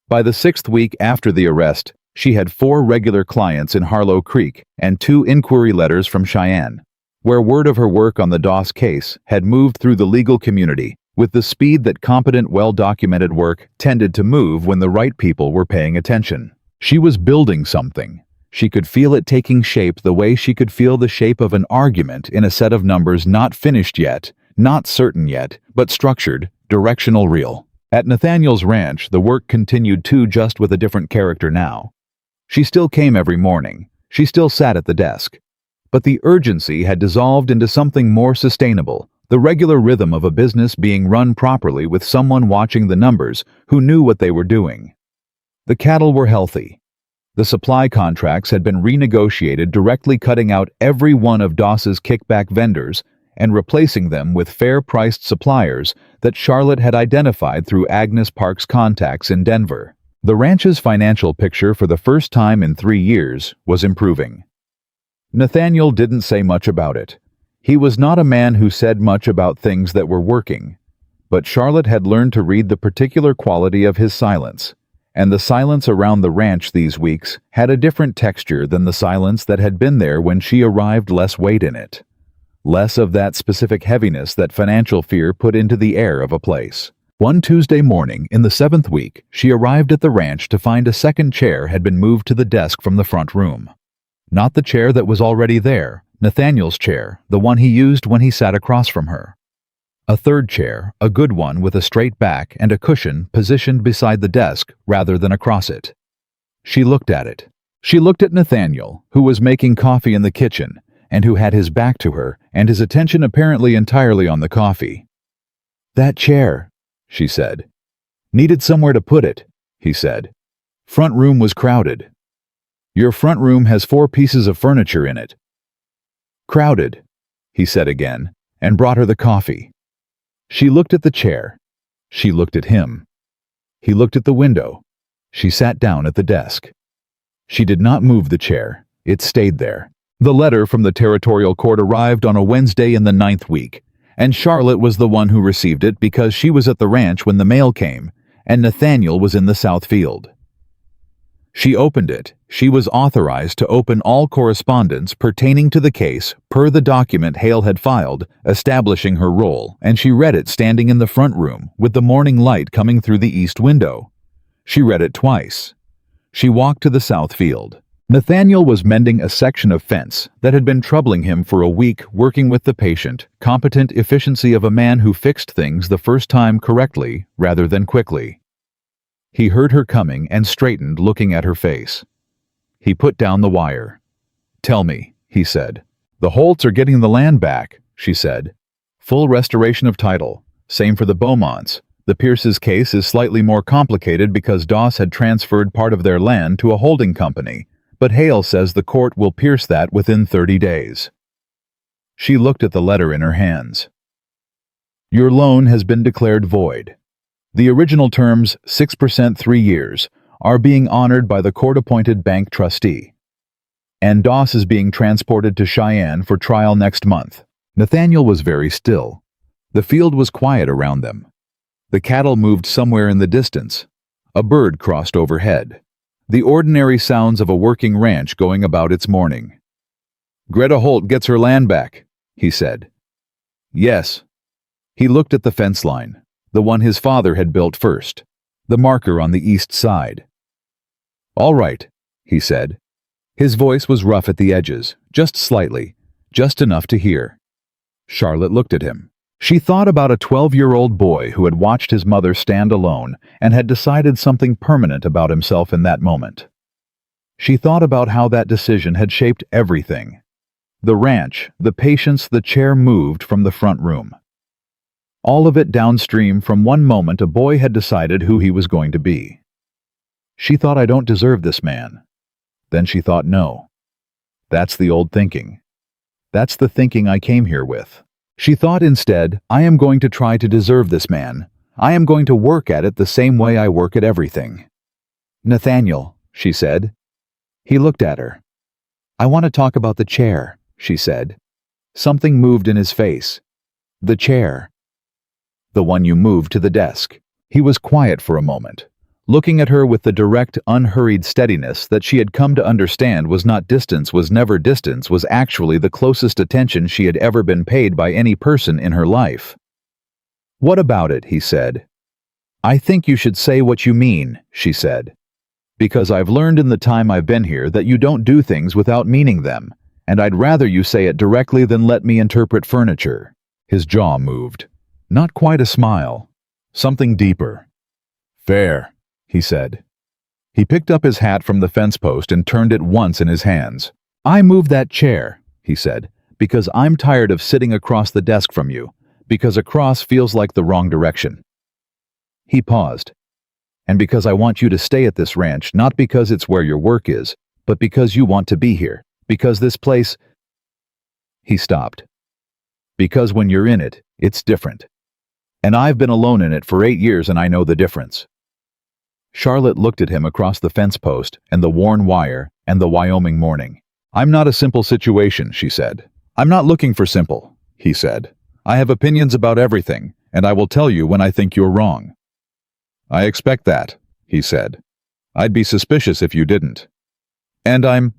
By the 6th week after the arrest, she had 4 regular clients in Harlow Creek and 2 inquiry letters from Cheyenne, where word of her work on the Doss case had moved through the legal community with the speed that competent, well-documented work tended to move when the right people were paying attention. She was building something. She could feel it taking shape the way she could feel the shape of an argument in a set of numbers not finished yet, not certain yet, but structured, directional, real. At Nathaniel's ranch, the work continued too, just with a different character now. She still came every morning. She still sat at the desk. But the urgency had dissolved into something more sustainable, the regular rhythm of a business being run properly with someone watching the numbers who knew what they were doing. The cattle were healthy. The supply contracts had been renegotiated, directly cutting out every one of Doss's kickback vendors and replacing them with fair-priced suppliers that Charlotte had identified through Agnes Park's contacts in Denver. The ranch's financial picture for the first time in 3 years was improving. Nathaniel didn't say much about it. He was not a man who said much about things that were working, but Charlotte had learned to read the particular quality of his silence, and the silence around the ranch these weeks had a different texture than the silence that had been there when she arrived, less weight in it. Less of that specific heaviness that financial fear put into the air of a place. One Tuesday morning in the 7th week, she arrived at the ranch to find a second chair had been moved to the desk from the front room. Not the chair that was already there, Nathaniel's chair, the one he used when he sat across from her. A third chair, a good one with a straight back and a cushion positioned beside the desk rather than across it. She looked at it. She looked at Nathaniel, who was making coffee in the kitchen, and who had his back to her and his attention apparently entirely on the coffee. "That chair," she said. "Needed somewhere to put it," he said. Front room was crowded. Your front room has 4 pieces of furniture in it. Crowded, he said again, and brought her the coffee. She looked at the chair. She looked at him. He looked at the window. She sat down at the desk. She did not move the chair. It stayed there. The letter from the territorial court arrived on a Wednesday in the 9th week, and Charlotte was the one who received it because she was at the ranch when the mail came, and Nathaniel was in the South Field. She opened it. She was authorized to open all correspondence pertaining to the case per the document Hale had filed, establishing her role, and she read it standing in the front room with the morning light coming through the east window. She read it twice. She walked to the South Field. Nathaniel was mending a section of fence that had been troubling him for a week, working with the patient, competent efficiency of a man who fixed things the first time correctly rather than quickly. He heard her coming and straightened, looking at her face. He put down the wire. Tell me, he said. The Holts are getting the land back, she said. Full restoration of title. Same for the Beaumonts. The Pierce's case is slightly more complicated because Doss had transferred part of their land to a holding company, but Hale says the court will pierce that within 30 days. She looked at the letter in her hands. Your loan has been declared void. The original terms, 6% 3 years, are being honored by the court-appointed bank trustee. And Doss is being transported to Cheyenne for trial next month. Nathaniel was very still. The field was quiet around them. The cattle moved somewhere in the distance. A bird crossed overhead. The ordinary sounds of a working ranch going about its morning. Greta Holt gets her land back, he said. Yes. He looked at the fence line. The one his father had built first, the marker on the east side. All right, he said. His voice was rough at the edges, just slightly, just enough to hear. Charlotte looked at him. She thought about a 12-year-old boy who had watched his mother stand alone and had decided something permanent about himself in that moment. She thought about how that decision had shaped everything. The ranch, the patients, the chair moved from the front room. All of it downstream from one moment a boy had decided who he was going to be. She thought, I don't deserve this man. Then she thought, no. That's the old thinking. That's the thinking I came here with. She thought instead, I am going to try to deserve this man. I am going to work at it the same way I work at everything. Nathaniel, she said. He looked at her. I want to talk about the chair, she said. Something moved in his face. The chair. The one you moved to the desk. He was quiet for a moment, looking at her with the direct, unhurried steadiness that she had come to understand was not distance, was never distance, was actually the closest attention she had ever been paid by any person in her life. What about it, he said. I think you should say what you mean, she said. Because I've learned in the time I've been here that you don't do things without meaning them, and I'd rather you say it directly than let me interpret furniture. His jaw moved. Not quite a smile. Something deeper. Fair, he said. He picked up his hat from the fence post and turned it once in his hands. I moved that chair, he said, because I'm tired of sitting across the desk from you, because across feels like the wrong direction. He paused. And because I want you to stay at this ranch, not because it's where your work is, but because you want to be here, because this place... He stopped. Because when you're in it, it's different. And I've been alone in it for 8 years and I know the difference. Charlotte looked at him across the fence post and the worn wire and the Wyoming morning. I'm not a simple situation, she said. I'm not looking for simple, he said. I have opinions about everything, and I will tell you when I think you're wrong. I expect that, he said. I'd be suspicious if you didn't. And I'm...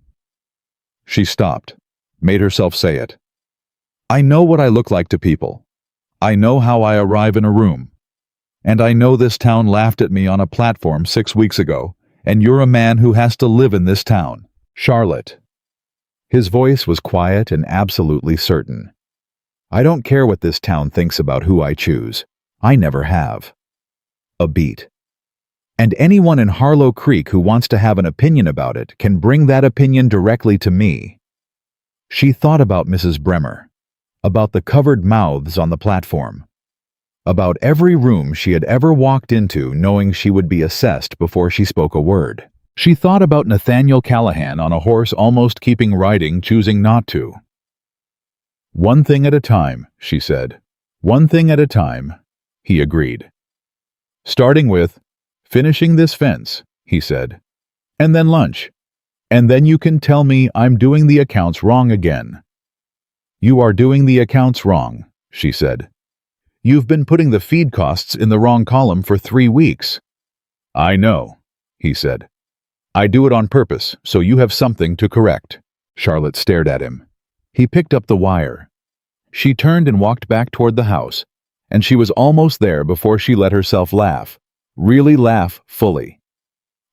She stopped, made herself say it. I know what I look like to people. I know how I arrive in a room. And I know this town laughed at me on a platform 6 weeks ago, and you're a man who has to live in this town. Charlotte. His voice was quiet and absolutely certain. I don't care what this town thinks about who I choose. I never have. A beat. And anyone in Harlow Creek who wants to have an opinion about it can bring that opinion directly to me. She thought about Mrs. Bremer, about the covered mouths on the platform. About every room she had ever walked into, knowing she would be assessed before she spoke a word. She thought about Nathaniel Callahan on a horse almost keeping riding, choosing not to. "One thing at a time," she said. "One thing at a time," he agreed. "Starting with, finishing this fence," he said. "And then lunch. And then you can tell me I'm doing the accounts wrong again." "You are doing the accounts wrong," she said. "You've been putting the feed costs in the wrong column for 3 weeks." "I know," he said. "I do it on purpose, so you have something to correct." Charlotte stared at him. He picked up the wire. She turned and walked back toward the house, and she was almost there before she let herself laugh. Really laugh fully.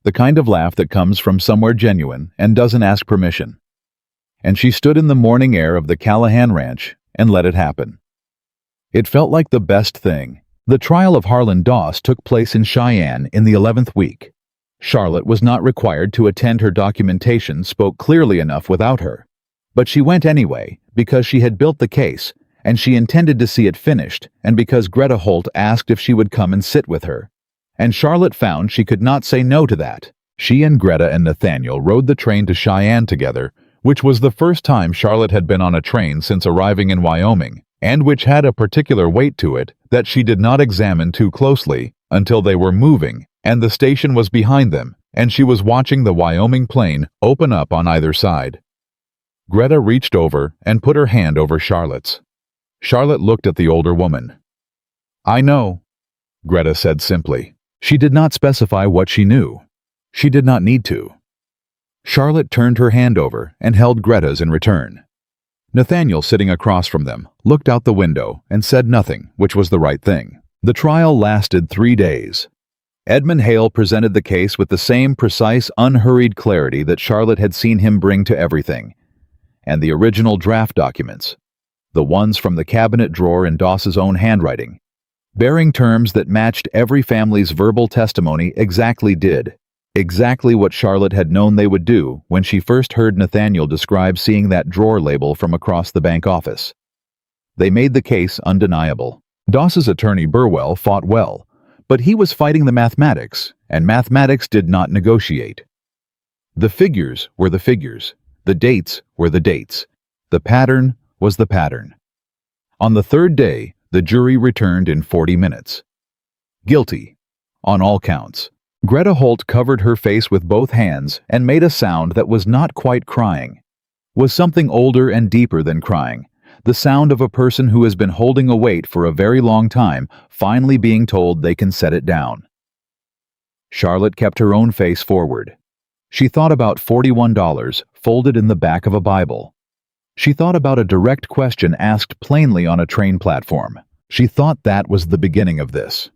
The kind of laugh that comes from somewhere genuine and doesn't ask permission. And she stood in the morning air of the Callahan Ranch and let it happen. It felt like the best thing. The trial of Harlan Doss took place in Cheyenne in the 11th week. Charlotte was not required to attend. Her documentation spoke clearly enough without her. But she went anyway, because she had built the case, and she intended to see it finished, and because Greta Holt asked if she would come and sit with her. And Charlotte found she could not say no to that. She and Greta and Nathaniel rode the train to Cheyenne together, which was the first time Charlotte had been on a train since arriving in Wyoming, and which had a particular weight to it that she did not examine too closely until they were moving, and the station was behind them, and she was watching the Wyoming plain open up on either side. Greta reached over and put her hand over Charlotte's. Charlotte looked at the older woman. "I know," Greta said simply. She did not specify what she knew. She did not need to. Charlotte turned her hand over and held Greta's in return. Nathaniel, sitting across from them, looked out the window and said nothing, which was the right thing. The trial lasted 3 days. Edmund Hale presented the case with the same precise, unhurried clarity that Charlotte had seen him bring to everything. And the original draft documents, the ones from the cabinet drawer in Doss's own handwriting, bearing terms that matched every family's verbal testimony, exactly what Charlotte had known they would do when she first heard Nathaniel describe seeing that drawer label from across the bank office. They made the case undeniable. Doss's attorney Burwell fought well, but he was fighting the mathematics, and mathematics did not negotiate. The figures were the figures. The dates were the dates. The pattern was the pattern. On the third day, the jury returned in 40 minutes. Guilty, on all counts. Greta Holt covered her face with both hands and made a sound that was not quite crying. Was something older and deeper than crying. The sound of a person who has been holding a weight for a very long time, finally being told they can set it down. Charlotte kept her own face forward. She thought about $41 folded in the back of a Bible. She thought about a direct question asked plainly on a train platform. She thought that was the beginning of this.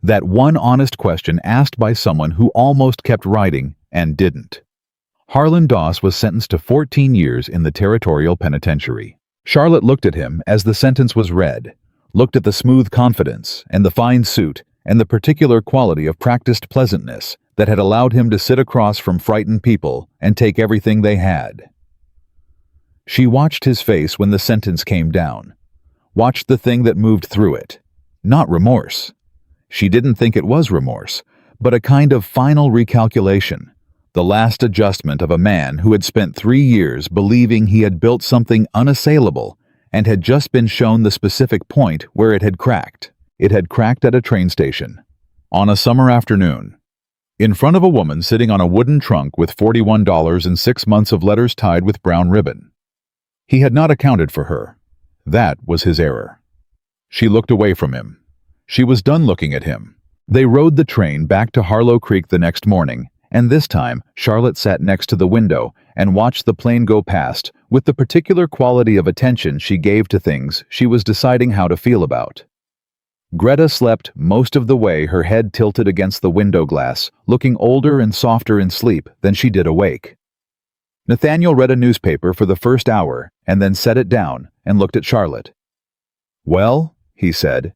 That one honest question asked by someone who almost kept writing and didn't. Harlan Doss was sentenced to 14 years in the Territorial Penitentiary. Charlotte looked at him as the sentence was read, looked at the smooth confidence and the fine suit and the particular quality of practiced pleasantness that had allowed him to sit across from frightened people and take everything they had. She watched his face when the sentence came down, watched the thing that moved through it. Not remorse. She didn't think it was remorse, but a kind of final recalculation, the last adjustment of a man who had spent 3 years believing he had built something unassailable and had just been shown the specific point where it had cracked. It had cracked at a train station, on a summer afternoon, in front of a woman sitting on a wooden trunk with $41 and 6 months of letters tied with brown ribbon. He had not accounted for her. That was his error. She looked away from him. She was done looking at him. They rode the train back to Harlow Creek the next morning, and this time Charlotte sat next to the window and watched the plane go past with the particular quality of attention she gave to things she was deciding how to feel about. Greta slept most of the way, her head tilted against the window glass, looking older and softer in sleep than she did awake. Nathaniel read a newspaper for the first hour and then set it down and looked at Charlotte. "Well," he said.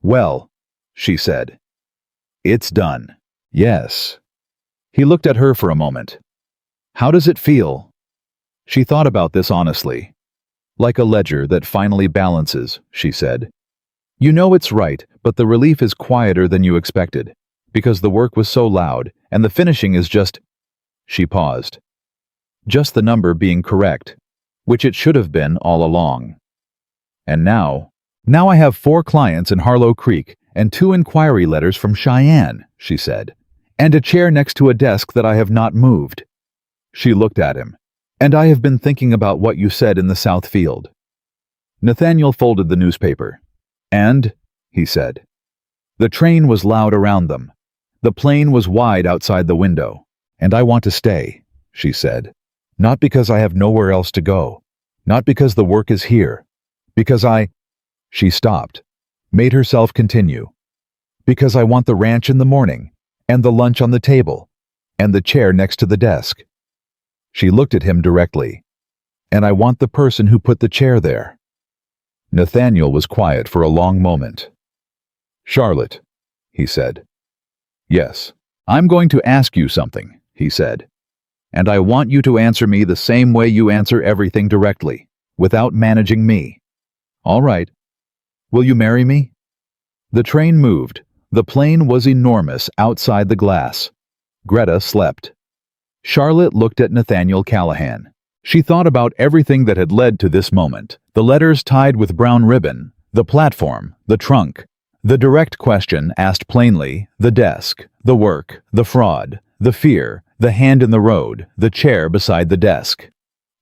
"Well," she said. "It's done." "Yes." He looked at her for a moment. "How does it feel?" She thought about this honestly. "Like a ledger that finally balances," she said. You know it's right, but the relief is quieter than you expected, because the work was so loud, and the finishing is just—" She paused. "Just the number being correct, which it should have been all along. And now I have 4 clients in Harlow Creek and 2 inquiry letters from Cheyenne," she said, "and a chair next to a desk that I have not moved." She looked at him. "And I have been thinking about what you said in the South Field." Nathaniel folded the newspaper. "And?" he said. The train was loud around them. The plane was wide outside the window. "And I want to stay," she said. "Not because I have nowhere else to go. Not because the work is here. Because I—" She stopped, made herself continue. "Because I want the ranch in the morning, and the lunch on the table, and the chair next to the desk." She looked at him directly. "And I want the person who put the chair there." Nathaniel was quiet for a long moment. "Charlotte," he said. "Yes, I'm going to ask you something," he said. "And I want you to answer me the same way you answer everything directly, without managing me. All right. Will you marry me?" The train moved. The plane was enormous outside the glass. Greta slept. Charlotte looked at Nathaniel Callahan. She thought about everything that had led to this moment. The letters tied with brown ribbon, the platform, the trunk, the direct question asked plainly, the desk, the work, the fraud, the fear, the hand in the road, the chair beside the desk.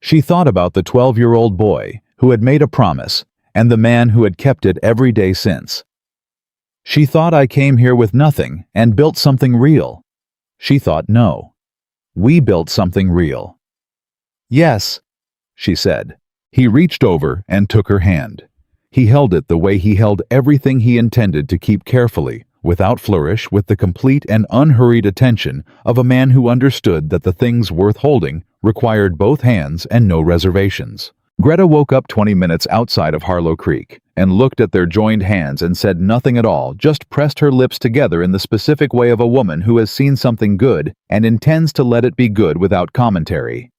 She thought about the 12-year-old boy who had made a promise and the man who had kept it every day since. She thought, "I came here with nothing and built something real." She thought, "No. We built something real." "Yes," she said. He reached over and took her hand. He held it the way he held everything he intended to keep carefully, without flourish, with the complete and unhurried attention of a man who understood that the things worth holding required both hands and no reservations. Greta woke up 20 minutes outside of Harlow Creek and looked at their joined hands and said nothing at all, just pressed her lips together in the specific way of a woman who has seen something good and intends to let it be good without commentary.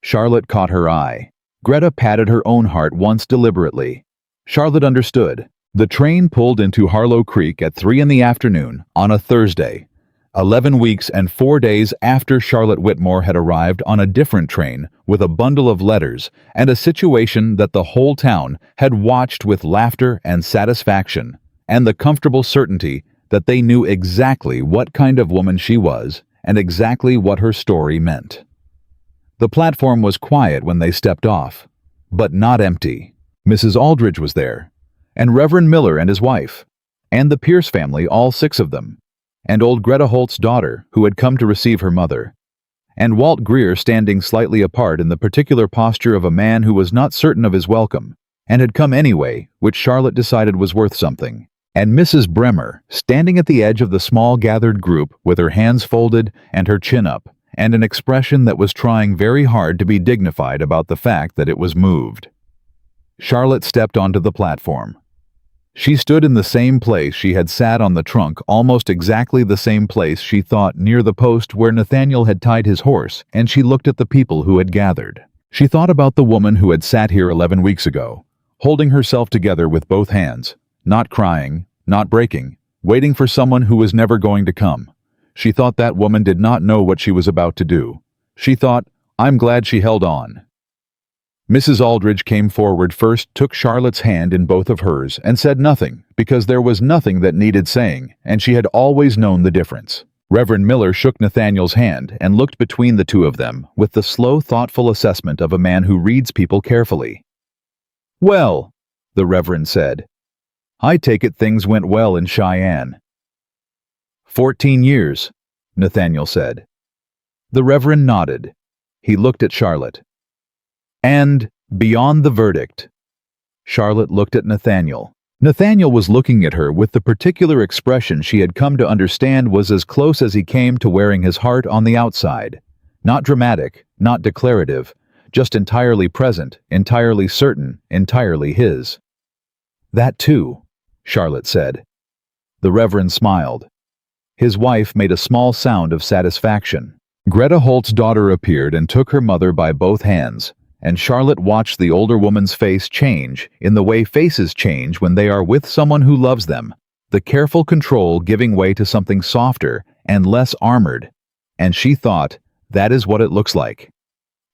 Charlotte caught her eye. Greta patted her own heart once deliberately. Charlotte understood. The train pulled into Harlow Creek at 3 in the afternoon on a Thursday, 11 weeks and 4 days after Charlotte Whitmore had arrived on a different train with a bundle of letters and a situation that the whole town had watched with laughter and satisfaction, and the comfortable certainty that they knew exactly what kind of woman she was and exactly what her story meant. The platform was quiet when they stepped off, but not empty. Mrs. Aldridge was there, and Reverend Miller and his wife, and the Pierce family, all 6 of them, and old Greta Holt's daughter, who had come to receive her mother, and Walt Greer standing slightly apart in the particular posture of a man who was not certain of his welcome, and had come anyway, which Charlotte decided was worth something, and Mrs. Bremer standing at the edge of the small gathered group with her hands folded and her chin up, and an expression that was trying very hard to be dignified about the fact that it was moved. Charlotte stepped onto the platform. She stood in the same place she had sat on the trunk, almost exactly the same place she thought near the post where Nathaniel had tied his horse, and she looked at the people who had gathered. She thought about the woman who had sat here 11 weeks ago, holding herself together with both hands, not crying, not breaking, waiting for someone who was never going to come. She thought that woman did not know what she was about to do. She thought, "I'm glad she held on." Mrs. Aldridge came forward first, took Charlotte's hand in both of hers, and said nothing, because there was nothing that needed saying, and she had always known the difference. Reverend Miller shook Nathaniel's hand and looked between the two of them with the slow, thoughtful assessment of a man who reads people carefully. "Well," the Reverend said, "I take it things went well in Cheyenne." 14 years, Nathaniel said. The Reverend nodded. He looked at Charlotte. "And beyond the verdict." Charlotte looked at Nathaniel. Nathaniel was looking at her with the particular expression she had come to understand was as close as he came to wearing his heart on the outside. Not dramatic, not declarative, just entirely present, entirely certain, entirely his. "That too," Charlotte said. The Reverend smiled. His wife made a small sound of satisfaction. Greta Holt's daughter appeared and took her mother by both hands, and Charlotte watched the older woman's face change in the way faces change when they are with someone who loves them, the careful control giving way to something softer and less armored. And she thought, that is what it looks like.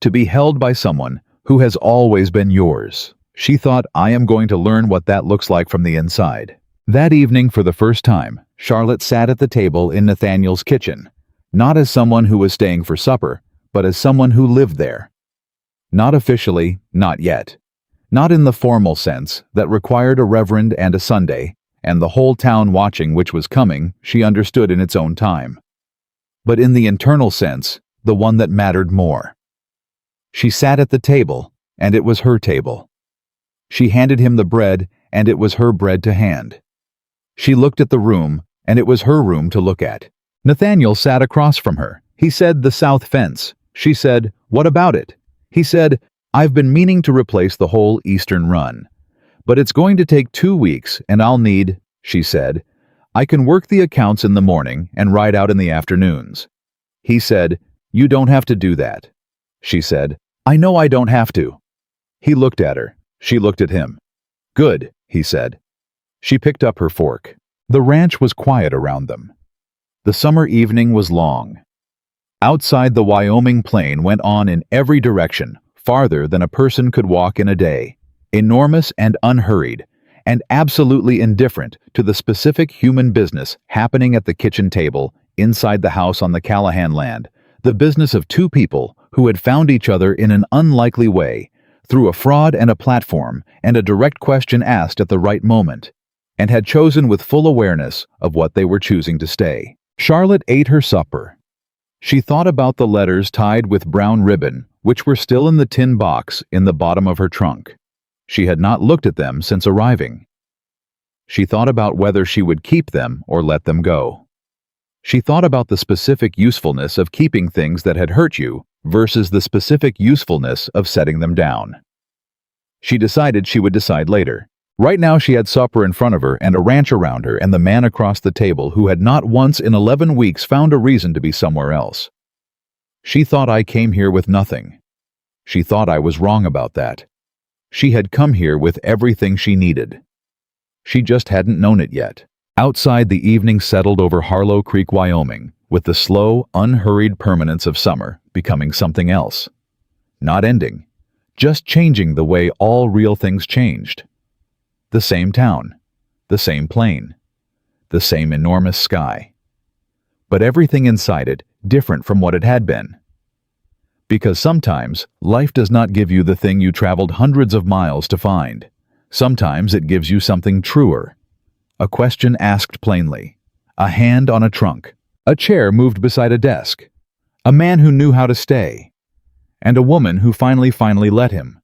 To be held by someone who has always been yours. She thought, I am going to learn what that looks like from the inside. That evening, for the first time, Charlotte sat at the table in Nathaniel's kitchen, not as someone who was staying for supper, but as someone who lived there. Not officially, not yet. Not in the formal sense that required a reverend and a Sunday, and the whole town watching which was coming, she understood in its own time. But in the internal sense, the one that mattered more. She sat at the table, and it was her table. She handed him the bread, and it was her bread to hand. She looked at the room, and it was her room to look at. Nathaniel sat across from her. He said, the south fence. She said, what about it? He said, I've been meaning to replace the whole eastern run. But it's going to take 2 weeks, and I'll need, she said, I can work the accounts in the morning and ride out in the afternoons. He said, you don't have to do that. She said, I know I don't have to. He looked at her. She looked at him. Good, he said. She picked up her fork. The ranch was quiet around them. The summer evening was long. Outside, the Wyoming plain went on in every direction, farther than a person could walk in a day, enormous and unhurried, and absolutely indifferent to the specific human business happening at the kitchen table inside the house on the Callahan land, the business of two people who had found each other in an unlikely way, through a fraud and a platform and a direct question asked at the right moment, and had chosen with full awareness of what they were choosing to stay. Charlotte ate her supper. She thought about the letters tied with brown ribbon, which were still in the tin box in the bottom of her trunk. She had not looked at them since arriving. She thought about whether she would keep them or let them go. She thought about the specific usefulness of keeping things that had hurt you versus the specific usefulness of setting them down. She decided she would decide later. Right now she had supper in front of her and a ranch around her and the man across the table who had not once in 11 weeks found a reason to be somewhere else. She thought I came here with nothing. She thought I was wrong about that. She had come here with everything she needed. She just hadn't known it yet. Outside, the evening settled over Harlow Creek, Wyoming, with the slow, unhurried permanence of summer becoming something else. Not ending, just changing the way all real things changed. The same town, the same plain, the same enormous sky. But everything inside it different from what it had been. Because sometimes life does not give you the thing you traveled hundreds of miles to find. Sometimes it gives you something truer. A question asked plainly, a hand on a trunk, a chair moved beside a desk, a man who knew how to stay, and a woman who finally let him.